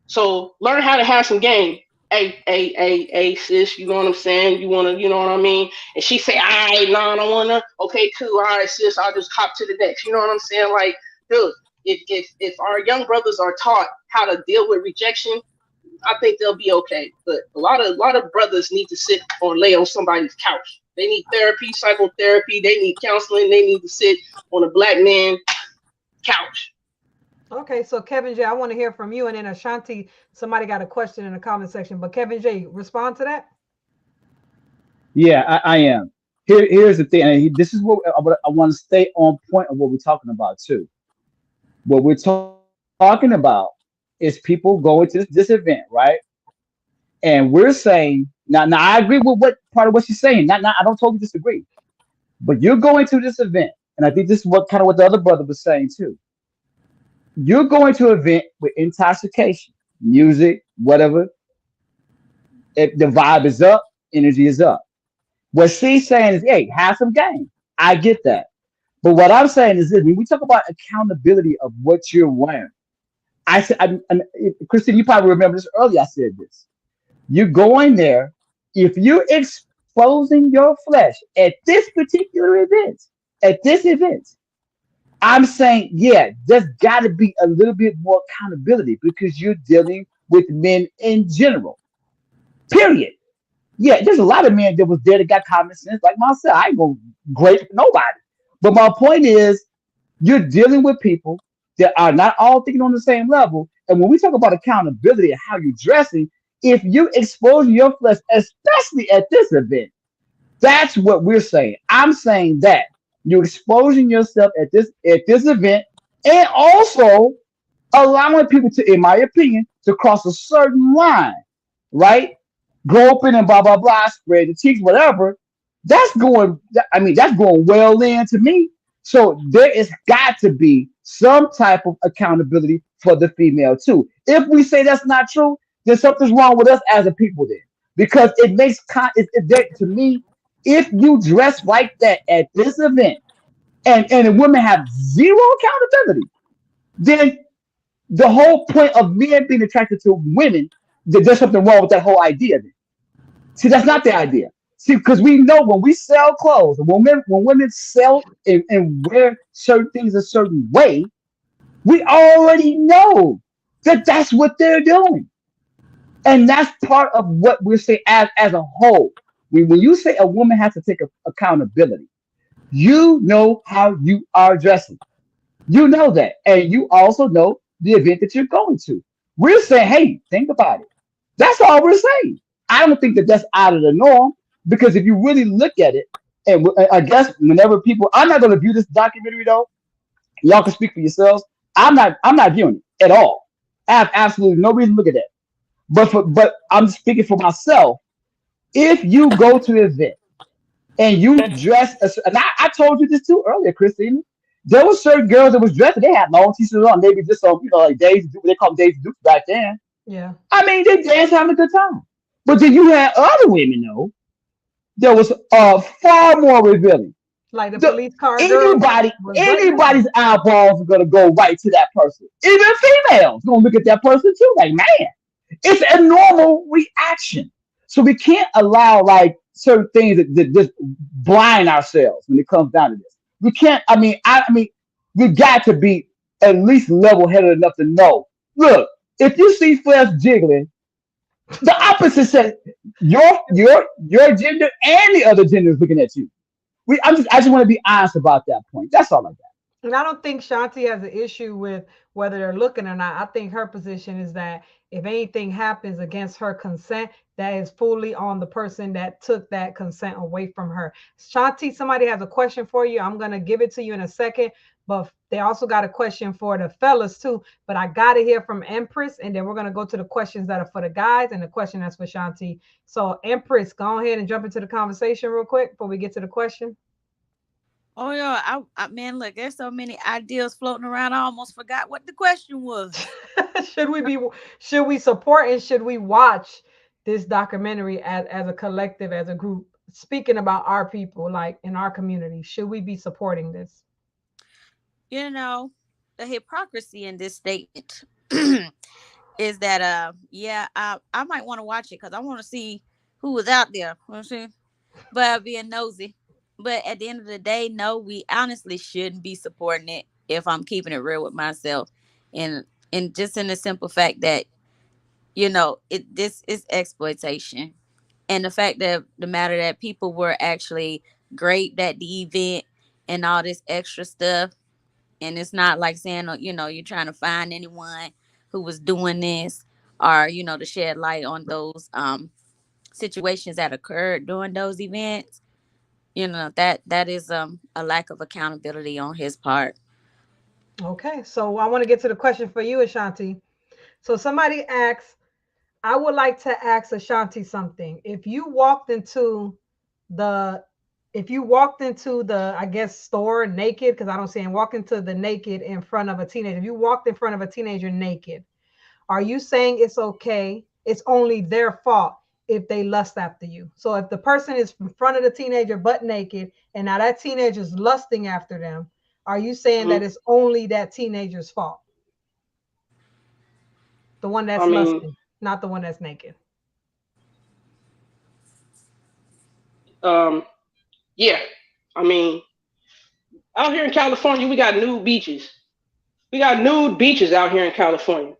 So learn how to have some game. Hey, sis, you know what I'm saying? You wanna, you know what I mean? And she say, all right, no, I don't wanna. Okay, cool. All right, sis, I'll just hop to the next. You know what I'm saying? Like, dude, if our young brothers are taught how to deal with rejection, I think they'll be okay. But a lot of brothers need to sit or lay on somebody's couch. They need therapy, psychotherapy. They need counseling. They need to sit on a black man couch. Okay, so Kevin J, I want to hear from you, and then Ashanti, somebody got a question in the comment section, but Kevin J, respond to that. Yeah, I am. Here's the thing, and this is what I want to stay on point of what we're talking about too. What we're talking about is people going to this event, right? And we're saying now I agree with what part of what she's saying. Not I don't totally disagree, but you're going to this event, and I think this is what the other brother was saying too. You're going to an event with intoxication, music, whatever. If the vibe is up, energy is up. What she's saying is, hey, have some game. I get that. But what I'm saying is this: when we talk about accountability of what you're wearing, I said, Christine, you probably remember this earlier. I said this. You're going there. If you're exposing your flesh at this particular event, I'm saying, yeah, there's got to be a little bit more accountability because you're dealing with men in general. Period. Yeah, there's a lot of men that was there that got common sense, like myself. I ain't gonna grade for nobody. But my point is, you're dealing with people that are not all thinking on the same level. And when we talk about accountability and how you're dressing, if you expose your flesh, especially at this event, that's what we're saying. I'm saying that you're exposing yourself at this event, and also allowing people to, in my opinion, to cross a certain line, right? Go open and blah blah blah, spread the cheeks, whatever. That's going. I mean, that's going well in to me. So there is got to be some type of accountability for the female too. If we say that's not true, then something's wrong with us as a people. Then, because it makes to me, if you dress like that at this event, and the women have zero accountability, then the whole point of men being attracted to women, there's something wrong with that whole idea. Then. See, that's not the idea. See, because we know when we sell clothes, when women sell and wear certain things a certain way, we already know that that's what they're doing. And that's part of what we're saying as a whole. When you say a woman has to take accountability, you know how you are dressing. You know that. And you also know the event that you're going to. We're saying, hey, think about it. That's all we're saying. I don't think that that's out of the norm, because if you really look at it, and I guess whenever people, I'm not going to view this documentary though. Y'all can speak for yourselves. I'm not viewing it at all. I have absolutely no reason to look at that. But I'm speaking for myself. If you go to an event and you dress, and I told you this too earlier, Christine. There were certain girls that was dressed, they had long t-shirts on, maybe just some, like Daisy Duke, they call them Daisy Duke back then. Yeah. I mean, they danced having a good time. But then you had other women, though, that was far more revealing. Like the police car. Anybody's eyeballs are gonna go right to that person. Even females gonna look at that person too. Like, man, it's a normal reaction. So we can't allow like certain things that just blind ourselves when it comes down to this. We can't. I mean, we got to be at least level-headed enough to know. Look, if you see flesh jiggling, the opposite says your gender and the other gender is looking at you. I just want to be honest about that point. That's all I got. And I don't think Shanti has an issue with whether they're looking or not. I think her position is that if anything happens against her consent, that is fully on the person that took that consent away from her. Shanti, somebody has a question for you. I'm going to give it to you in a second. but they also got a question for the fellas too. But I got to hear from Empress, and then we're going to go to the questions that are for the guys and the question that's for Shanti. So Empress, go ahead and jump into the conversation real quick before we get to the question. Oh yeah, I man, look, there's so many ideas floating around. I almost forgot what the question was. should we support and should we watch this documentary as a collective, as a group, speaking about our people, like in our community? Should we be supporting this? You know, the hypocrisy in this statement is that I might want to watch it because I want to see who was out there. You know what I'm but being nosy. But at the end of the day, no, we honestly shouldn't be supporting it if I'm keeping it real with myself. And just in the simple fact that, this is exploitation. And the fact that the matter that people were actually great at the event and all this extra stuff. And it's not like saying, you're trying to find anyone who was doing this or, to shed light on those situations that occurred during those events. That is a lack of accountability on his part. Okay, so I want to get to the question for you, Ashanti. So somebody asks, I would like to ask Ashanti something. If you walked into the, I guess, store naked, because I don't see him walk into the naked in front of a teenager. If you walked in front of a teenager naked, are you saying it's okay? It's only their fault if they lust after you. So if the person is in front of the teenager butt naked and now that teenager is lusting after them, are you saying that it's only that teenager's fault? The one that's lusting, not the one that's naked. Yeah. I mean, out here in California, we got nude beaches. We got nude beaches out here in California.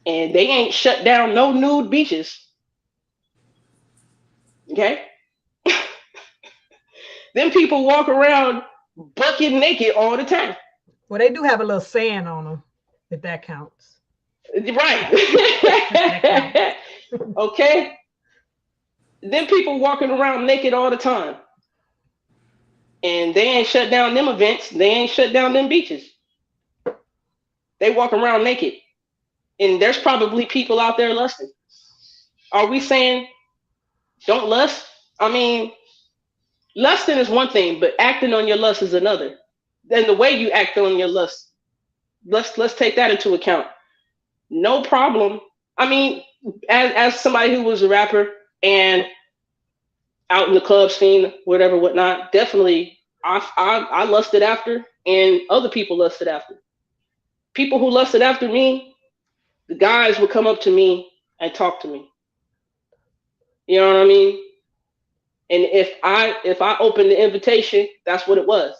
And they ain't shut down no nude beaches. Okay? Them people walk around bucket naked all the time. Well, they do have a little sand on them, if that counts. Right. Okay? Them people walking around naked all the time. And they ain't shut down them events. They ain't shut down them beaches. They walk around naked. And there's probably people out there lusting. Are we saying don't lust? I mean, lusting is one thing, but acting on your lust is another. Then the way you act on your lust, let's take that into account. No problem. I mean, as somebody who was a rapper and out in the club scene, whatever, whatnot, definitely I lusted after, and other people lusted after. People who lusted after me, the guys would come up to me and talk to me. You know what I mean? And if I opened the invitation, that's what it was.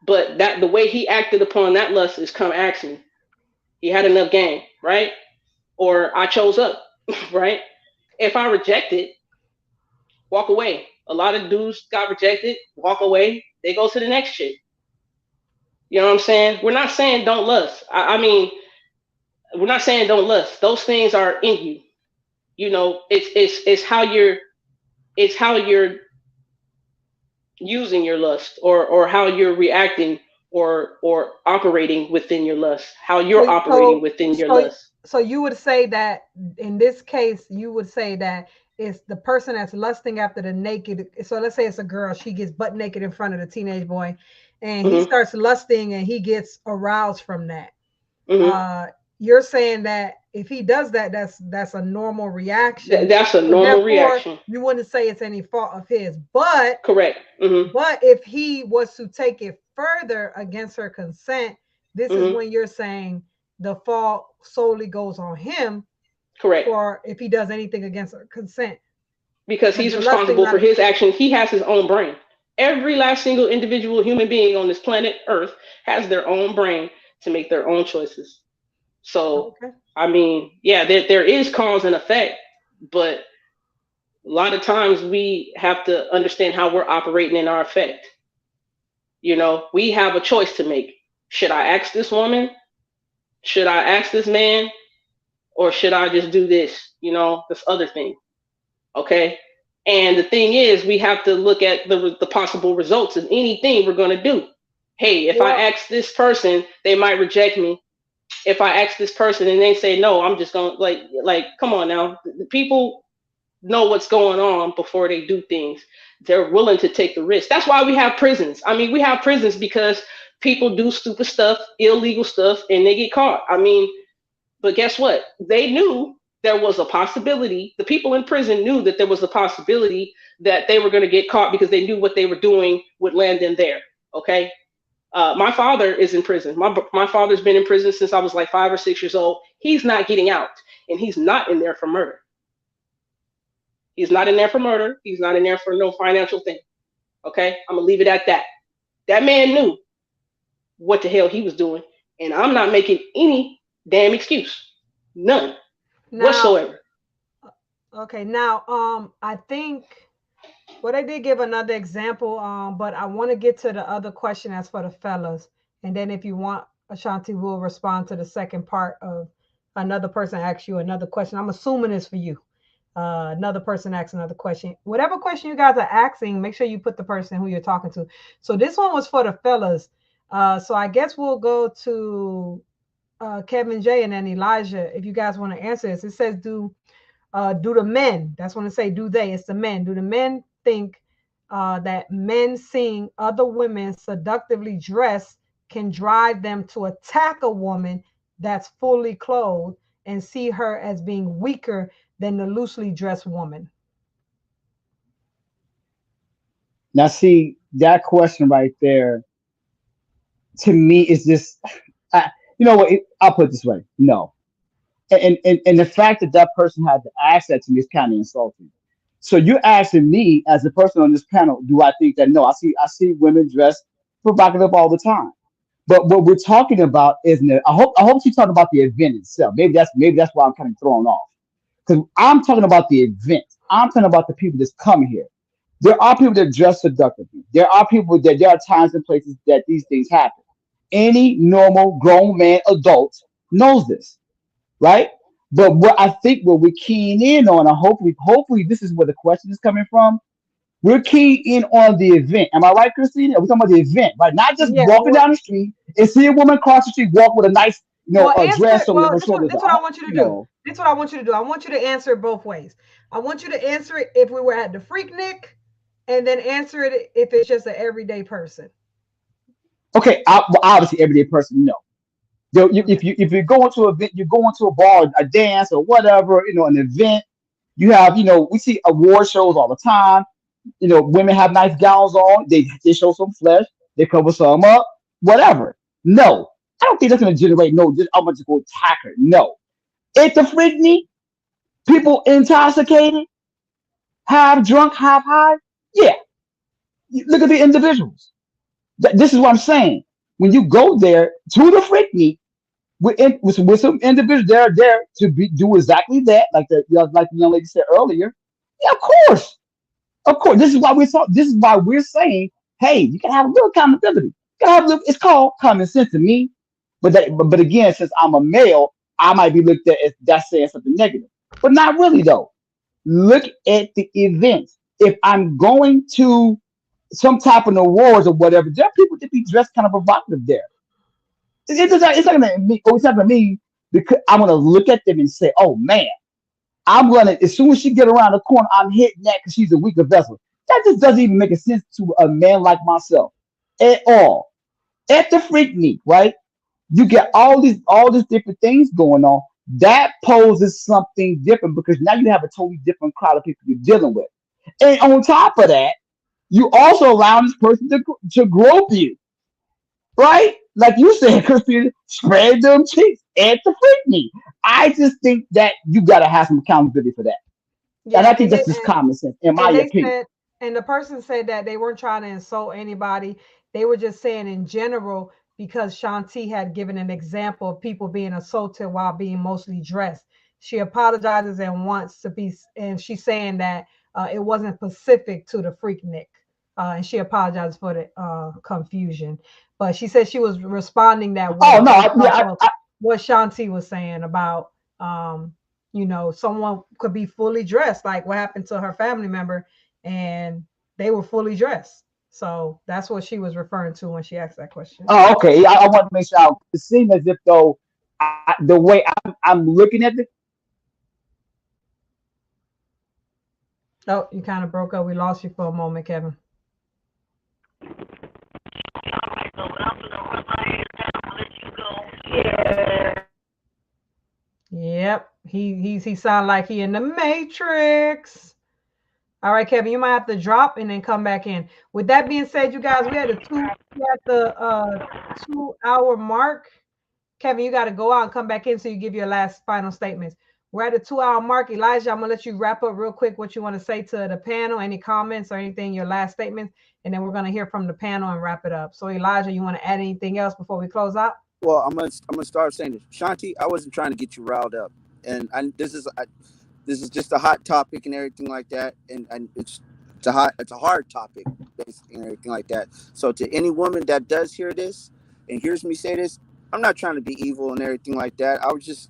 But that the way he acted upon that lust is come ask me. He had enough game, right? Or I chose up, right? If I reject it, walk away. A lot of dudes got rejected, walk away. They go to the next chick. You know what I'm saying? We're not saying don't lust. I mean, we're not saying don't lust. Those things are in you. You know, it's how you're using your lust or how you're reacting or operating within your lust, how you're operating within your lust. So you would say that in this case, you would say that it's the person that's lusting after the naked. So let's say it's a girl, she gets butt naked in front of the teenage boy and he starts lusting and he gets aroused from that. You're saying that if he does that, that's a normal reaction. That's a normal reaction. You wouldn't say it's any fault of his, but correct. But if he was to take it further against her consent, this is when you're saying the fault solely goes on him. Correct. Or if he does anything against her consent. Because he's responsible for his action. He has his own brain. Every last single individual human being on this planet Earth has their own brain to make their own choices. So, I mean, yeah, there is cause and effect, but a lot of times we have to understand how we're operating in our effect. You know, we have a choice to make. Should I ask this woman? Should I ask this man? Or should I just do this, you know, this other thing? Okay. And the thing is, we have to look at the possible results of anything we're going to do. hey, if I ask this person, they might reject me. If I ask this person and they say no, I'm just gonna like come on now. The people know what's going on before they do things. They're willing to take the risk. That's why we have prisons. I mean, we have prisons because people do stupid stuff, illegal stuff, and they get caught. I mean, but guess what? They knew there was a possibility. The people in prison knew that there was a possibility that they were going to get caught because they knew what they were doing would land them there. Okay. My father is in prison. My father's been in prison since I was like 5 or 6 years old. He's not getting out, and he's not in there for murder. He's not in there for murder. He's not in there for no financial thing. Okay, I'm gonna leave it at that. That man knew what the hell he was doing, and I'm not making any damn excuse, none whatsoever. Okay, now I think I did give another example, but I want to get to the other question as for the fellas, and then if you want, Ashanti will respond to the second part of another person asks you another question. I'm assuming it's for you. Another person asks another question. Whatever question you guys are asking, make sure you put the person who you're talking to. So this one was for the fellas. So I guess we'll go to Kevin J and then Elijah. If you guys want to answer this, it says, do the men, that's when I say do they, it's the men. Do the men think that men seeing other women seductively dressed can drive them to attack a woman that's fully clothed and see her as being weaker than the loosely dressed woman? Now, see, that question right there, to me, is just, you know what? I'll put it this way. No. And the fact that that person had to ask that to me is kind of insulting. So you're asking me as a person on this panel, do I think that? No, I see women dressed provocative all the time. But what we're talking about isn't it? I hope she's talking about the event itself. Maybe that's why I'm kind of thrown off. Because I'm talking about the event. I'm talking about the people that's coming here. There are people that dress seductively. There are times and places that these things happen. Any normal grown man adult knows this, right? But what we're keying in on, and hopefully this is where the question is coming from. We're keying in on the event. Am I right, Christina? We're talking about the event, right? Not just walking down the street and see a woman cross the street walk with a nice, dress or whatever. This is what I want you to do. This is what I want you to do. I want you to answer it both ways. I want you to answer it if we were at the Freaknik, and then answer it if it's just an everyday person. Okay, obviously everyday person, no. If you go into an event, you go into a bar, a dance, or whatever, an event. You have, we see award shows all the time. Women have nice gowns on. They show some flesh. They cover some up. Whatever. No, I don't think that's going to generate just I'm going to go attack her. No, it's a Freaknik. People intoxicated, half drunk, half high. Yeah, look at the individuals. This is what I'm saying. When you go there to the Freaknik with some individuals, they're there to do exactly that, like the young lady said earlier. Yeah, of course. This is why we're saying, hey, you can have a little accountability. It's called common sense to me. But again, since I'm a male, I might be looked at as that's saying something negative, but not really though. Look at the events. If I'm going to some type of awards or whatever, there are people that be dressed kind of provocative there. It's not gonna mean because I'm gonna look at them and say, oh man, I'm gonna, as soon as she get around the corner, I'm hitting that because she's a weaker vessel. That just doesn't even make a sense to a man like myself at all. At the Freaknik, right? You get all these different things going on. That poses something different because now you have a totally different crowd of people you're dealing with. And on top of that, you also allow this person to grope you, right? Like you said, Christina, spread them cheeks at the Freaknik. I just think that you got to have some accountability for that. Yeah, and I think that's just common sense, in my opinion. And the person said that they weren't trying to insult anybody. They were just saying in general, because Shanti had given an example of people being assaulted while being mostly dressed. She apologizes and wants to be, and she's saying that it wasn't specific to the Freaknik. And she apologized for the confusion. But she said she was responding that way. Oh, no. What Shanti was saying about, someone could be fully dressed, like what happened to her family member, and they were fully dressed. So that's what she was referring to when she asked that question. Oh, okay. I want to make sure. It seems as if though the way I'm looking at it. Oh, you kind of broke up. We lost you for a moment, Kevin. Yep. He sound like he in the Matrix. All right, Kevin, you might have to drop and then come back in. With that being said, you guys, we had the 2 hour mark. Kevin, you got to go out and come back in so you give your last final statements. We're at the 2 hour mark. Elijah, I'm gonna let you wrap up real quick what you want to say to the panel, any comments or anything, your last statements, and then we're gonna hear from the panel and wrap it up. So Elijah, you want to add anything else before we close out? Well, I'm gonna start saying this, Shanti. I wasn't trying to get you riled up, and this is just a hot topic and everything like that, and it's a hard topic and everything like that. So to any woman that does hear this and hears me say this, I'm not trying to be evil and everything like that. I was just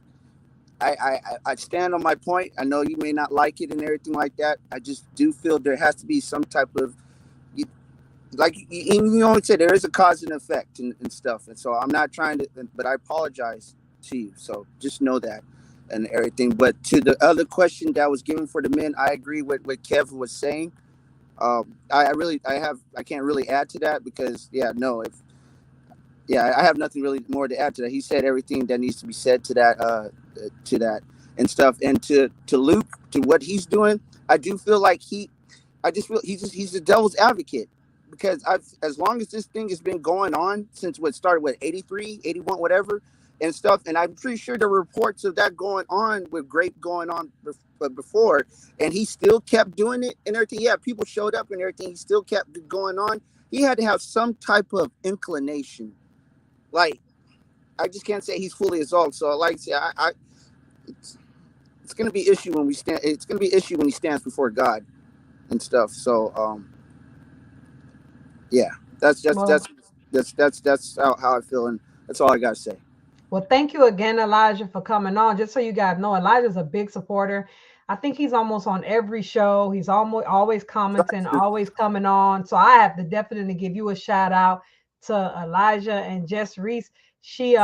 I stand on my point. I know you may not like it and everything like that. I just do feel there has to be some type of, like you only said, there is a cause and effect and stuff. And so I'm not trying to, but I apologize to you. So just know that and everything. But to the other question that was given for the men, I agree with what Kevin was saying. I can't really add to that because I have nothing really more to add to that. He said everything that needs to be said to that and stuff. And to Luke, to what he's doing, I do feel like he's the devil's advocate, because as long as this thing has been going on since what started, 83, 81, whatever and stuff. And I'm pretty sure there were reports of that going on with grape going on before, and he still kept doing it and everything. Yeah, people showed up and everything. He still kept going on. He had to have some type of inclination. Like, I just can't say he's fully exalted. So, like I say, it's going to be issue when we stand. It's going to be issue when he stands before God and stuff. So, yeah, that's how I feel, and that's all I got to say. Well, thank you again, Elijah, for coming on. Just so you guys know, Elijah's a big supporter. I think he's almost on every show. He's always commenting, always coming on. So I have to definitely give you a shout out to Elijah and Jess Reese. She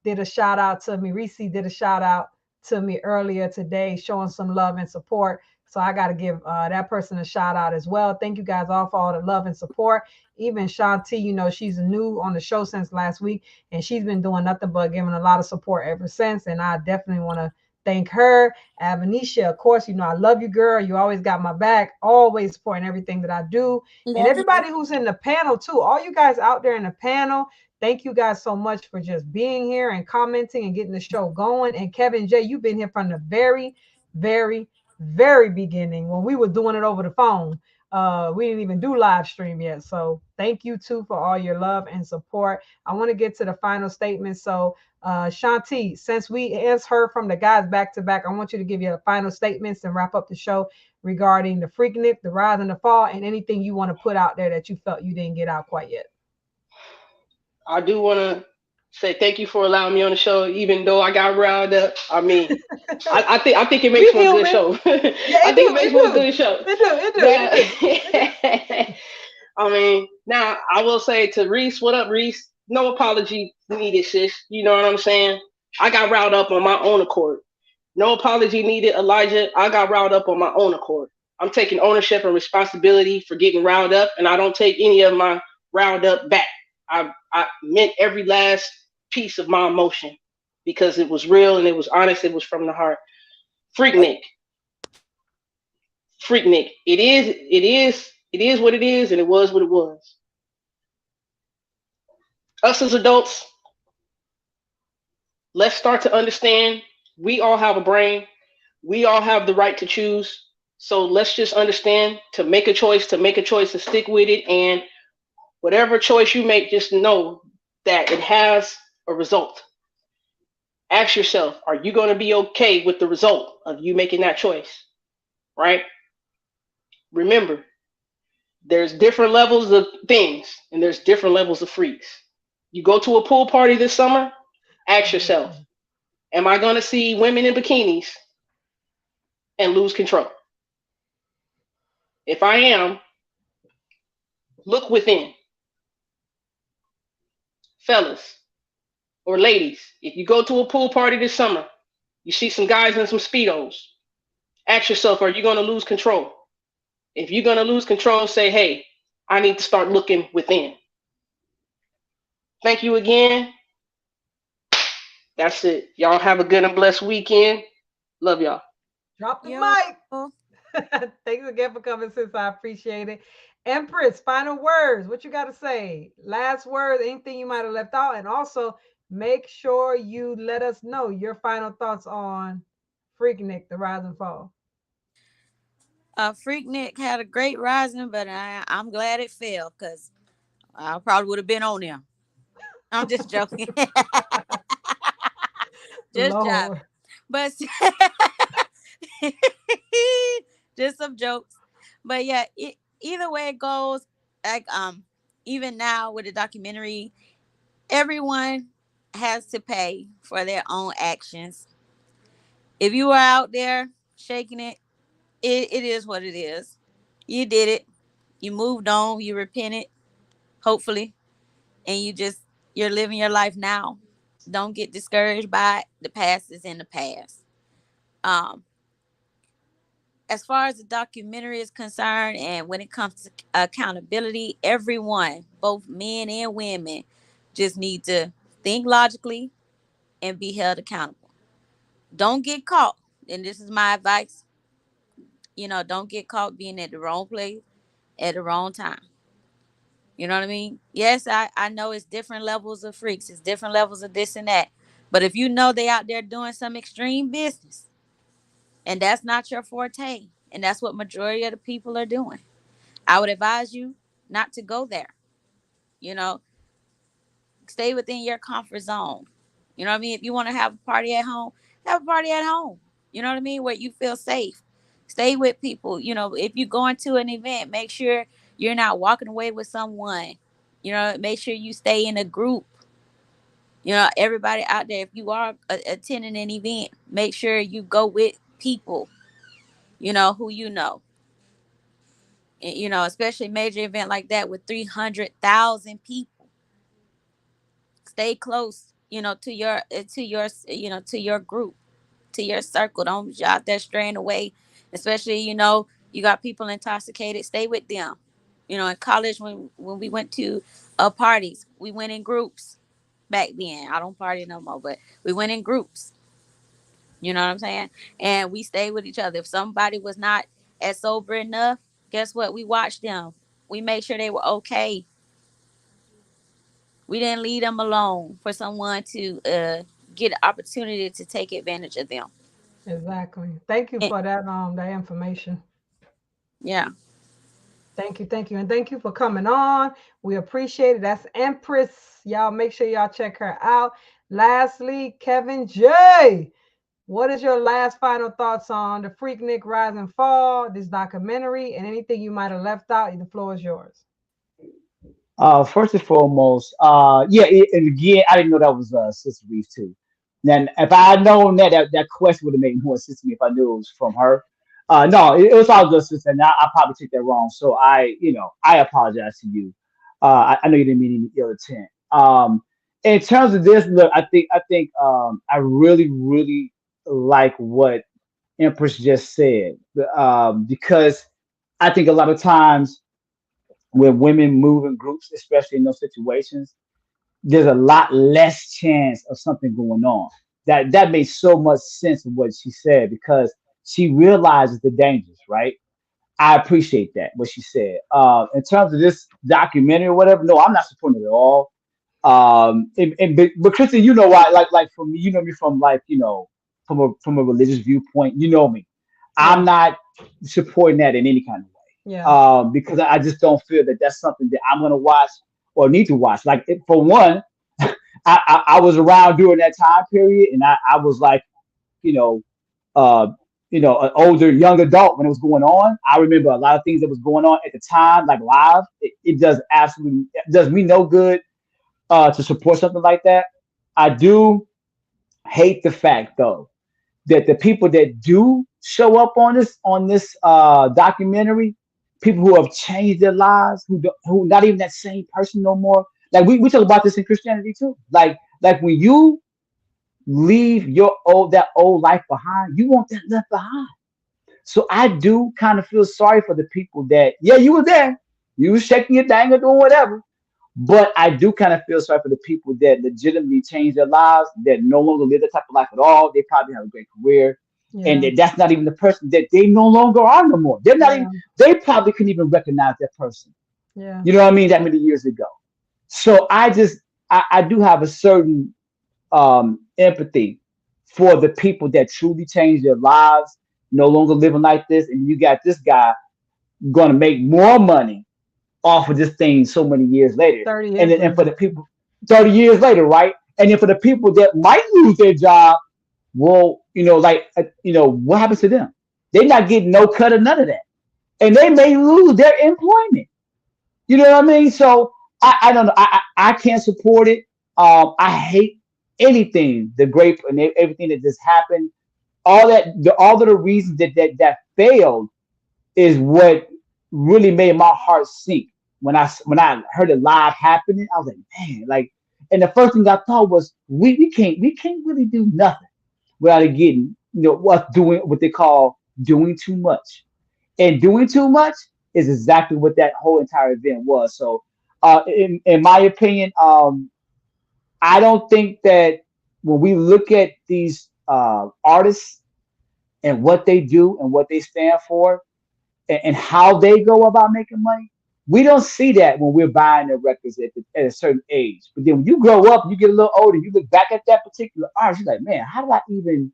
did a shout out to me. Reese did a shout out to me earlier today, showing some love and support. So I got to give that person a shout out as well. Thank you guys all for all the love and support. Even Shanti, she's new on the show since last week, and she's been doing nothing but giving a lot of support ever since. And I definitely want to thank her. Avanisha, of course, I love you, girl. You always got my back, always supporting everything that I do. And everybody who's in the panel too, all you guys out there in the panel, thank you guys so much for just being here and commenting and getting the show going. And Kevin J, you've been here from the very, very, very beginning when we were doing it over the phone. We didn't even do live stream yet. So thank you too for all your love and support. I want to get to the final statement. So Shanti, since we heard from the guys back to back, I want you to give your final statements and wrap up the show regarding the Freaknik, the rise and the fall, and anything you want to put out there that you felt you didn't get out quite yet. I do want to say thank you for allowing me on the show, even though I got riled up. I mean, I think it makes for a good show. I think it makes for a good show. It do. I mean, now I will say to Reese, what up, Reese? No apology needed, sis. You know what I'm saying? I got riled up on my own accord. No apology needed, Elijah. I got riled up on my own accord. I'm taking ownership and responsibility for getting riled up, and I don't take any of my riled up back. I meant every last piece of my emotion because it was real and it was honest. It was from the heart. Freaknik. It is what it is, and it was what it was. Us as adults, let's start to understand we all have a brain. We all have the right to choose. So let's just understand to make a choice, to stick with it. And whatever choice you make, just know that it has a result. Ask yourself, are you going to be okay with the result of you making that choice? Right? Remember, there's different levels of things and there's different levels of freaks. You go to a pool party this summer, ask yourself, am I going to see women in bikinis and lose control? If I am, Look within. Fellas or ladies, if you go to a pool party this summer, you see some guys in some Speedos, ask yourself, are you going to lose control? If you're going to lose control, say, hey, I need to start looking within. Thank you again. That's it. Y'all have a good and blessed weekend. Love y'all. Drop the mic. Thanks again for coming, sis. I appreciate it. Empress, final words. What you got to say? Last words, anything you might have left out. And also, make sure you let us know your final thoughts on Freaknik, the rise and fall. Freaknik had a great rising, but I'm glad it fell because I probably would have been on there. I'm just joking. Just joking. But just some jokes. But yeah, either way it goes, like even now with the documentary, everyone has to pay for their own actions. If you are out there shaking it, it is what it is. You did it. You moved on. You repented, hopefully, and you're living your life now. Don't get discouraged by it. The past is in the past. As far as the documentary is concerned, and when it comes to accountability, everyone, both men and women, just need to think logically and be held accountable. Don't get caught. And this is my advice. Don't get caught being at the wrong place at the wrong time. You know what I mean? Yes, I know it's different levels of freaks. It's different levels of this and that. But if you know they out there doing some extreme business and that's not your forte, and that's what majority of the people are doing, I would advise you not to go there. You know, stay within your comfort zone. You know what I mean? If you want to have a party at home, have a party at home. You know what I mean? Where you feel safe. Stay with people. If you're going to an event, make sure you're not walking away with someone. Make sure you stay in a group. Everybody out there, if you are attending an event, make sure you go with people, who you know. And, especially major event like that with 300,000 people. Stay close, to your group, to your circle. Don't be out there straying away. Especially, you got people intoxicated. Stay with them. In college, when we went to parties, we went in groups. Back then, I don't party no more, but we went in groups. You know what I'm saying? And we stayed with each other. If somebody was not as sober enough, guess what? We watched them. We made sure they were okay. We didn't leave them alone for someone to get an opportunity to take advantage of them. Exactly. Thank you for that information. Yeah. Thank you. And thank you for coming on. We appreciate it. That's Empress. Y'all make sure y'all check her out. Lastly, Kevin J. What is your last final thoughts on the Freaknik Rise and Fall, this documentary, and anything you might have left out? The floor is yours. First and foremost, and again, I didn't know that was Sister Reeve too. Then, if I had known that question would have made more sense to me if I knew it was from her. No, it was all good, sister, and I probably took that wrong. So I apologize to you. I know you didn't mean any ill intent. In terms of this, look, I think I really, really like what Empress just said, because I think a lot of times when women move in groups, especially in those situations, there's a lot less chance of something going on. That makes so much sense of what she said because she realizes the dangers, right? I appreciate that what she said. In terms of this documentary or whatever, no, I'm not supporting it at all. But Kristen, you know why? Like for me, you know me from from a religious viewpoint. You know me. I'm not supporting that in any kind of way. Yeah. Because I just don't feel that that's something that I'm gonna watch or need to watch. Like for one, I was around during that time period, and I was like, you know, an older young adult when it was going on. I remember a lot of things that was going on at the time, like live. It does me no good to support something like that. I do hate the fact though that the people that do show up on this documentary people who have changed their lives, who not even that same person no more. Like we talk about this in Christianity too. Like when you leave that old life behind, you want that left behind. So I do kind of feel sorry for the people that, yeah, you were there, you were shaking your thing or doing whatever. But I do kind of feel sorry for the people that legitimately changed their lives, that no longer live that type of life at all. They probably have a great career. And Yeah. that's not even the person that they no longer are no more. They're not Yeah. even, they probably couldn't even recognize that person. Yeah. You know what I mean? That many years ago. So I do have a certain empathy for the people that truly changed their lives, no longer living like this. And you got this guy going to make more money off of this thing so many years later. 30 And years then and later. for the people 30 years later, right? And then for the people that might lose their job, well, what happens to them? They're not getting no cut or none of that. And they may lose their employment. You know what I mean? So I don't know. I can't support it. I hate anything, the grape and everything that just happened. All of the reasons that failed is what really made my heart sink when I heard it live happening. I was like, man, like, and the first thing I thought was, we can't really do nothing without it getting, what doing what they call doing too much, and doing too much is exactly what that whole entire event was. So, in my opinion, I don't think that when we look at these artists and what they do and what they stand for, and how they go about making money. We don't see that when we're buying their records at a certain age. But then when you grow up, you get a little older, you look back at that particular artist, you're like, man, how did I even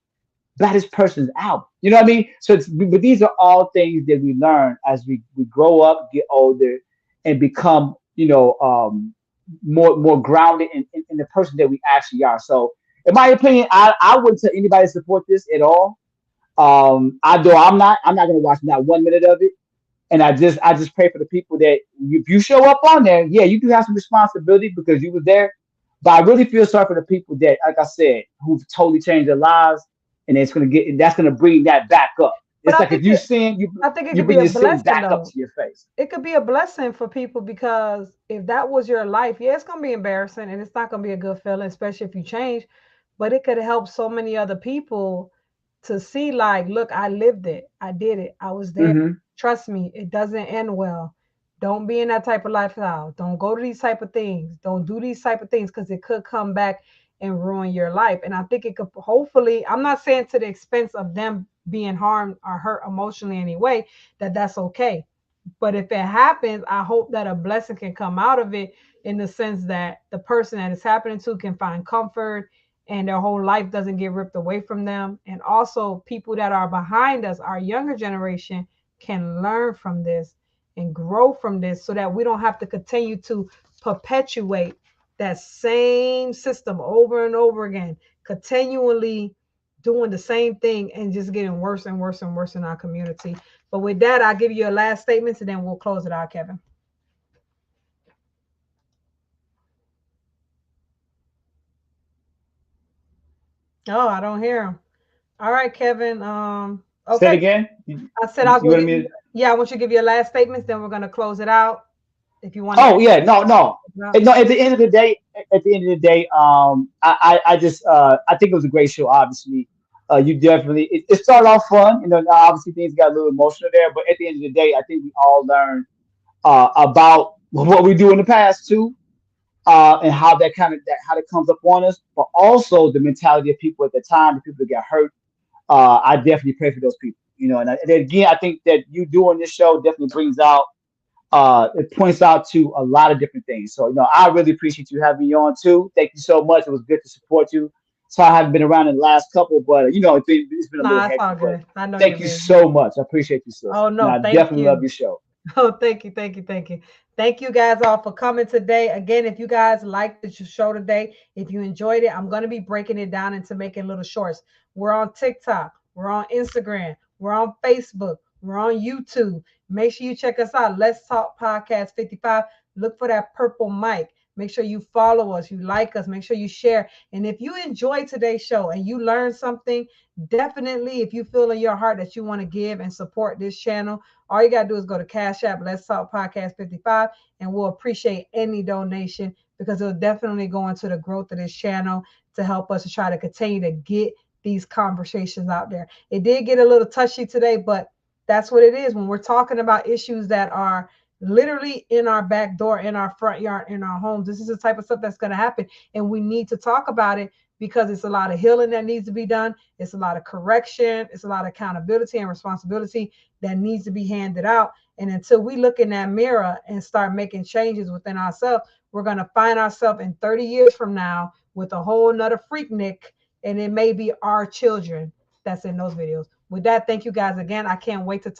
buy this person's album? You know what I mean? So, but these are all things that we learn as we grow up, get older, and become, more grounded in the person that we actually are. So, in my opinion, I wouldn't tell anybody to support this at all. I'm not gonna watch not 1 minute of it. And I just pray for the people that if you show up on there, yeah, you do have some responsibility because you were there. But I really feel sorry for the people that, like I said, who've totally changed their lives, and that's gonna bring that back up. But It's like if you sin, I think it you could be bring a your sin blessing back up though. to your face. It could be a blessing for people because if that was your life, yeah, it's gonna be embarrassing and it's not gonna be a good feeling, especially if you change. But it could help so many other people to see, like, look, I lived it, I did it, I was there. Hmm. Trust me, it doesn't end well. Don't be in that type of lifestyle. Don't go to these type of things. Don't do these type of things because it could come back and ruin your life. And I think it could hopefully, I'm not saying to the expense of them being harmed or hurt emotionally anyway, that's okay. But if it happens, I hope that a blessing can come out of it in the sense that the person that it's happening to can find comfort and their whole life doesn't get ripped away from them. And also, people that are behind us, our younger generation, can learn from this and grow from this so that we don't have to continue to perpetuate that same system over and over again, continually doing the same thing and just getting worse and worse and worse in our community. But with that, I'll give you a last statement and then we'll close it out, Kevin. Oh, I don't hear him. All right, Kevin. Say it Okay. again. I said I was You gonna wanted give me you, to? yeah, I want you to give your last statements, then we're gonna close it out. If you want to Oh yeah, no, no, no. At the end of the day, I just I think it was a great show. Obviously, you definitely it started off fun. Obviously things got a little emotional there, but at the end of the day, I think we all learned about what we do in the past too, and how how that comes up on us, but also the mentality of people at the time, the people that got hurt. I definitely pray for those people. And again, I think that you doing this show definitely brings out it points out to a lot of different things. So, I really appreciate you having me on too. Thank you so much. It was good to support you. So I haven't been around in the last couple, but it's been a little Nah, it's all hectic. But good. I know you're thank you busy. so much. I appreciate you, sis. Oh And no, I thank definitely love you. your show. Oh, thank you, thank you, thank you. Thank you guys all for coming today. Again, if you guys liked the show today, if you enjoyed it, I'm going to be breaking it down into making little shorts. We're on TikTok, we're on Instagram, we're on Facebook, we're on YouTube. Make sure you check us out. Let's Talk Podcast 55. Look for that purple mic. Make sure you follow us, you like us, make sure you share. And if you enjoyed today's show and you learned something, definitely, if you feel in your heart that you want to give and support this channel, all you got to do is go to Cash App, Let's Talk Podcast 55, and we'll appreciate any donation because it'll definitely go into the growth of this channel to help us to try to continue to get these conversations out there. It did get a little touchy today, but that's what it is when we're talking about issues that are literally in our back door, in our front yard, in our homes. This is the type of stuff that's going to happen, and we need to talk about it because it's a lot of healing that needs to be done. It's a lot of correction. It's a lot of accountability and responsibility that needs to be handed out. And until we look in that mirror and start making changes within ourselves, we're going to find ourselves in 30 years from now with a whole nother Freaknik, and it may be our children that's in those videos. With that, thank you guys again. I can't wait to talk.